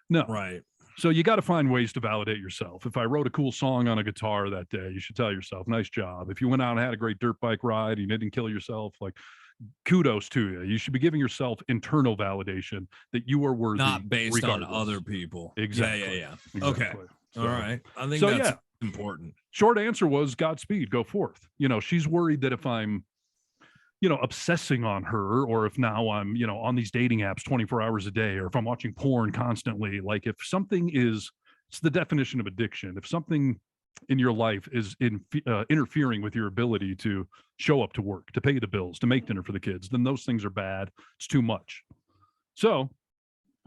No. Right. So you got to find ways to validate yourself. If I wrote a cool song on a guitar that day, you should tell yourself, nice job. If you went out and had a great dirt bike ride and you didn't kill yourself, like, kudos to you. You should be giving yourself internal validation that you are worthy, Not based on regardless. other people. Exactly. Yeah. Okay. Exactly. All right. I think So, that's yeah. important. Short answer was Godspeed, go forth. She's worried that if I'm, obsessing on her, or if now I'm, on these dating apps 24 hours a day, or if I'm watching porn constantly, like if something it's the definition of addiction. If something in your life is interfering with your ability to show up to work, to pay the bills, to make dinner for the kids, then those things are bad. It's too much. So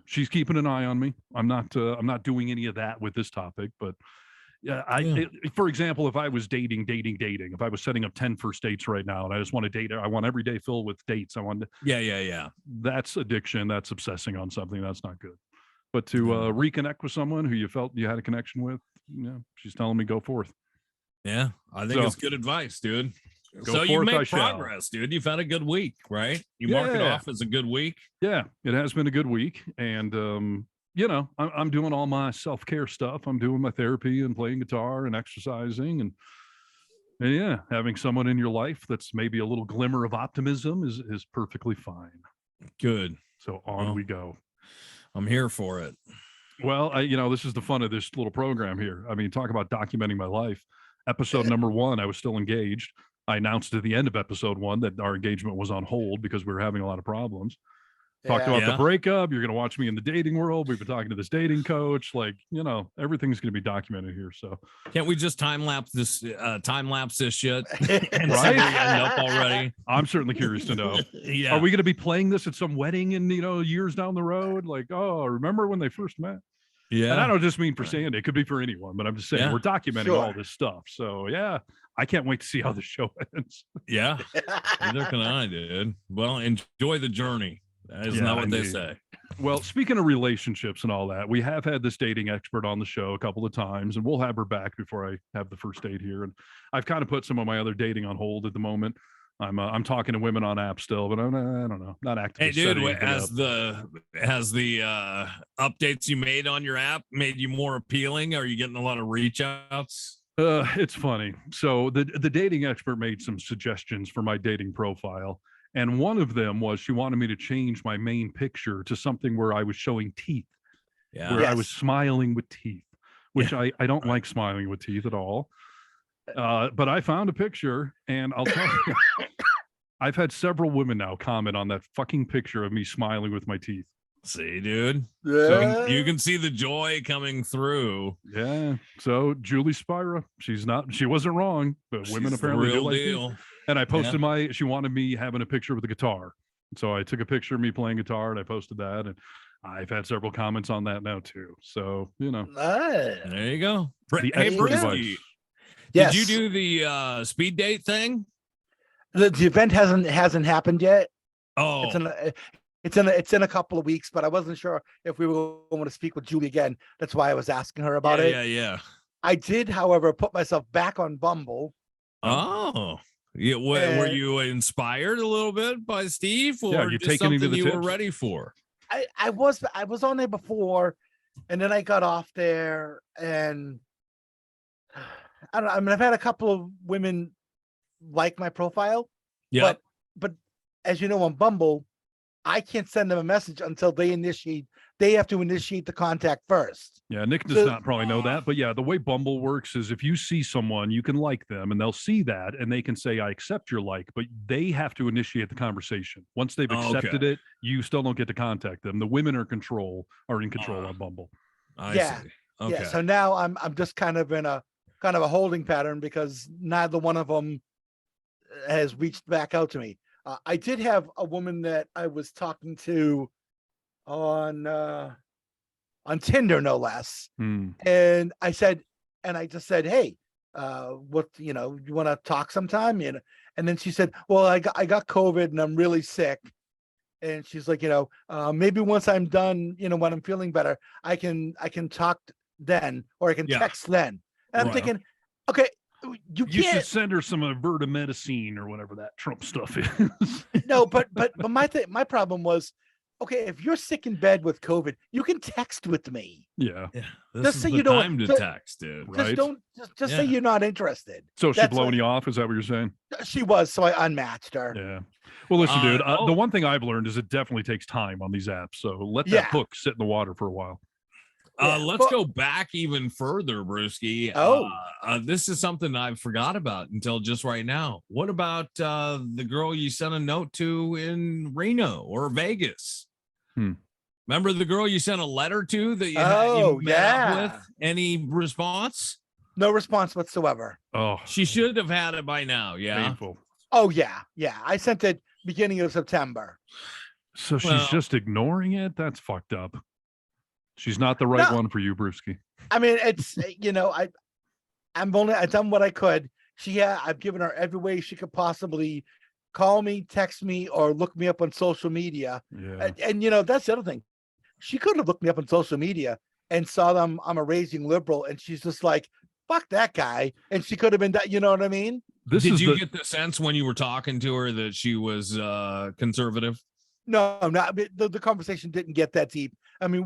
she's keeping an eye on me. I'm not doing any of that with this topic, but yeah, for example, if I was dating, if I was setting up 10 first dates right now and I just want to date, I want every day filled with dates. I want to, Yeah. that's addiction. That's obsessing on something. That's not good. But to reconnect with someone who you felt you had a connection with, she's telling me go forth. Yeah. I think it's good advice, dude. Go So you forth, I made shall. progress, dude. You've had a good week, right? You mark it Yeah. off as a good week. Yeah, it has been a good week. And, I'm doing all my self-care stuff. I'm doing my therapy and playing guitar and exercising and yeah, having someone in your life that's maybe a little glimmer of optimism is perfectly fine. Good. So on we go. I'm here for it. Well, this is the fun of this little program here. I mean, talk about documenting my life. Episode number 1, I was still engaged. I announced at the end of episode 1 that our engagement was on hold because we were having a lot of problems. Talked about the breakup. You're going to watch me in the dating world. We've been talking to this dating coach. Like, everything's going to be documented here. So can't we just time lapse this shit and Right? see where we end up already? I'm certainly curious to know. Yeah. Are we going to be playing this at some wedding in, years down the road? Like, oh, remember when they first met? Yeah. And I don't just mean for Sandy. It could be for anyone, but I'm just saying we're documenting all this stuff. So yeah, I can't wait to see how the show ends. Yeah. Neither can I, dude. Well, enjoy the journey. Isn't that what they say? Well, speaking of relationships and all that, we have had this dating expert on the show a couple of times, and we'll have her back before I have the first date here. And I've kind of put some of my other dating on hold at the moment. I'm talking to women on apps still, but I don't know, not actively. Hey, dude, setting anything has the updates you made on your app made you more appealing? Are you getting a lot of reach outs? It's funny. So the dating expert made some suggestions for my dating profile. And one of them was she wanted me to change my main picture to something where I was showing teeth, where I was smiling with teeth, which I don't like smiling with teeth at all. But I found a picture, and I'll tell you, I've had several women now comment on that fucking picture of me smiling with my teeth. See, dude. Yeah. So you can see the joy coming through. Yeah. So Julie Spira, she wasn't wrong, but women She's the apparently do real like deal. teeth. And I posted she wanted me having a picture with a guitar. So I took a picture of me playing guitar and I posted that. And I've had several comments on that now too. So, There you go. the Hey, expert Brisky, advice. Yes. did you do the speed date thing? The event hasn't happened yet. Oh, It's in a couple of weeks, but I wasn't sure if we were going to speak with Julie again. That's why I was asking her about it. Yeah. I did, however, put myself back on Bumble. Oh, yeah. Were you inspired a little bit by Steve, or you just taking something any of you the were tips? ready for? I was on there before, and then I got off there, and I don't know. I mean, I've had a couple of women like my profile, Yeah. but as you know, on Bumble, I can't send them a message until they have to initiate the contact first. Yeah, Nick does not probably know that, but yeah, the way Bumble works is if you see someone, you can like them and they'll see that and they can say, I accept your like, but they have to initiate the conversation. Once they've accepted it, you still don't get to contact them. The women are in control on Bumble. I Yeah. see. Okay. Yeah. So now I'm just kind of in a holding pattern because neither one of them has reached back out to me. I did have a woman that I was talking to on Tinder, no less. And I just said, hey, what, you want to talk sometime? And then she said, well, I got COVID and I'm really sick. And she's like, maybe once I'm done, when I'm feeling better, I can talk then, or I can text then. And I'm thinking, okay, you should send her some Avertamedicine or whatever that Trump stuff is. No, but my problem was, okay, if you're sick in bed with COVID, you can text with me. Yeah. Yeah, Just this is say the you don't- time to just- text, dude. Right. Just don't just say Yeah. you're not interested. So is she That's blowing what- you off? Is that what you're saying? She was, so I unmatched her. Yeah. Well, listen, dude, the oh. one thing I've learned is it definitely takes time on these apps. So let that Yeah. hook sit in the water for a while. Yeah, Let's but- go back even further, Brewski. Oh. This is something I forgot about until just right now. What about the girl you sent a note to in Reno or Vegas? Remember the girl you sent a letter to that you, Oh, you met up yeah. with? Any response? No response whatsoever. Oh, She should have had it by now. Yeah. painful. Oh yeah. I sent it beginning of September. So she's Well- just ignoring it? That's fucked up. She's not the right No. one for you, Brewski. I mean, it's I've done what I could. I've given her every way she could possibly call me, text me, or look me up on social media. Yeah. And that's the other thing. She could have looked me up on social media and saw them. I'm a raging liberal, and she's just like, "Fuck that guy," and she could have been that. You know what I mean? This Did is you the, get the sense when you were talking to her that she was conservative? No, not. I mean, the conversation didn't get that deep. I mean,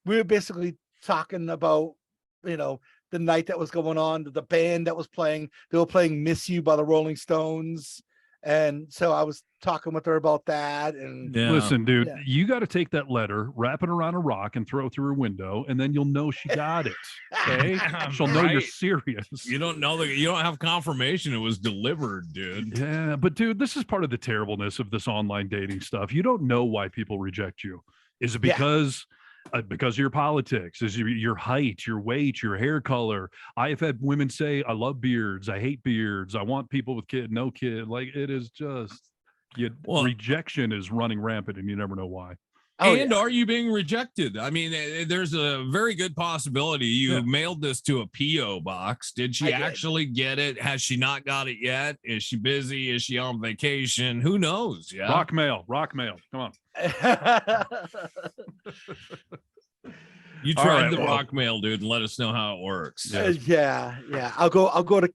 we're basically talking about the night that was going on, the band that was playing. They were playing "Miss You" by the Rolling Stones, and so I was talking with her about that. And Listen, dude, Yeah. you got to take that letter, wrap it around a rock, and throw it through her window, and then you'll know she got it. Okay, she'll know you're Right. serious. You don't know that you don't have confirmation it was delivered, dude. Yeah, but dude, this is part of the terribleness of this online dating stuff. You don't know why people reject you. Is it Yeah. because of your politics? Is your height, your weight, your hair color? I have had women say, "I love beards. I hate beards. I want people with kid, no kid." Like it is just Well- rejection is running rampant, and you never know why. Oh, And yeah. are you being rejected? I mean, there's a very good possibility you Yeah. mailed this to a PO box. Did she I did. actually get it? Has she not got it yet? Is she busy? Is she on vacation? Who knows? Yeah. Rock mail. Come on. You All tried right, the well- rock mail, dude, and let us know how it works. Yeah. yeah. I'll go to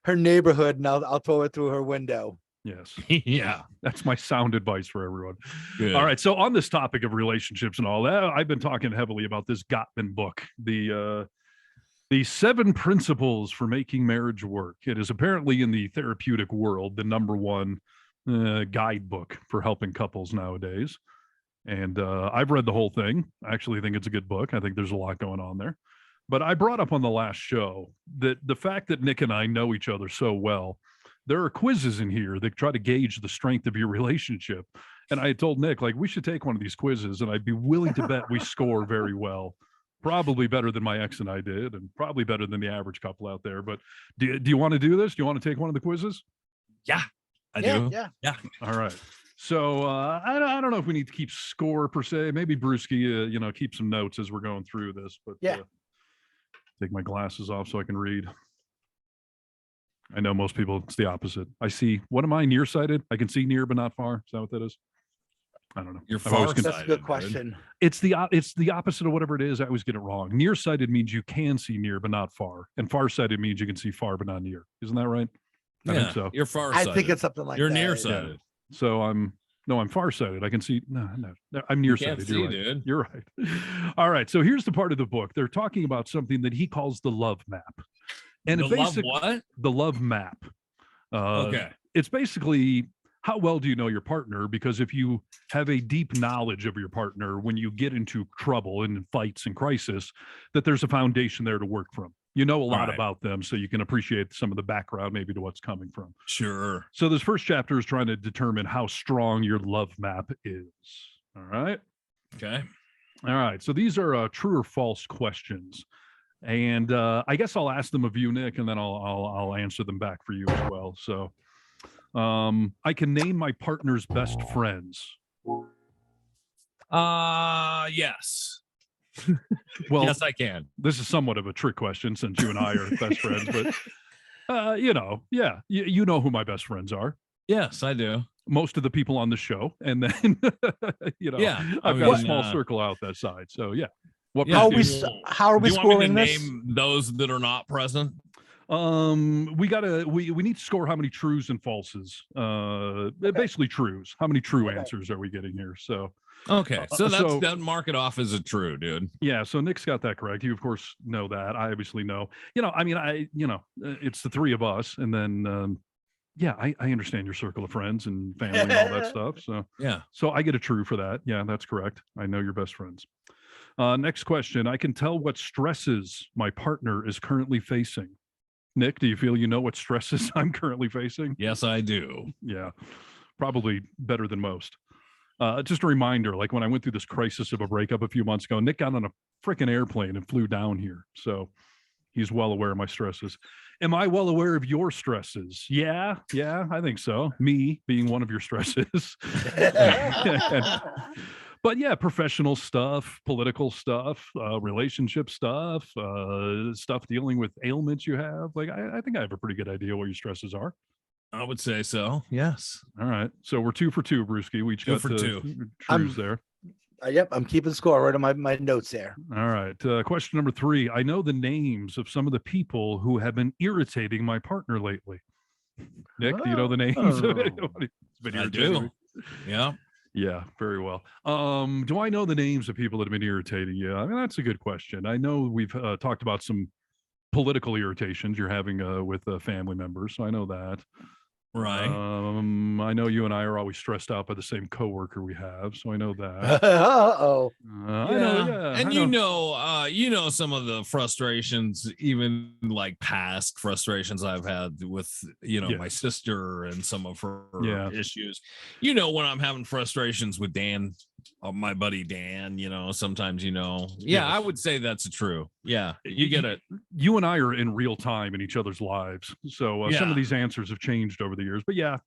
her neighborhood and I'll throw it through her window. Yes. Yeah. That's my sound advice for everyone. Good. All right. So on this topic of relationships and all that, I've been talking heavily about this Gottman book, the 7 Principles for Making Marriage Work. It is apparently in the therapeutic world the number one guidebook for helping couples nowadays. And I've read the whole thing. I actually think it's a good book. I think there's a lot going on there. But I brought up on the last show that the fact that Nick and I know each other so well, there are quizzes in here that try to gauge the strength of your relationship. And I had told Nick, like, we should take one of these quizzes, and I'd be willing to bet we score very well. Probably better than my ex and I did, and probably better than the average couple out there. But do you want to do this? Do you want to take one of the quizzes? I do. Yeah. All right. So I don't know if we need to keep score per se. Maybe Brewski, keep some notes as we're going through this. But Yeah. take my glasses off so I can read. I know most people it's the opposite. I see. What am I, nearsighted? I can see near but not far. Is that what that is? I don't know. You're I've always far con- That's a Excited, good dude. question. It's the opposite of whatever it is. I always get it wrong. Nearsighted means you can see near but not far, and farsighted means you can see far but not near. Isn't that right? I think so. You're far. I think it's something like you're that. nearsighted. So I'm farsighted. I can see. No, I'm You nearsighted. can't You're see, right. dude. You're right. All right. So here's the part of the book. They're talking about something that he calls the love map, and The it love basic- what? the love map. Okay. It's basically how well do you know your partner? Because if you have a deep knowledge of your partner, when you get into trouble and fights and crisis, that there's a foundation there to work from. You know a lot Right. about them, so you can appreciate some of the background maybe to what's coming from. Sure. So this first chapter is trying to determine how strong your love map is. All right. Okay. All right. So these are true or false questions. And I guess I'll ask them of you, Nick, and then I'll answer them back for you as well. So I can name my partner's best friends. Yes. Well, Yes, I can. this is somewhat of a trick question since you and I are best friends, but you know who my best friends are. Yes, I do. Most of the people on the show, and then Yeah, I've I got a mean, small circle out that side. So yeah. What Yeah, How are do we you- do how are we Do you want me to scoring this? name those that are not present? We need to score how many trues and falses. Basically trues. How many true Okay. answers are we getting here? So Okay, so so- that mark it off as a true, dude. Yeah, so Nick's got that correct. You of course know that. I obviously know. I mean, it's the three of us, and then yeah, I understand your circle of friends and family and all that stuff. So Yeah. so I get a true for that. Yeah, that's correct. I know your best friends. Next question. I can tell what stresses my partner is currently facing. Nick, do you feel you know what stresses I'm currently facing? Yes, I do. Yeah, probably better than most. Just a reminder, like when I went through this crisis of a breakup a few months ago, Nick got on a freaking airplane and flew down here. So he's well aware of my stresses. Am I well aware of your stresses? Yeah, I think so. Me being one of your stresses. But yeah, professional stuff, political stuff, relationship stuff, stuff dealing with ailments you have. Like, I think I have a pretty good idea what your stresses are. I would say so. Yes. All right. So we're 2 for 2, Brewski. We each Two got for two. trues there. Yep, I'm keeping score right on my notes there. All right. Question number 3. I know the names of some of the people who have been irritating my partner lately. Nick, do you know the names of anybody who's been I irritating? do. Yeah. Yeah, very well. Do I know the names of people that have been irritating you? I mean, that's a good question. I know we've talked about some political irritations you're having with family members, so I know that. Right. I know you and I are always stressed out by the same coworker we have, so I know that. Uh-oh. I know, yeah, And I you know some of the frustrations, even like past frustrations I've had with Yeah. my sister and some of her Yeah. issues. When I'm having frustrations with Dan, my buddy Dan, sometimes yeah, Yes. I would say that's true. Yeah, you get it. You and I are in real time in each other's lives, so some Yeah. of these answers have changed over the years. But yeah,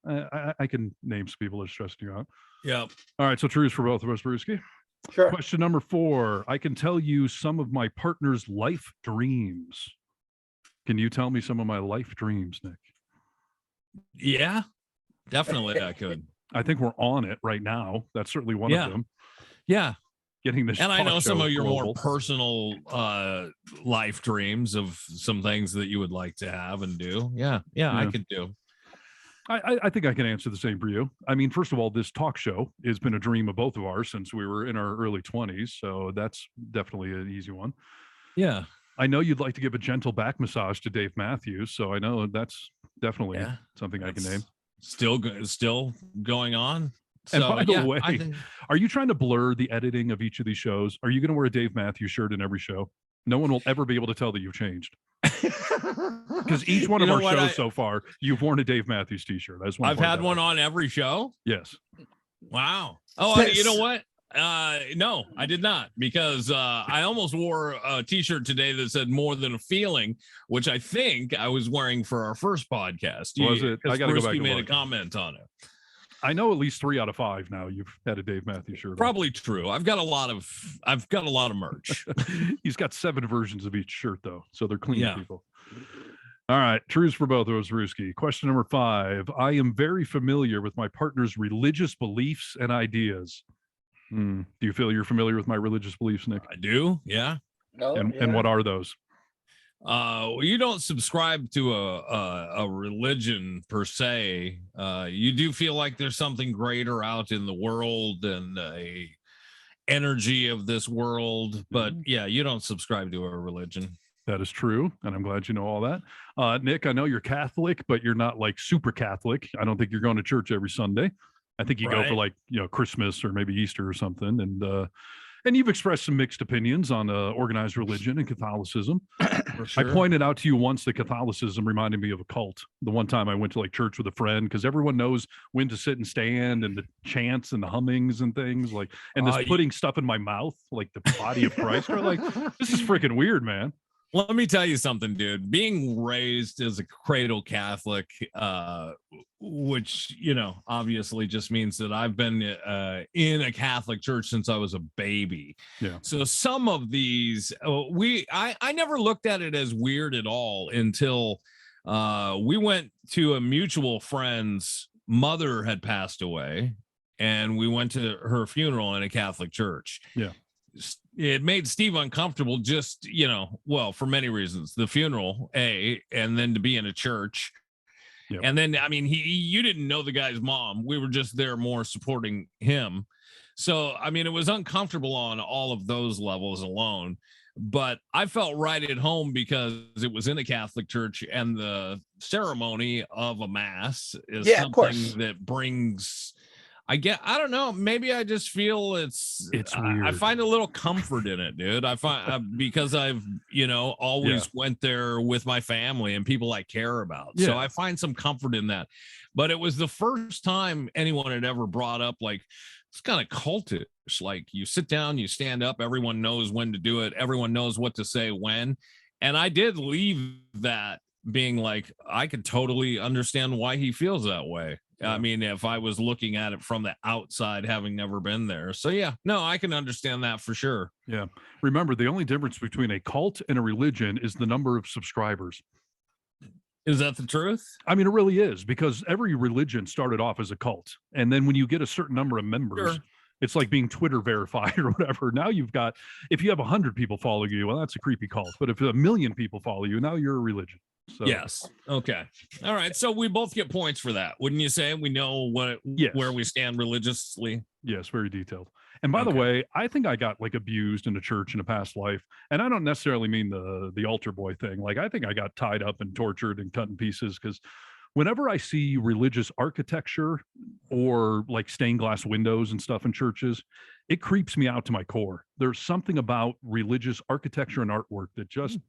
I can name some people that stressed you out. Yep. All right, so trues for both of us, Brewski. Sure. Question number 4. I can tell you some of my partner's life dreams. Can you tell me some of my life dreams, Nick? Yeah, definitely I could. I think we're on it right now. That's certainly one Yeah. of them. Yeah. Getting this, And I talk know some show of your global. more personal life dreams of some things that you would like to have and do. Yeah, I Yeah. could do. I think I can answer the same for you. I mean, first of all, this talk show has been a dream of both of ours since we were in our early 20s. So that's definitely an easy one. Yeah. I know you'd like to give a gentle back massage to Dave Matthews. So I know that's definitely Yeah. something I can name. Still going on. And So, by the yeah, way, I think- are you trying to blur the editing of each of these shows? Are you going to wear a Dave Matthews shirt in every show? No one will ever be able to tell that you've changed. Because each one You of know our what, shows so far, you've worn a Dave Matthews t-shirt. I just want I've to point had that one out. on every show. Yes. Wow. Oh, you know what? No, I did not, because I almost wore a t-shirt today that said "More Than a Feeling," which I think I was wearing for our first podcast. Was it? I gotta go back You and made a look. comment on it. I know at least 3 out of 5 now you've had a Dave Matthews shirt on. Probably true. I've got a lot of merch. He's got 7 versions of each shirt though, so they're clean Yeah. people. All right, truths for both of us, Ruski. Question number 5. I am very familiar with my partner's religious beliefs and ideas. Do you feel you're familiar with my religious beliefs, Nick? I do. Yeah. Oh, And what are those? You don't subscribe to a religion per se. You do feel like there's something greater out in the world and a energy of this world, but yeah, you don't subscribe to a religion. That is true, and I'm glad you know all that. Nick, I know you're Catholic, but you're not like super Catholic. I don't think you're going to church every Sunday. I think you go for Right. like Christmas or maybe Easter or something, and you've expressed some mixed opinions on organized religion and Catholicism. For I pointed out to you once that Catholicism reminded me of a cult. The one time I went to like church with a friend, because everyone knows when to sit and stand, and the chants and the hummings and things like, and this putting stuff in my mouth, like the body of Christ. Are like, this is freaking weird, man. Let me tell you something, dude. Being raised as a cradle Catholic, which obviously just means that I've been in a Catholic church since I was a baby. Yeah. So some of these, I never looked at it as weird at all until we went to a mutual friend's mother had passed away, and we went to her funeral in a Catholic church. Yeah. It made Steve uncomfortable, just for many reasons. The funeral, and then to be in a church. Yep. And then, I mean, you didn't know the guy's mom. We were just there more supporting him. So, I mean, it was uncomfortable on all of those levels alone, but I felt right at home because it was in a Catholic church and the ceremony of a mass is Yeah, of course. something that brings, I don't know, maybe I just feel it's I weird. find a little comfort in it, dude. I find because I've, always went there with my family and people I care about. So Yeah. I find some comfort in that. But it was the first time anyone had ever brought up like it's kind of cultish. Like you sit down, you stand up, everyone knows when to do it, everyone knows what to say when. And I did leave that being like, I could totally understand why he feels that way. I mean, if I was looking at it from the outside, having never been there. So yeah, no, I can understand that for sure. Yeah. Remember, the only difference between a cult and a religion is the number of subscribers. Is that the truth? I mean, it really is, because every religion started off as a cult. And then when you get a certain number of members, Sure. it's like being Twitter verified or whatever. Now you've got, if you have 100 people following you, well, that's a creepy cult. But if 1 million people follow you, now you're a religion. So Yes. Okay. All right. So we both get points for that, wouldn't you say? We know Yes. where we stand religiously. Yes, very detailed. And by the Okay. way, I think I got like abused in a church in a past life. And I don't necessarily mean the altar boy thing. Like I think I got tied up and tortured and cut in pieces, because whenever I see religious architecture or like stained glass windows and stuff in churches, it creeps me out to my core. There's something about religious architecture and artwork that just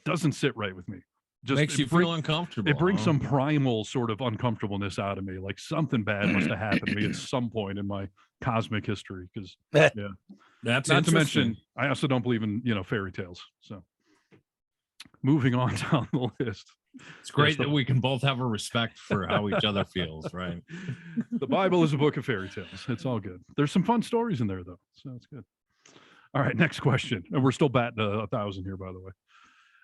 doesn't sit right with me. Just Makes you feel uncomfortable. it brings huh? some primal sort of uncomfortableness out of me. Like something bad must have happened to me at some point in my cosmic history. Because That's not to interesting. mention, I also don't believe in fairy tales. So moving on down the list. It's great Yes, the- that we can both have a respect for how each other feels, right? The Bible is a book of fairy tales. It's all good. There's some fun stories in there though, so it's good. All right, next question, and we're still batting 1,000 here, by the way.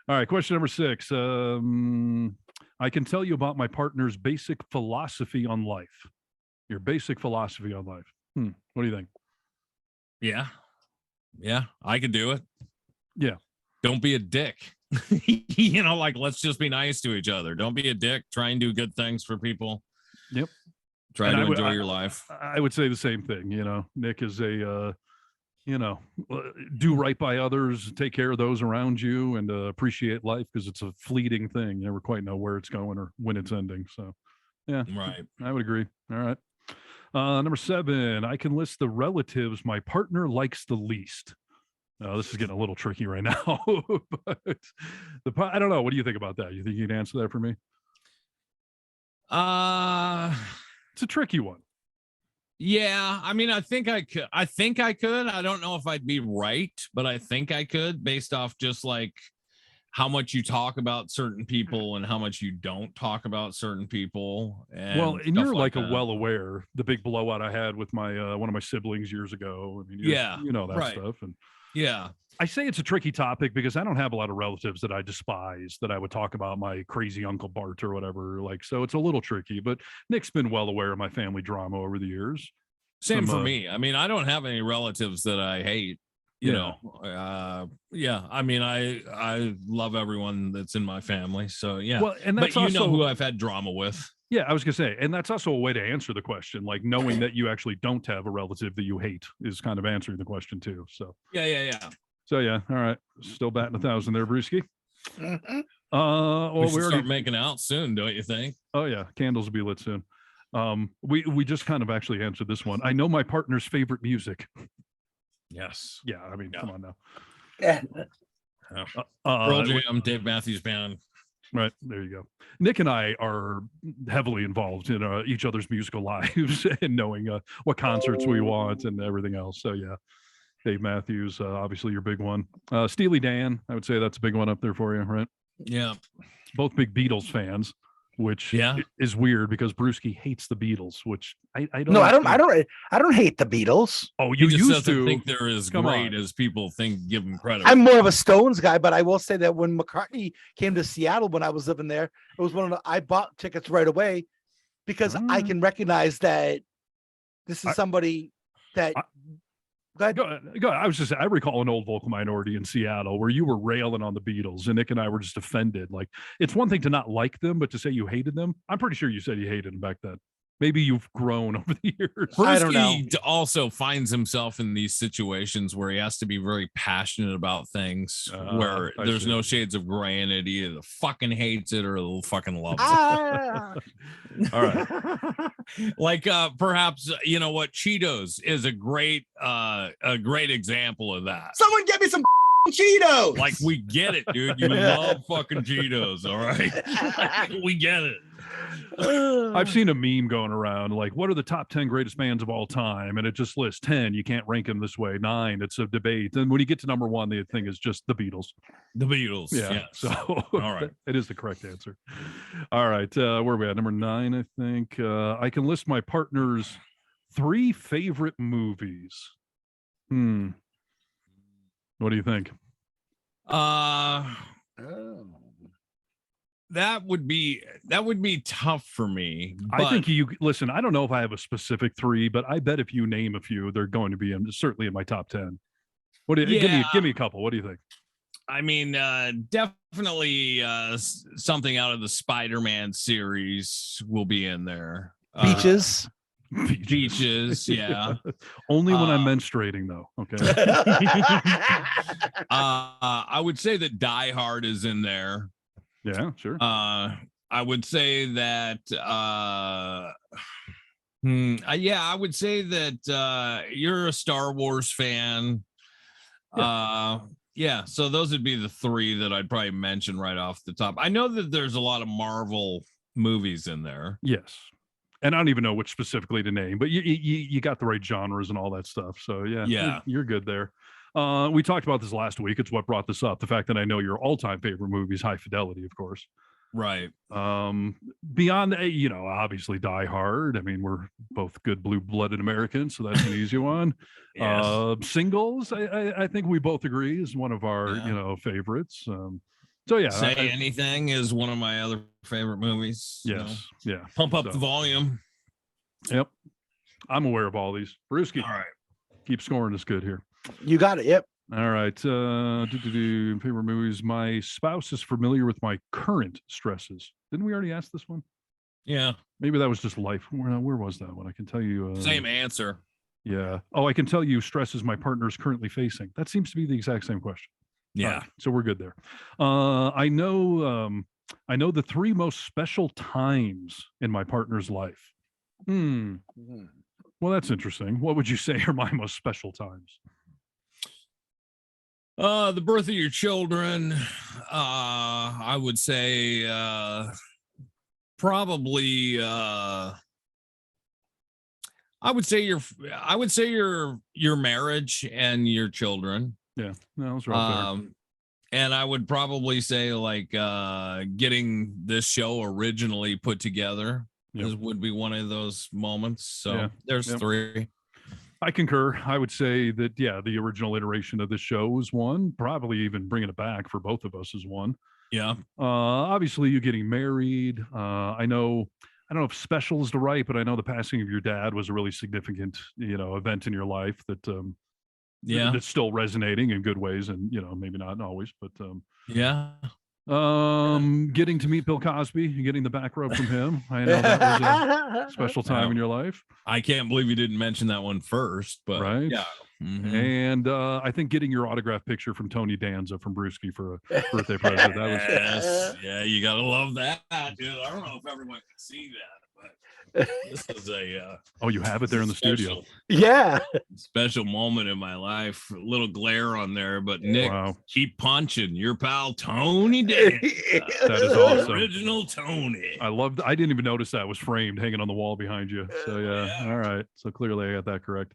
All right, question number 6. I can tell you about my partner's basic philosophy on life. Your basic philosophy on life. What do you think? Yeah. Yeah, I could do it. Yeah. Don't be a dick. Like let's just be nice to each other. Don't be a dick. Try and do good things for people. Yep. Try And to I would- enjoy your life. I would say the same thing. Nick is a do right by others, take care of those around you, and appreciate life, because it's a fleeting thing. You never quite know where it's going or when it's ending. So yeah, Right. I would agree. All right. Number 7, I can list the relatives my partner likes the least. This is getting a little tricky right now, but I don't know. What do you think about that? You think you can answer that for me? It's a tricky one. Yeah, I mean, I think I could. I don't know if I'd be right, but I think I could, based off just like how much you talk about certain people and how much you don't talk about certain people. And And stuff you're like that. well aware the big blowout I had with my one of my siblings years ago. I mean, Yeah, you know that right. stuff. And Yeah. I say it's a tricky topic because I don't have a lot of relatives that I despise that I would talk about my crazy Uncle Bart or whatever. Like, so it's a little tricky, but Nick's been well aware of my family drama over the years. Same Some, for me. I mean, I don't have any relatives that I hate. Yeah. I mean, I love everyone that's in my family. So yeah. Well, and that's but you know also who I've had drama with. Yeah, I was gonna say, and that's also a way to answer the question. Like knowing that you actually don't have a relative that you hate is kind of answering the question too. So Yeah. So yeah, all right. Still batting 1,000 there, Brewski. Mhm. Well, We should we start already. making out soon, don't you think? Oh yeah, candles will be lit soon. We just kind of actually answered this one. I know my partner's favorite music. Yes. Yeah, I mean, come on now. Yeah. Pearl Jam, Dave Matthews Band. Right there you go. Nick and I are heavily involved in each other's musical lives and knowing what concerts we want and everything else. So yeah, Dave Matthews, obviously your big one. Steely Dan, I would say that's a big one up there for you, right? Yeah. Both big Beatles fans, which Yeah. is weird because Brewski hates the Beatles, which I don't. No, I don't. understand. I don't hate the Beatles. Oh, He you just used doesn't to. think they're as Come great on. as people think. Give them credit. I'm more of a Stones guy, but I will say that when McCartney came to Seattle when I was living there, it was one of the I bought tickets right away because I can recognize that this is somebody that. Go ahead. Go. I was just. I recall an old vocal minority in Seattle where you were railing on the Beatles, and Nick and I were just offended. Like, it's one thing to not like them, but to say you hated them. I'm pretty sure you said you hated them back then. maybe you've grown over the years. I don't know. Brewski also finds himself in these situations where he has to be very passionate about things where I there's see. no shades of gray in it. He either fucking hates it or fucking loves it. Ah. All right. Like perhaps you know what, Cheetos is a great example of that. Someone get me some Cheetos. Like we get it, dude. You love fucking Cheetos, all right? We get it. I've seen a meme going around like, what are the top 10 greatest bands of all time? And it just lists 10. You can't rank them this way. 9, it's a debate. And when you get to number 1, the thing is just the Beatles. The Beatles. Yeah. Yes. So All right. it is the correct answer. All right. Where are we at? Number 9, I think. I can list my partner's 3 favorite movies. What do you think? That would be tough for me. I think you listen. I don't know if I have a specific 3, but I bet if you name a few, they're going to be certainly in my top 10. What do you give me a couple? What do you think? I mean, definitely something out of the Spider-Man series will be in there. Beaches. Beaches, yeah. Only when I'm menstruating, though. Okay. I would say that Die Hard is in there. Yeah, sure. I would say that I would say that you're a Star Wars fan. Yeah, so those would be the 3 that I'd probably mention right off the top. I know that there's a lot of Marvel movies in there. Yes. And I don't even know which specifically to name, but you got the right genres and all that stuff. So yeah, you're good there. We talked about this last week. It's what brought this up. The fact that I know your all-time favorite movie is High Fidelity, of course. Right. Beyond, obviously Die Hard. I mean, we're both good blue-blooded Americans, so that's an easy one. Yes. Singles, I think we both agree is one of our, favorites. So yeah, Say Anything is one of my other favorite movies. Yes, yeah. Pump up the volume. Yep, I'm aware of all these. Brewski, all right, keep scoring is good here. You got it. Yep. All right. Favorite movies. My spouse is familiar with my current stresses. Didn't we already ask this one? Yeah. Maybe that was just life. Where was that one? I can tell you. Same answer. Yeah. Oh, I can tell you stresses my partner is currently facing. That seems to be the exact same question. Yeah. Right, so we're good there. I know the 3 most special times in my partner's life. Well, that's interesting. What would you say are my most special times? The birth of your children. I would say probably I would say your marriage and your children. Yeah, no, that was right there. And I would probably say like getting this show originally put together would be one of those moments. So there's 3. I concur. I would say that, the original iteration of this show was one, probably even bringing it back for both of us is one. Yeah. Obviously you getting married. I don't know if special is the right, but I know the passing of your dad was a really significant, event in your life that, that's still resonating in good ways and, maybe not always, but, getting to meet Bill Cosby and getting the back rub from him. I know that was a special time in your life. I can't believe you didn't mention that one first, but right. Yeah. Mm-hmm. And I think getting your autograph picture from Tony Danza from Brewski for a birthday present. That was yeah, you gotta love that, dude. I don't know if everyone can see that, but this is a oh, you have it there in the studio. Yeah. Special moment in my life. A little glare on there, but Nick, keep punching. Your pal Tony Danza. That is awesome. Original Tony. I didn't even notice that was framed hanging on the wall behind you. So yeah. All right. So clearly I got that correct.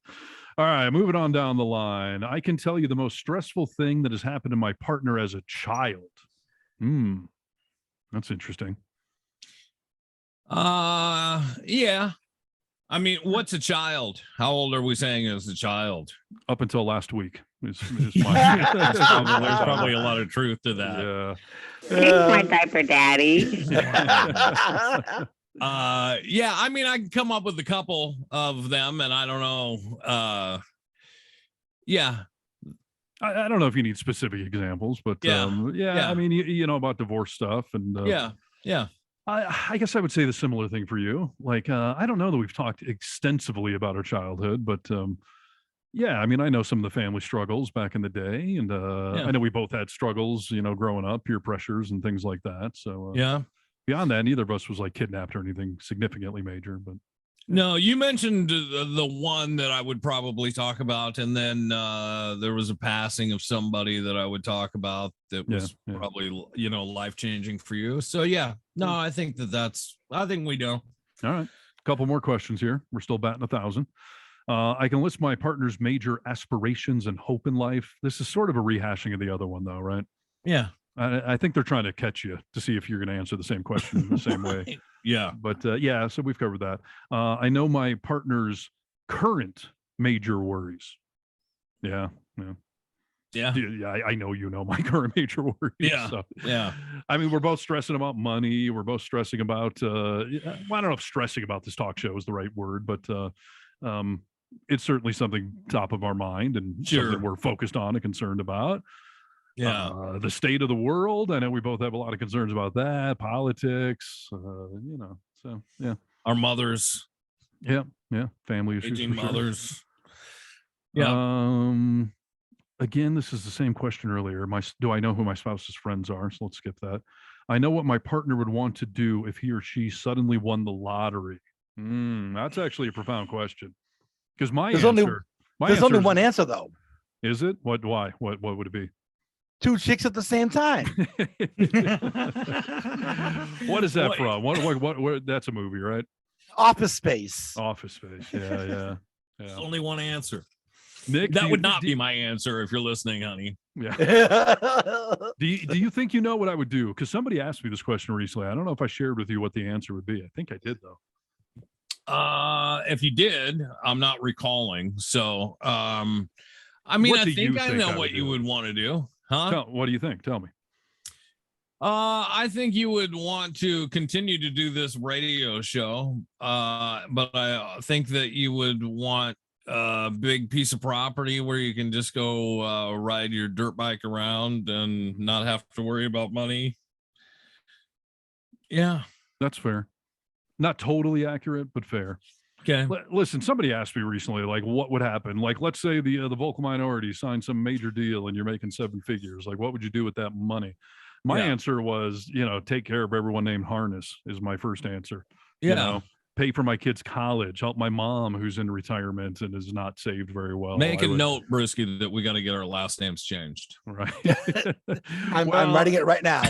All right, moving on down the line. I can tell you the most stressful thing that has happened to my partner as a child. That's interesting. Yeah. I mean, what's a child? How old are we saying is a child? Up until last week. Is my there's probably a lot of truth to that. Yeah. Thanks, my diaper daddy. Yeah, I mean, I can come up with a couple of them, and I don't know. Yeah, I don't know if you need specific examples, but I mean, you know about divorce stuff, and yeah. I guess I would say the similar thing for you. Like, I don't know that we've talked extensively about our childhood, but yeah, I mean, I know some of the family struggles back in the day, and I know we both had struggles, growing up, peer pressures and things like that. So Yeah. beyond that, neither of us was like kidnapped or anything significantly major. But No, you mentioned the one that I would probably talk about, and then there was a passing of somebody that I would talk about that was probably life changing for you. So yeah, no, I think I think we know. All right, a couple more questions here. We're still batting 1,000. I can list my partner's major aspirations and hope in life. This is sort of a rehashing of the other one, though, right? Yeah. I think they're trying to catch you to see if you're going to answer the same question in the same way. Yeah. But yeah, so we've covered that. I know my partner's current major worries. Yeah. Yeah. I know my current major worries. Yeah. So, Yeah. I mean, we're both stressing about money. We're both stressing about, well, I don't know if stressing about this talk show is the right word, but it's certainly something top of our mind and something we're focused on and concerned about. Yeah. The state of the world. I know we both have a lot of concerns about that. Politics, so yeah. Our mothers. Yeah. Family issues. Aging for sure. mothers. Yeah. Again, this is the same question earlier. Do I know who my spouse's friends are? So let's skip that. I know what my partner would want to do if he or she suddenly won the lottery. That's actually a profound question. Because there's only one answer though. Is it? Why? What would it be? 2 chicks at the same time. What is that from? What? That's a movie, right? Office Space. Office Space. Yeah. There's only one answer. Nick, that would not be my answer if you're listening, honey. Yeah. Do you think you know what I would do? Because somebody asked me this question recently. I don't know if I shared with you what the answer would be. I think I did though. If you did, I'm not recalling. So, I mean, I think I know what you would want to do, huh? What do you think? Tell me. I think you would want to continue to do this radio show, but I think that you would want a big piece of property where you can just go ride your dirt bike around and not have to worry about money. Yeah, that's fair. Not totally accurate, but fair. Okay. Listen, somebody asked me recently, like, what would happen? Like, let's say the vocal minority signed some major deal and you're making 7 figures. Like, what would you do with that money? My answer was, take care of everyone named Harness is my first answer. Yeah. Pay for my kids' college, help my mom who's in retirement and is not saved very well. Make a note, Brisky, that we got to get our last names changed. Right. I'm writing it right now.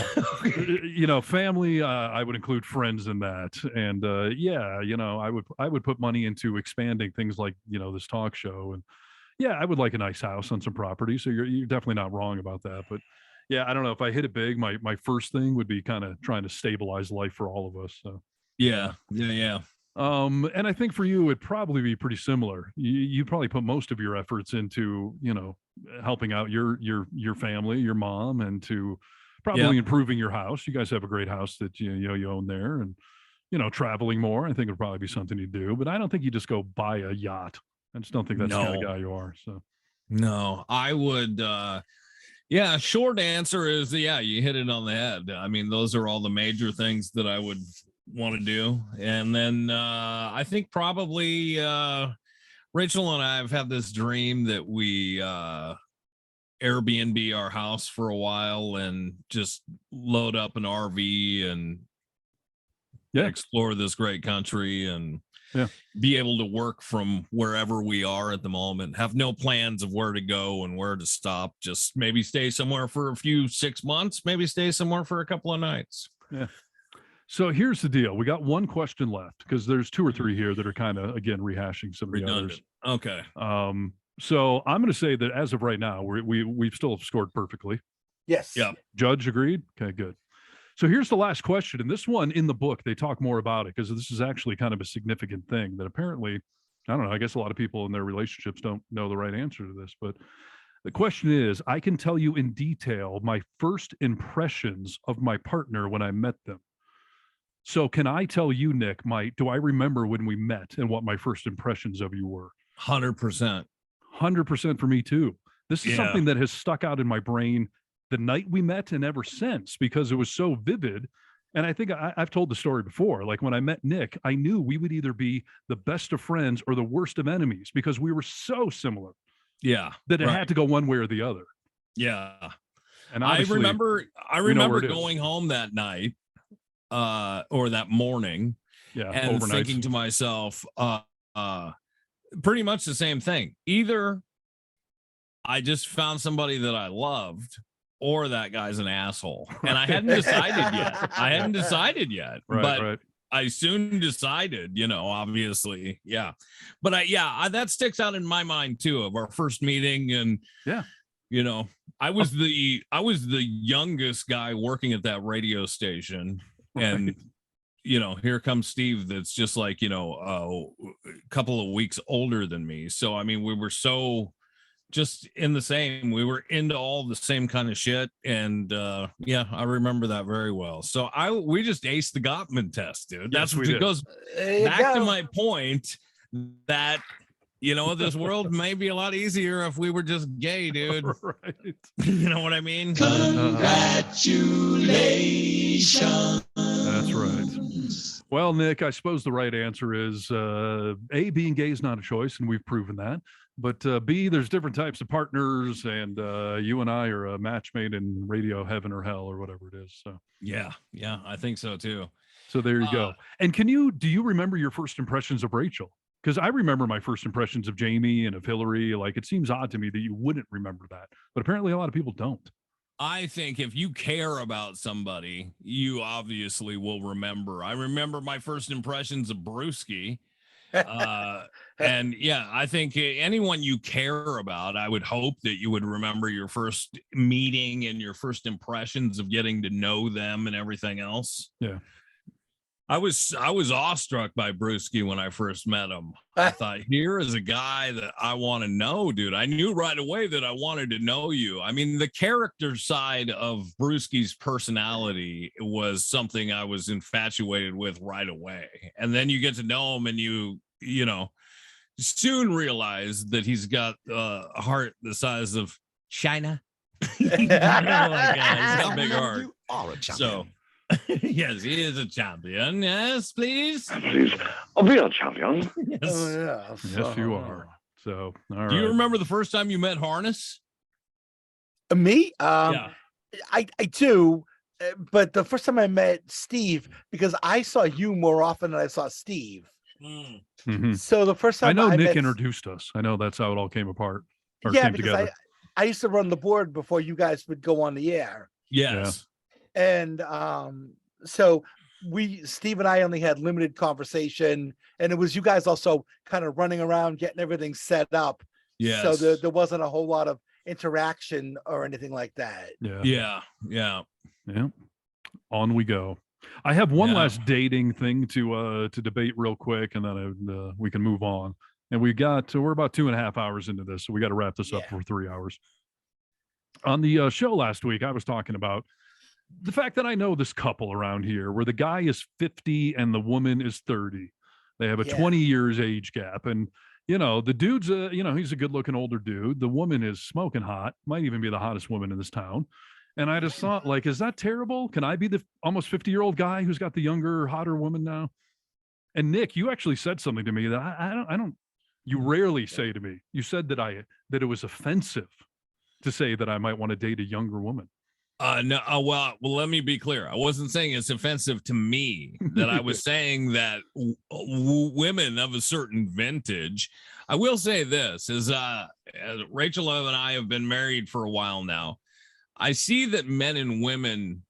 Family, I would include friends in that. And I would put money into expanding things like, this talk show. And yeah, I would like a nice house on some property. So you're definitely not wrong about that. But yeah, I don't know if I hit it big, my first thing would be kind of trying to stabilize life for all of us. So yeah. And I think for you, it'd probably be pretty similar. You probably put most of your efforts into, helping out your family, your mom, and to probably improving your house. You guys have a great house that you own there, and traveling more. I think it'd probably be something you do, but I don't think you just go buy a yacht. I just don't think that's the kind of guy you are. So no, I would. Short answer is you hit it on the head. I mean, those are all the major things that I would want to do. And then I think probably Rachel and I have had this dream that we Airbnb our house for a while and just load up an RV and explore this great country and be able to work from wherever we are at the moment. Have no plans of where to go and where to stop. Just maybe stay somewhere for a few 6 months, maybe stay somewhere for a couple of nights. Yeah. So here's the deal. We got one question left because there's 2 or 3 here that are kind of, again, rehashing some of the others. Okay. So I'm going to say that as of right now, we've still scored perfectly. Yes. Yeah. Judge agreed. Okay, good. So here's the last question. And this one in the book, they talk more about it because this is actually kind of a significant thing that apparently, I don't know, I guess a lot of people in their relationships don't know the right answer to this, but the question is, I can tell you in detail my first impressions of my partner when I met them. So can I tell you, Nick, do I remember when we met and what my first impressions of you were? 100%. 100% for me too. This is something that has stuck out in my brain the night we met and ever since, because it was so vivid. And I think I've told the story before. Like when I met Nick, I knew we would either be the best of friends or the worst of enemies because we were so similar Yeah. that it right. had to go one way or the other. Yeah. And I obviously, remember we know where it is. going home that night or that morning Yeah, and overnights. thinking to myself, pretty much the same thing. Either I just found somebody that I loved or that guy's an asshole. And I hadn't decided yet. Right, but right. I soon decided, obviously. Yeah. But that sticks out in my mind too, of our first meeting. And yeah, I was the youngest guy working at that radio station. And here comes Steve that's just like, a couple of weeks older than me. So I mean, we were so just we were into all the same kind of shit. And I remember that very well. So we just aced the Gottman test, dude. That's what it goes back to my point that this world may be a lot easier if we were just gay, dude. Right. You know what I mean? Congratulations. That's right. Well, Nick, I suppose the right answer is A, being gay is not a choice, and we've proven that. But B, there's different types of partners, and you and I are a match made in radio heaven or hell or whatever it is. So yeah, I think so too. So there you go. And do you remember your first impressions of Rachel? Because I remember my first impressions of Jamie and of Hillary. Like, it seems odd to me that you wouldn't remember that, but apparently a lot of people don't. I think if you care about somebody, you obviously will remember. I remember my first impressions of Brewski. And I think anyone you care about, I would hope that you would remember your first meeting and your first impressions of getting to know them and everything else. Yeah. I was awestruck by Brewski when I first met him. I thought, here is a guy that I want to know, dude. I knew right away that I wanted to know you. I mean, the character side of Brewski's personality was something I was infatuated with right away. And then you get to know him and you soon realize that he's got a heart the size of China. He's got a big heart. You are a champion. So yes, he is a champion. Yes, please. Please. A real champion. Yes. Yes, you are. So, all right. Do you remember the first time you met Harness? Me? Yeah. I do. But the first time I met Steve, because I saw you more often than I saw Steve. Mhm. So the first time I know Nick met, introduced us. I know that's how it all came apart. Or yeah, came because together. I used to run the board before you guys would go on the air. Yes. And so Steve and I only had limited conversation, and it was you guys also kind of running around getting everything set up. Yes. So there wasn't a whole lot of interaction or anything like that. Yeah. On we go. I have one Yeah. last dating thing to debate real quick, and then we can move on. And we're about 2.5 hours into this, so we got to wrap this up for 3 hours. On the show last week, I was talking about the fact that I know this couple around here where the guy is 50 and the woman is 30. They have a 20 years age gap. And, the dude's, he's a good looking older dude. The woman is smoking hot, might even be the hottest woman in this town. And I just thought, like, is that terrible? Can I be the almost 50-year-old guy who's got the younger, hotter woman now? And Nick, you actually said something to me that I don't, you rarely say to me. You said that it was offensive to say that I might want to date a younger woman. No. Well, let me be clear. I wasn't saying it's offensive to me. That I was saying that women of a certain vintage. I will say this is Rachel and I have been married for a while now. I see that men and women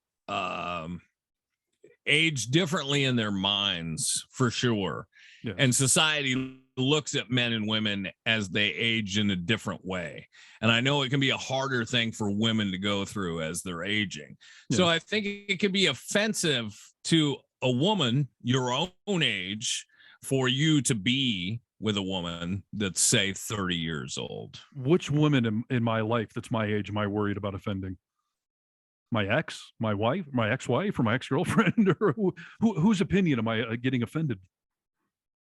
age differently in their minds, for sure. Yeah. And society looks at men and women as they age in a different way. And I know it can be a harder thing for women to go through as they're aging. So I think it can be offensive to a woman your own age for you to be with a woman that's, say, 30 years old. Which woman in my life that's my age am I worried about offending? My ex, my wife, my ex-wife, or my ex-girlfriend? Or whose opinion am I getting offended?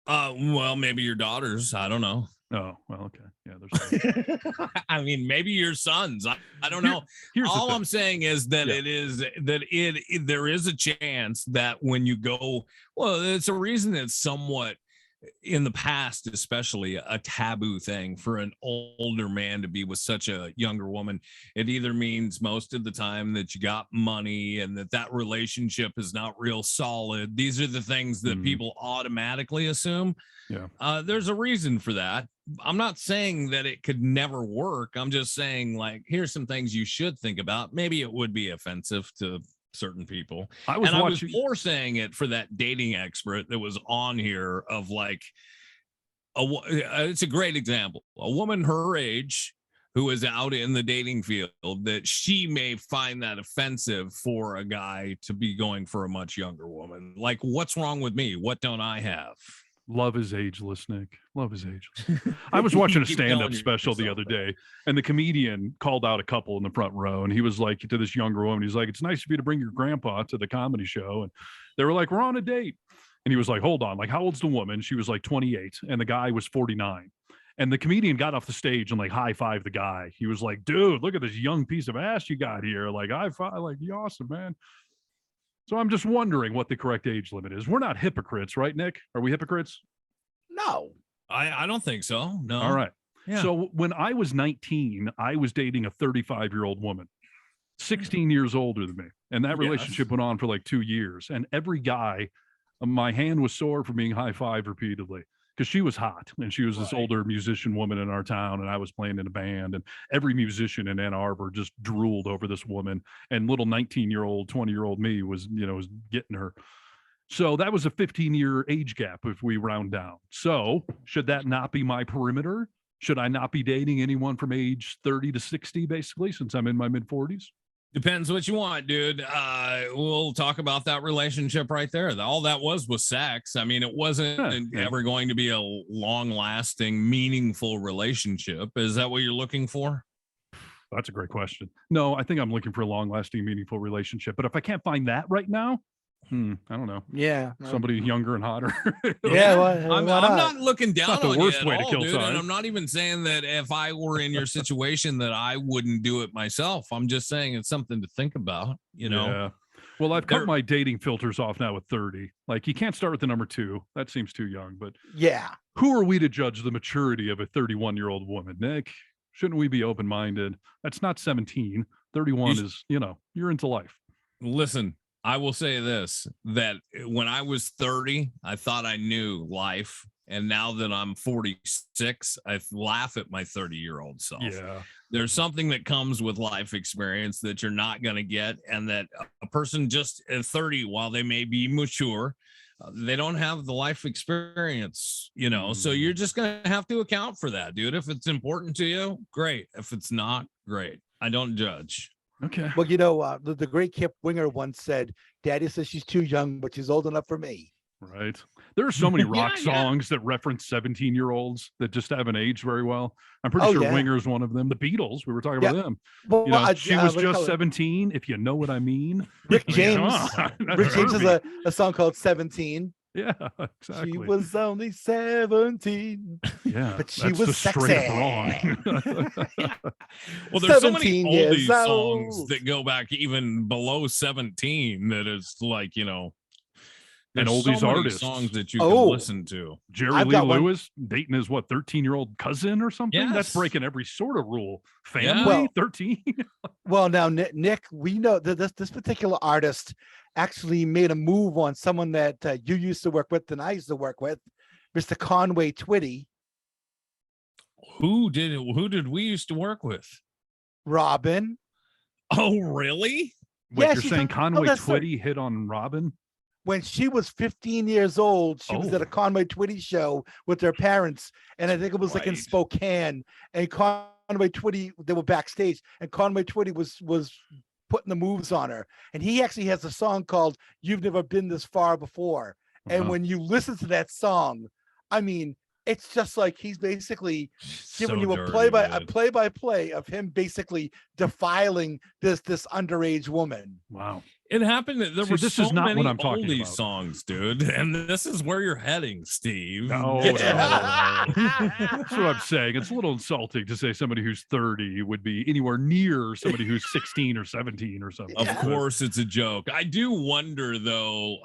Well, maybe your daughters. I don't know. Oh, well, okay. Yeah, there's I mean, maybe your sons. I don't know. here's the All thing. I'm saying is that there is a chance that when you go, well, it's a reason it's somewhat in the past, especially a taboo thing for an older man to be with such a younger woman. It either means most of the time that you got money and that relationship is not real solid. These are the things that people automatically assume. Yeah. There's a reason for that. I'm not saying that it could never work. I'm just saying, like, here's some things you should think about. Maybe it would be offensive to certain people. I was watching. more saying it for that dating expert that was on here of like, it's a great example. A woman her age who is out in the dating field, that she may find that offensive for a guy to be going for a much younger woman. Like, what's wrong with me? What don't I have? Love is ageless, Nick. Love is ageless. I was watching a Keep stand-up telling special the yourself other day, and the comedian called out a couple in the front row, and he was like to this younger woman, he's like, "It's nice of you to bring your grandpa to the comedy show." And they were like, "We're on a date." And he was like, "Hold on, like, how old's the woman?" She was like 28, and the guy was 49. And the comedian got off the stage and like high-fived the guy. He was like, "Dude, look at this young piece of ass you got here. Like, high-five, like, you awesome, man." So I'm just wondering what the correct age limit is. We're not hypocrites, right, Nick? Are we hypocrites? No. I don't think so. No. All right. Yeah. So when I was 19, I was dating a 35-year-old woman, 16 years older than me. And that relationship went on for like 2 years. And every guy, my hand was sore from being high-fived repeatedly because she was hot. And she was this older musician woman in our town. And I was playing in a band. And every musician in Ann Arbor just drooled over this woman. And little 19-year-old, 20-year-old me was getting her. So that was a 15-year age gap if we round down. So should that not be my perimeter? Should I not be dating anyone from age 30 to 60, basically, since I'm in my mid-40s? Depends what you want, dude. We'll talk about that relationship right there. All that was sex. I mean, it wasn't ever going to be a long-lasting, meaningful relationship. Is that what you're looking for? That's a great question. No, I think I'm looking for a long-lasting, meaningful relationship. But if I can't find that right now, I don't know. Yeah. Somebody younger and hotter. Yeah. I'm not looking down not the on worst you at way to all, kill dude. time. And I'm not even saying that if I were in your situation that I wouldn't do it myself. I'm just saying it's something to think about, Yeah. Well, I've cut my dating filters off now with 30. Like, you can't start with the number 2. That seems too young. But yeah. Who are we to judge the maturity of a 31-year-old woman, Nick? Shouldn't we be open-minded? That's not 17. 31 is, you're into life. Listen, I will say this, that when I was 30, I thought I knew life. And now that I'm 46, I laugh at my 30-year-old self. Yeah. There's something that comes with life experience that you're not going to get. And that a person just at 30, while they may be mature, they don't have the life experience, so you're just going to have to account for that, dude. If it's important to you, great. If it's not, great. I don't judge. Okay. Well, the great Kip Winger once said, "Daddy says she's too young, but she's old enough for me." Right. There are so many rock songs that reference 17-year-olds that just haven't aged very well. I'm pretty sure Winger's one of them. The Beatles, we were talking about them. Well, she was just 17, if you know what I mean. Rick James. Rick James has a song called 17. Yeah, exactly. She was only 17. Yeah, but she was sexy. Well, there's so many oldie songs that go back even below 17 that is like, and oldies so artists songs that you can listen to. Jerry Lee Lewis dating his 13-year-old cousin or something. Yes. That's breaking every sort of rule. Family 13. Well, now Nick, we know that this particular artist actually made a move on someone that you used to work with and I used to work with, Mr. Conway Twitty. Who did we used to work with? Robin. Oh, really? Wait, you're saying Conway Twitty hit on Robin? When she was 15 years old, she was at a Conway Twitty show with her parents. And I think it was like in Spokane. And Conway Twitty, they were backstage. And Conway Twitty was putting the moves on her. And he actually has a song called "You've Never Been This Far Before." And when you listen to that song, I mean, it's just like he's basically giving you a play-by-play of him basically defiling this underage woman. Wow. It happened that there See, were this so is not many what I'm talking oldie about. songs, dude, and this is where you're heading, Steve. No, Get no, your head no, out. That's what I'm saying. It's a little insulting to say somebody who's 30 would be anywhere near somebody who's 16 or 17 or something. Of course, it's a joke. I do wonder, though,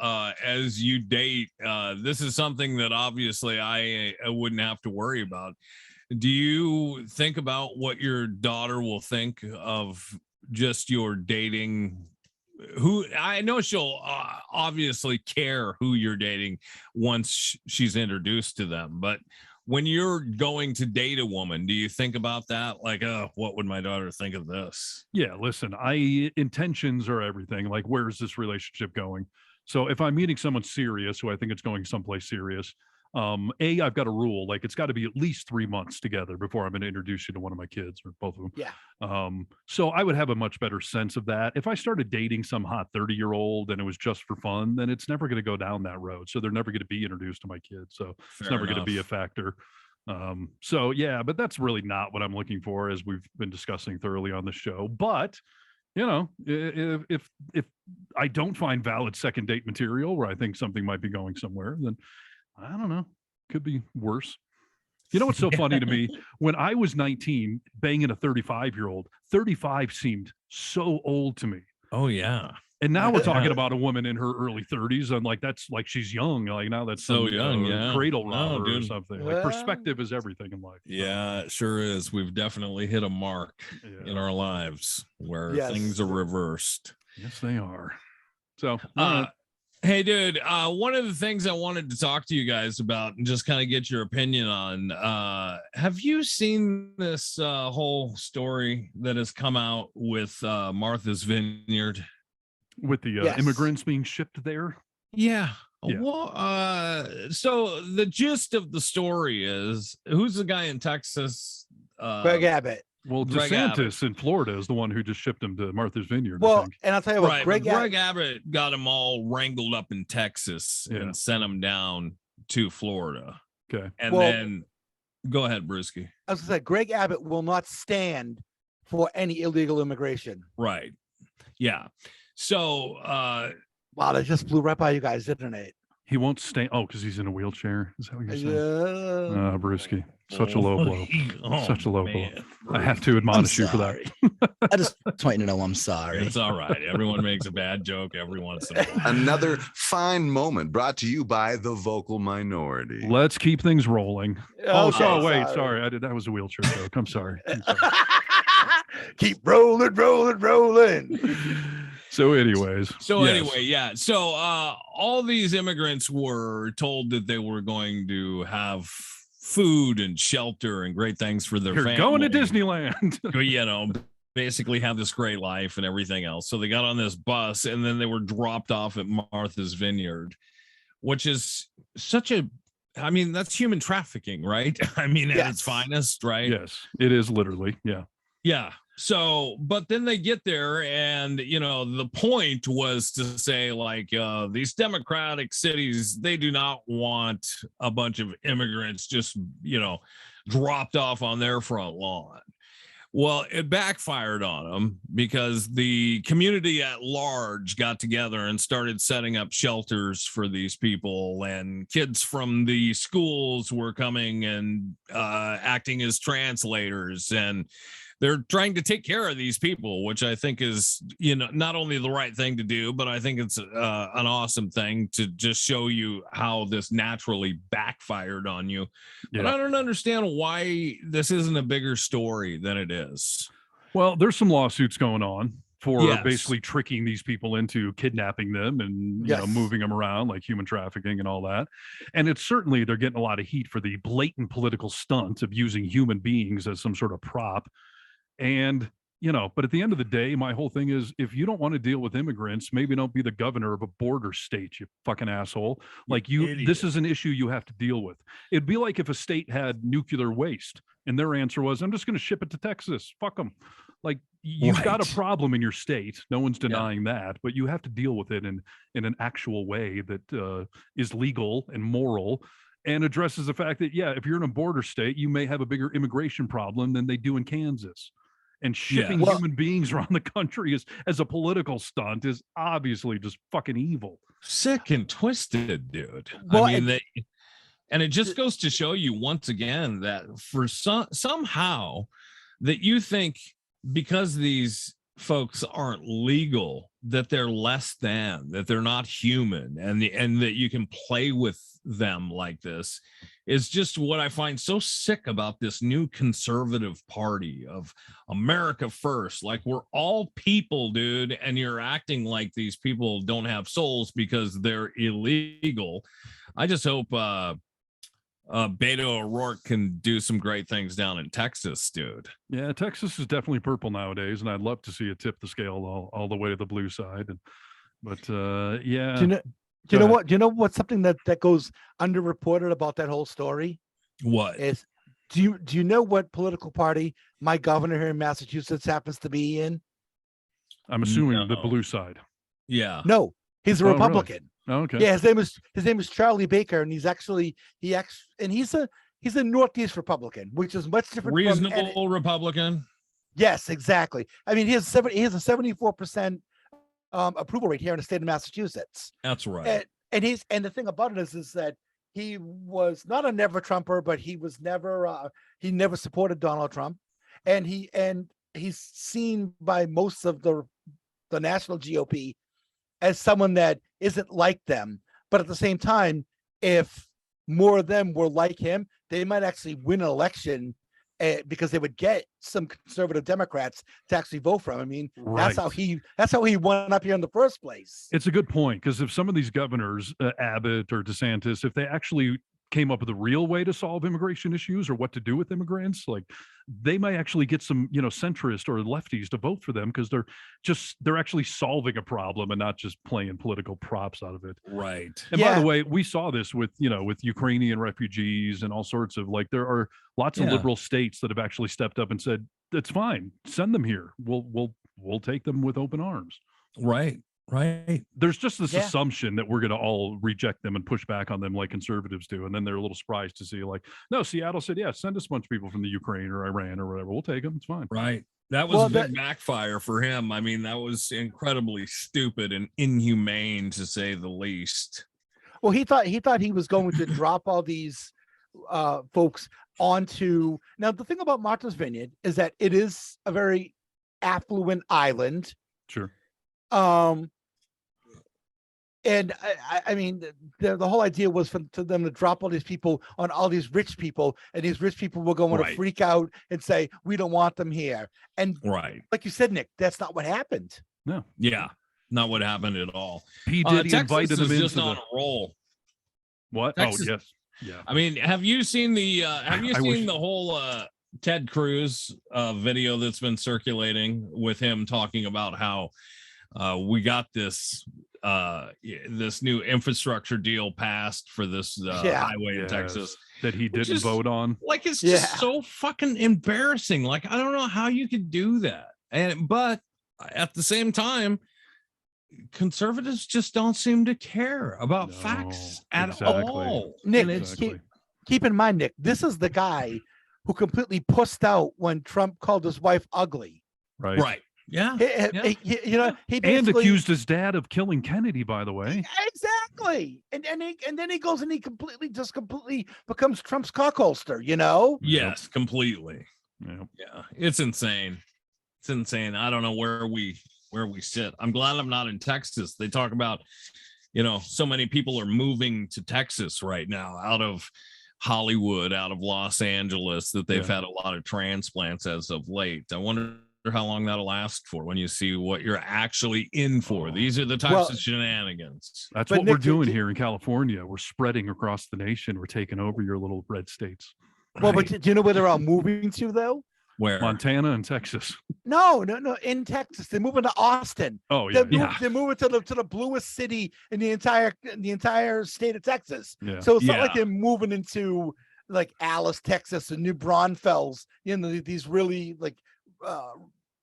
as you date, this is something that obviously I wouldn't have to worry about. Do you think about what your daughter will think of just your dating? Who I know she'll obviously care who you're dating once she's introduced to them, but when you're going to date a woman, do you think about that? Like, what would my daughter think of this? Yeah, listen, intentions are everything. Like, where's this relationship going? So if I'm meeting someone serious who I think it's going someplace serious, I've got a rule, like it's got to be at least 3 months together before I'm going to introduce you to one of my kids or both of them. Yeah. So I would have a much better sense of that. If I started dating some hot 30-year-old and it was just for fun, then it's never going to go down that road. So they're never going to be introduced to my kids. So it's never going to be a factor. So yeah, but that's really not what I'm looking for, as we've been discussing thoroughly on the show. But you know, if I don't find valid second date material where I think something might be going somewhere, then I don't know, could be worse. You know what's so funny to me? When I was 19, banging a 35-year-old, 35 seemed so old to me. Oh yeah. And now we're talking about a woman in her early 30s, and like that's like she's young. Like now that's So some, young, yeah. cradle No, robber or dude. something. Like perspective is everything in life. Yeah, it sure is. We've definitely hit a mark in our lives where things are reversed. Yes, they are. So, hey, dude, one of the things I wanted to talk to you guys about and just kind of get your opinion on, have you seen this whole story that has come out with Martha's Vineyard? With the immigrants being shipped there? Yeah. Well, so the gist of the story is, who's the guy in Texas? Greg Abbott. Well, Greg DeSantis in Florida is the one who just shipped him to Martha's Vineyard. Well, and I'll tell you what, Right, Greg Greg Abbott got them all wrangled up in Texas and sent them down to Florida. Okay. And then go ahead, Brewski. I was gonna say, Greg Abbott will not stand for any illegal immigration. Right. Yeah. So wow, that just blew right by you guys, didn't it? He won't stay. Oh, because he's in a wheelchair. Is that what you're saying? Yeah. Brewski. Such a low blow. Oh, Such a low man. blow. I have to admonish you for that. I just want you to know I'm sorry. It's all right. Everyone makes a bad joke every once in a while. Another fine moment brought to you by the vocal minority. Let's keep things rolling. Okay, wait, sorry. That was a wheelchair joke. I'm sorry. Keep rolling, rolling, rolling. So anyways. Anyway, yeah. So all these immigrants were told that they were going to have food and shelter and great things for their family. Going to Disneyland. You know, basically have this great life and everything else. So they got on this bus and then they were dropped off at Martha's Vineyard, which is I mean, that's human trafficking, right? I mean, at its finest, right? Yes, it is literally. Yeah. Yeah. So, but then they get there and, you know, the point was to say like, these democratic cities, they do not want a bunch of immigrants just, you know, dropped off on their front lawn. Well, it backfired on them because the community at large got together and started setting up shelters for these people, and kids from the schools were coming and acting as translators, and they're trying to take care of these people, which I think is, you know, not only the right thing to do, but I think it's an awesome thing to just show you how this naturally backfired on you. Yeah. But I don't understand why this isn't a bigger story than it is. Well, there's some lawsuits going on for Yes. basically tricking these people into kidnapping them and you know, moving them around, like human trafficking and all that. And it's certainly, they're getting a lot of heat for the blatant political stunt of using human beings as some sort of prop. And, you know, but at the end of the day, my whole thing is, if you don't want to deal with immigrants, maybe don't be the governor of a border state, you fucking asshole. Like this is an issue you have to deal with. It'd be like if a state had nuclear waste and their answer was, I'm just going to ship it to Texas. Fuck them. Like you've got a problem in your state. No one's denying that, but you have to deal with it in an actual way that is legal and moral, and addresses the fact that, if you're in a border state, you may have a bigger immigration problem than they do in Kansas. and shipping Well- human beings around the country as a political stunt is obviously just fucking evil. Sick and twisted, dude. Well, I mean, and it just goes to show you once again that for somehow that you think because these folks aren't legal that they're less than, that they're not human, and that you can play with them like this is just what I find so sick about this new conservative party of America first. Like, we're all people, dude, and you're acting like these people don't have souls because they're illegal. I just hope Beto O'Rourke can do some great things down in Texas, dude. Yeah, Texas is definitely purple nowadays, and I'd love to see it tip the scale all the way to the blue side. But yeah. Do you know what's something that goes underreported about that whole story? What is? Do you know what political party my governor here in Massachusetts happens to be in? I'm assuming the blue side. Yeah. No, he's a Oh, really? Republican. Oh, okay. Yeah, his name is Charlie Baker, and he's a Northeast Republican, which is much different. Reasonable Republican. Yes, exactly. I mean, he has a 74% approval rate here in the state of Massachusetts. That's right. And the thing about it is that he was not a never Trumper, but he never supported Donald Trump, and he's seen by most of the national GOP as someone that isn't like them. But at the same time, if more of them were like him, they might actually win an election because they would get some conservative Democrats to actually vote for him. I mean, that's how he won up here in the first place. It's a good point, because if some of these governors, Abbott or DeSantis, if they actually came up with a real way to solve immigration issues or what to do with immigrants, like, they might actually get some, centrist or lefties to vote for them, because they're actually solving a problem and not just playing political props out of it. Right. And by the way, we saw this with Ukrainian refugees and all sorts of, like, there are lots of liberal states that have actually stepped up and said, it's fine, send them here. We'll take them with open arms. Right. There's just this assumption that we're going to all reject them and push back on them like conservatives do. And then they're a little surprised to see, like, no, Seattle said, yeah, send us a bunch of people from the Ukraine or Iran or whatever. We'll take them. It's fine. Right. That was a big backfire for him. I mean, that was incredibly stupid and inhumane, to say the least. Well, he thought he was going to drop all these folks onto. Now, the thing about Martha's Vineyard is that it is a very affluent island. Sure. And I mean, the whole idea was for them to drop all these people on all these rich people, and these rich people were going to freak out and say, we don't want them here. And like you said, Nick, that's not what happened. No. Yeah. Not what happened at all. P. Diddy invited them just into on a roll. What? Texas, oh, yes. Yeah. I mean, have you seen the whole Ted Cruz video that's been circulating with him talking about how we got this new infrastructure deal passed for this highway in Texas that he didn't vote on? Like, it's just so fucking embarrassing. Like, I don't know how you could do that. But at the same time, conservatives just don't seem to care about facts at all. Nick, keep in mind, Nick, this is the guy who completely pussed out when Trump called his wife ugly. Right. Yeah. He and accused his dad of killing Kennedy, by the way. Exactly. And then he goes and he completely becomes Trump's cockholster, Yes, completely. Yeah. It's insane. It's insane. I don't know where we sit. I'm glad I'm not in Texas. They talk about, so many people are moving to Texas right now out of Hollywood, out of Los Angeles, that they've had a lot of transplants as of late. I wonder how long that'll last for when you see what you're actually in for. These are the types of shenanigans. That's what we're doing here in California. We're spreading across the nation. We're taking over your little red states. Well, but do you know where they're all moving to, though? Where? Montana and Texas. No. In Texas, they're moving to Austin. Oh yeah, they're moving to the bluest city in the entire state of Texas. Yeah. So it's not like they're moving into like Alice, Texas, and New Braunfels. These really like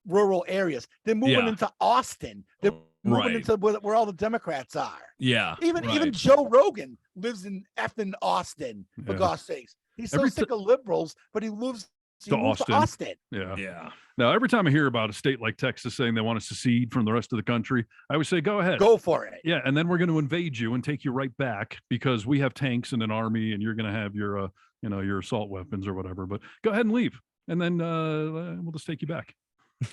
rural areas. They're moving into Austin. They're moving into where all the Democrats are. Yeah. Even Joe Rogan lives in effing Austin, for God's sakes. He's so sick of liberals, but he lives He To moved Austin. Austin. Yeah. Yeah. Now, every time I hear about a state like Texas saying they want to secede from the rest of the country, I always say, go ahead. Go for it. Yeah, and then we're going to invade you and take you right back because we have tanks and an army, and you're going to have your, your assault weapons or whatever. But go ahead and leave, and then we'll just take you back.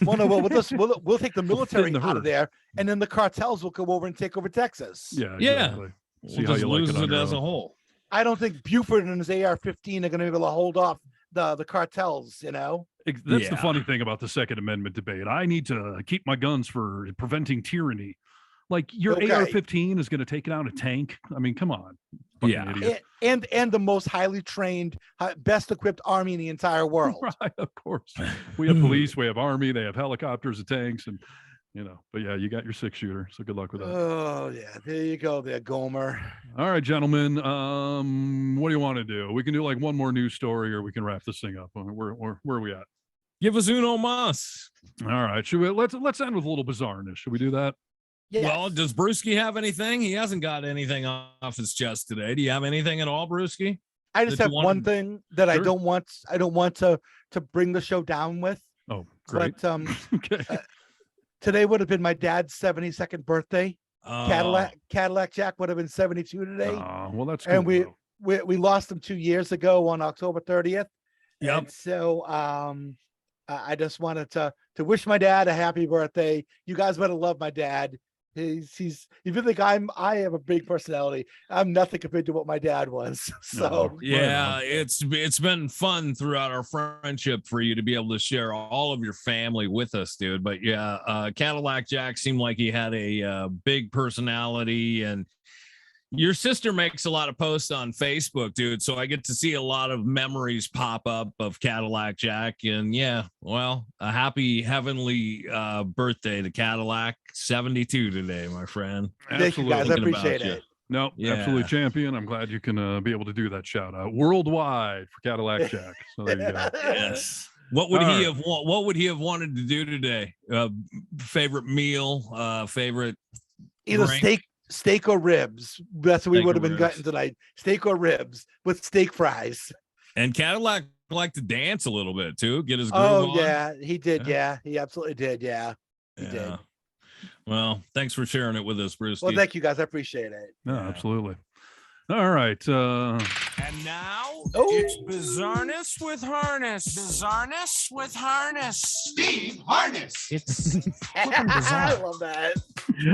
Well, no, we'll take the military the out of herd. there, and then the cartels will come over and take over Texas. Yeah, Yeah. exactly. See We'll how just you like lose it on it your as a own. whole. I don't think Buford and his AR-15 are going to be able to hold off the cartels. That's Yeah. the funny thing about the Second Amendment debate. I need to keep my guns for preventing tyranny. Like your Okay. AR-15 is going to take down a tank. I mean, come on, fucking Yeah. idiot. And the most highly trained, best equipped army in the entire world. Right, of course. We have police, we have army, they have helicopters and tanks, and But yeah, you got your 6-shooter. So good luck with that. Oh yeah, there you go, there, Gomer. All right, gentlemen. What do you want to do? We can do like one more news story, or we can wrap this thing up. Where are we at? Give us uno mas. All right, should we let's end with a little bizarreness. Should we do that? Yes. Well, does Brewski have anything? He hasn't got anything off his chest today. Do you have anything at all, Brewski? I just that have you one wanted- thing that I Sure. don't want to bring the show down with. Oh, great. But Okay. today would have been my dad's 72nd birthday. Oh, Cadillac Jack would have been 72 today. Well, that's cool. And though. we lost him 2 years ago on October 30th. Yep. And so I just wanted to wish my dad a happy birthday. You guys better love my dad. If you think I have a big personality, I'm nothing compared to what my dad was. So yeah, it's been fun throughout our friendship for you to be able to share all of your family with us, dude. But yeah, Cadillac Jack seemed like he had a big personality, and your sister makes a lot of posts on Facebook, dude. So I get to see a lot of memories pop up of Cadillac Jack. And yeah, well, a happy heavenly birthday to Cadillac. 72 today, my friend. thank you guys. I Thinking about appreciate you. it. No, Yeah. absolutely champion. I'm glad you can be able to do that shout out worldwide for Cadillac Jack. So there you go. Yes. What would All he right. have? What would he have wanted to do today? Favorite meal? Favorite Either drink? steak or ribs. That's what we Steak would or have been ribs. getting tonight. Steak or ribs with steak fries. And Cadillac liked to dance a little bit too. Get his groove Oh on. yeah, he did. Yeah. Yeah, he absolutely did. Yeah, he did. Yeah. Well, thanks for sharing it with us, Bruce. Well, thank you guys. I appreciate it. No, Yeah. absolutely. All right. And now it's Bizarreness with Harness. Bizarreness with Harness. Steve Harness. It's I love that.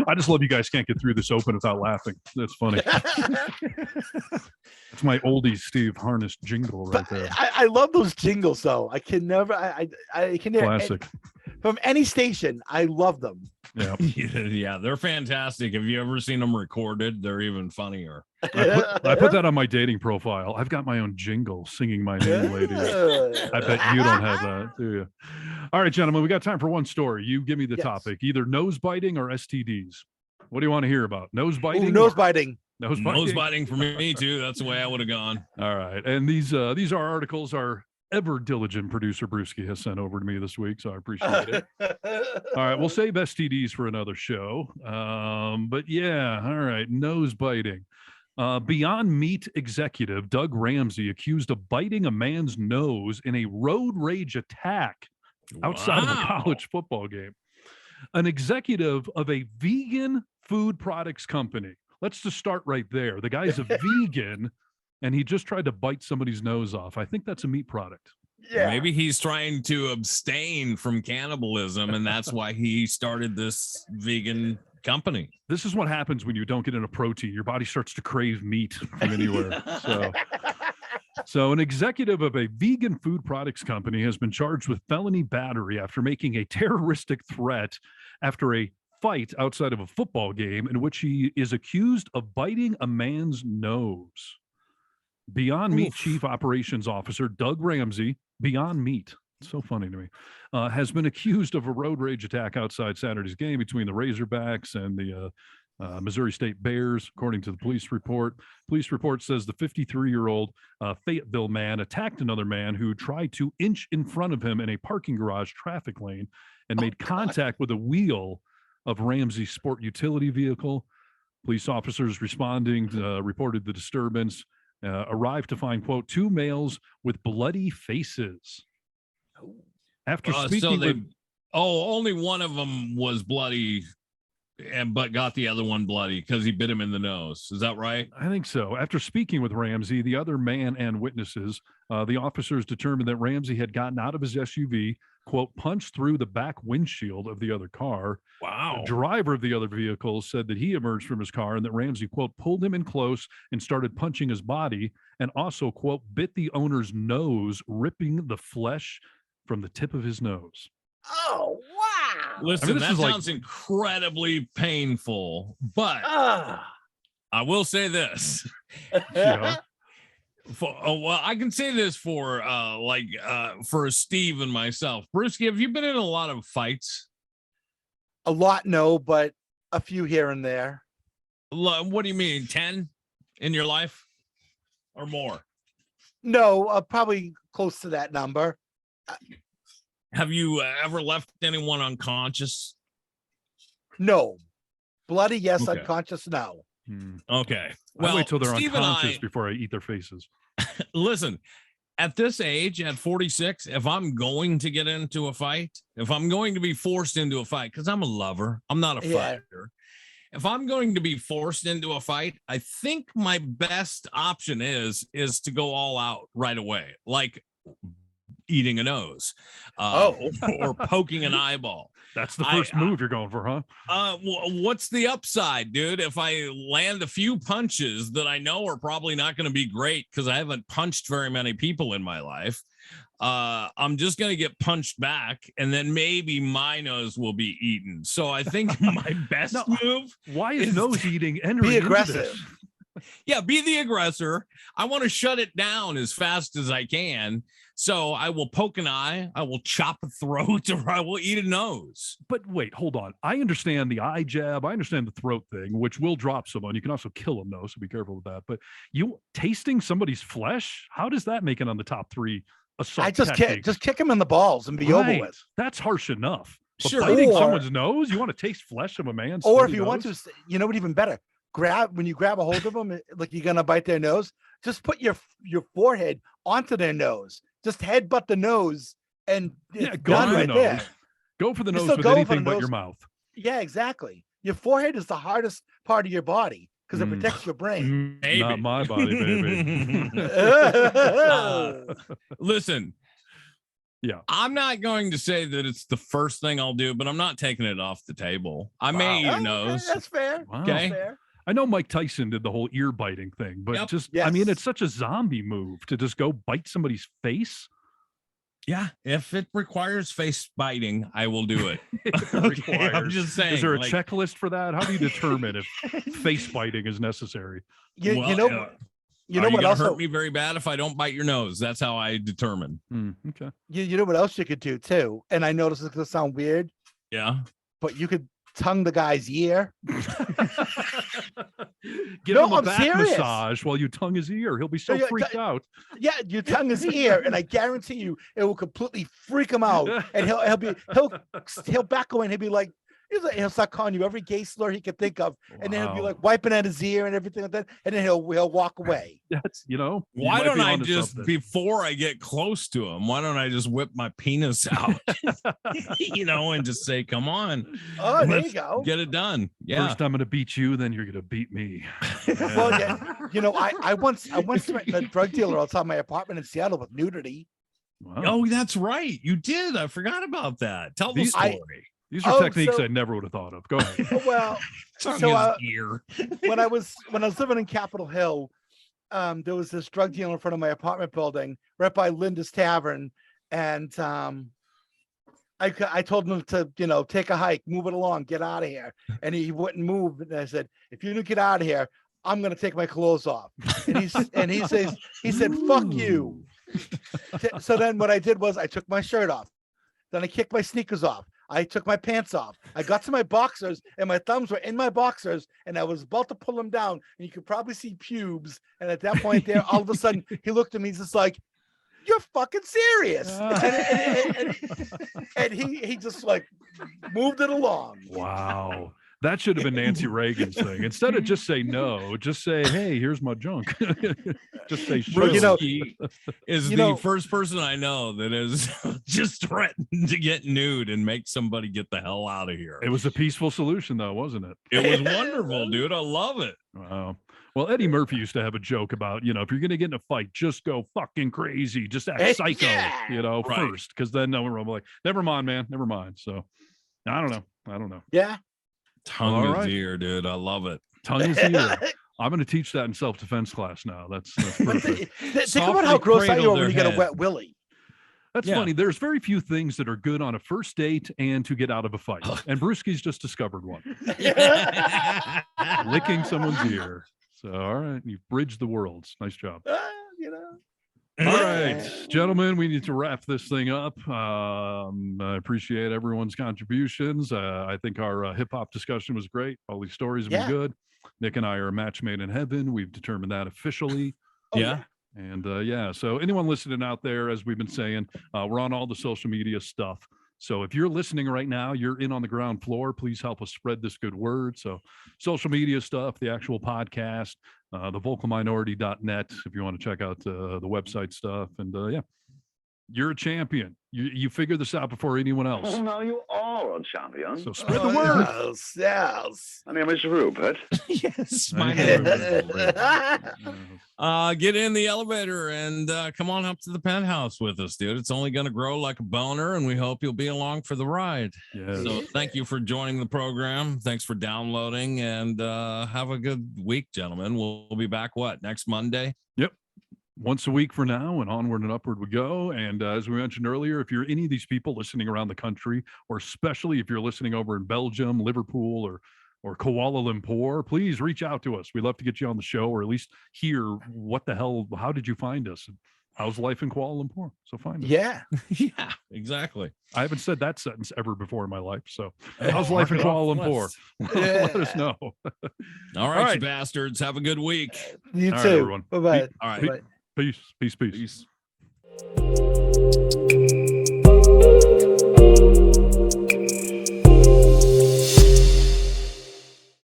I just love you guys can't get through this open without laughing. That's funny. It's my oldie Steve Harness jingle right there. I love those jingles though. I can never. I can never. Classic. From any station, I love them. Yeah. Yeah, they're fantastic. Have you ever seen them recorded? They're even funnier. I put that on my dating profile. I've got my own jingle singing my name, ladies. I bet you don't have that, do you? All right, gentlemen, we got time for one story. You give me the Yes. topic, either nose biting or STDs. What do you want to hear about? Nose biting? Ooh, nose biting. Nose biting. Nose biting for me too. That's the way I would have gone. All right. And these are articles our ever diligent producer Brewski has sent over to me this week, so I appreciate it. All right, we'll save STDs for another show. But yeah, all right, nose biting. Beyond Meat executive Doug Ramsey accused of biting a man's nose in a road rage attack outside of a Wow. college football game. An executive of a vegan food products company. Let's just start right there. The guy's a vegan, and he just tried to bite somebody's nose off. I think that's a meat product. Yeah. Maybe he's trying to abstain from cannibalism, and that's why he started this vegan company. This is what happens when you don't get enough protein. Your body starts to crave meat from anywhere. So an executive of a vegan food products company has been charged with felony battery after making a terroristic threat after a fight outside of a football game in which he is accused of biting a man's nose. Beyond Meat Chief Operations Officer Doug Ramsey, Beyond Meat, so funny to me, has been accused of a road rage attack outside Saturday's game between the Razorbacks and the Missouri State Bears, according to the police report. Police report says the 53-year-old Fayetteville man attacked another man who tried to inch in front of him in a parking garage traffic lane and made contact with a wheel of Ramsey's sport utility vehicle. Police officers responding reported the disturbance arrived to find, quote, two males with bloody faces. After So speaking they, with only one of them was bloody, but got the other one bloody because he bit him in the nose. Is that right? I think so. After speaking with Ramsey, the other man and witnesses, the officers determined that Ramsey had gotten out of his SUV, quote, punched through the back windshield of the other car. Wow. The driver of the other vehicle said that he emerged from his car and that Ramsey, quote, pulled him in close and started punching his body and also, quote, bit the owner's nose, ripping the flesh from the tip of his nose. Oh, wow. Listen, this that is like- sounds incredibly painful, but I will say this. Yeah. Well, I can say this for for Steve and myself. Brewski, have you been in a lot of fights? A lot, no, but a few here and there. What do you mean, 10 in your life or more? No, probably close to that number. Have you ever left anyone unconscious? No. Bloody, yes. Okay. Unconscious, no. Okay. I wait till they're Steve and unconscious I- before I eat their faces. Listen, at this age, at 46, if I'm going to get into a fight, if I'm going to be forced into a fight, because I'm a lover, I'm not a Yeah. fighter. If I'm going to be forced into a fight, I think my best option is to go all out right away, like eating a nose, or poking an eyeball. That's the first move you're going for, huh? What's the upside, dude? If I land a few punches that I know are probably not going to be great because I haven't punched very many people in my life, I'm just going to get punched back, and then maybe my nose will be eaten. So I think my best move. Why is nose eating entering Be into aggressive. this? Yeah, be the aggressor. I want to shut it down as fast as I can. So I will poke an eye, I will chop a throat, or I will eat a nose. But wait, hold on. I understand the eye jab. I understand the throat thing, which will drop someone. You can also kill them, though, so be careful with that. But you tasting somebody's flesh, how does that make it on the top 3 assault I just techniques? kick him in the balls and be over Right. with. That's harsh enough. But Sure. biting Or- someone's nose, you want to taste flesh of a man's Or if skinny you want nose? to, you know what? Even better, when you grab a hold of them, like you're gonna bite their nose. Just put your forehead onto their nose. Just headbutt the nose, and Yeah, it's go done for the right nose. there. Go for the You're nose still with going for anything the but nose. your mouth. Yeah, exactly. Your forehead is the hardest part of your body because it Mm. protects your brain. Maybe. Not my body, baby. Listen. Yeah. I'm not going to say that it's the first thing I'll do, but I'm not taking it off the table. I may eat Oh, a okay, nose. that's fair. Wow. Okay. That's fair. I know Mike Tyson did the whole ear biting thing, but Yep. just, I mean, Yes. it's such a zombie move to just go bite somebody's face. Yeah, if it requires face biting, I will do it. It Okay, I'm requires- just saying. Is there a like, checklist for that? How do you determine if face biting is necessary? You well, know, are you know what gonna else? hurt me very bad if I don't bite your nose? That's how I determine. Okay. You know what else you could do too? And I know this is gonna sound weird, Yeah. but you could tongue the guy's ear. Give No, him a I'm back serious. massage while you tongue his ear. He'll be so Yeah, freaked out. Yeah, you tongue his ear, and I guarantee you, it will completely freak him out. And he'll back away, and he'll be like, he'll start calling you every gay slur he could think of, and then he'll be Wow. like wiping at his ear and everything like that, and then he'll walk away. That's, you Why might don't be I onto just, something. before I get close to him, why don't I just whip my penis out, and just say, come on, Oh, there you let's go. get it done. Yeah. First, I'm going to beat you, then you're going to beat me. Well, yeah, I once threatened a drug dealer outside my apartment in Seattle with nudity. Wow. Oh, that's right. You did. I forgot about that. Tell the These- story. These are Oh, techniques so- I never would have thought of. Go ahead. Well, Tongue so, his ear. when I was living in Capitol Hill, there was this drug dealer in front of my apartment building, right by Linda's Tavern, and I told him to take a hike, move it along, get out of here, and he wouldn't move. And I said, if you don't get out of here, I'm gonna take my clothes off. And he said, fuck you. So then what I did was I took my shirt off. Then I kicked my sneakers off. I took my pants off. I got to my boxers, and my thumbs were in my boxers, and I was about to pull them down, and you could probably see pubes. And at that point there, all of a sudden, he looked at me, he's just like, "You're fucking serious." And he just like moved it along. Wow. That should have been Nancy Reagan's thing. Instead of just say no, just say, hey, here's my junk. Just say sure. Brisky is the first person I know that has just threatened to get nude and make somebody get the hell out of here. It was a peaceful solution, though, wasn't it? It was wonderful, dude. I love it. Wow. Well, Eddie Murphy used to have a joke about, if you're going to get in a fight, just go fucking crazy. Just act psycho, Right. first. Because then no one will be like, never mind, man. Never mind. So I don't know. Yeah. Tongue All is right. ear, dude. I love it. Tongue is ear. I'm going to teach that in self-defense class now. That's perfect. Think about how gross I are when you get a wet willy. That's funny. There's very few things that are good on a first date and to get out of a fight. And Brewski's just discovered one. Licking someone's ear. So, all right. You've bridged the worlds. Nice job. All right, gentlemen, we need to wrap this thing up. I appreciate everyone's contributions. I think our hip hop discussion was great. All these stories have been good. Nick and I are a match made in heaven. We've determined that officially. And so anyone listening out there, as we've been saying, we're on all the social media stuff. So if you're listening right now, you're in on the ground floor. Please help us spread this good word. So social media stuff, the actual podcast, the vocalminority.net, if you want to check out the website stuff. And you're a champion. You figured this out before anyone else. Well, now you are a champion. So spread the word. Yes. My name is Rupert. Yes, my name is Rupert. Get in the elevator and come on up to the penthouse with us, dude. It's only going to grow like a boner, and we hope you'll be along for the ride. Yes. So thank you for joining the program. Thanks for downloading, and have a good week, gentlemen. We'll be back, next Monday? Yep. Once a week for now, and onward and upward we go. And as we mentioned earlier, if you're any of these people listening around the country, or especially if you're listening over in Belgium, Liverpool, or Kuala Lumpur, please reach out to us. We'd love to get you on the show, or at least hear how did you find us? How's life in Kuala Lumpur? So find us. Yeah. Yeah, exactly. I haven't said that sentence ever before in my life. So how's life in Kuala Lumpur? Let us know. All right, you bastards. Have a good week. You All too. right, everyone. Bye-bye. All right. Peace. Peace. Peace.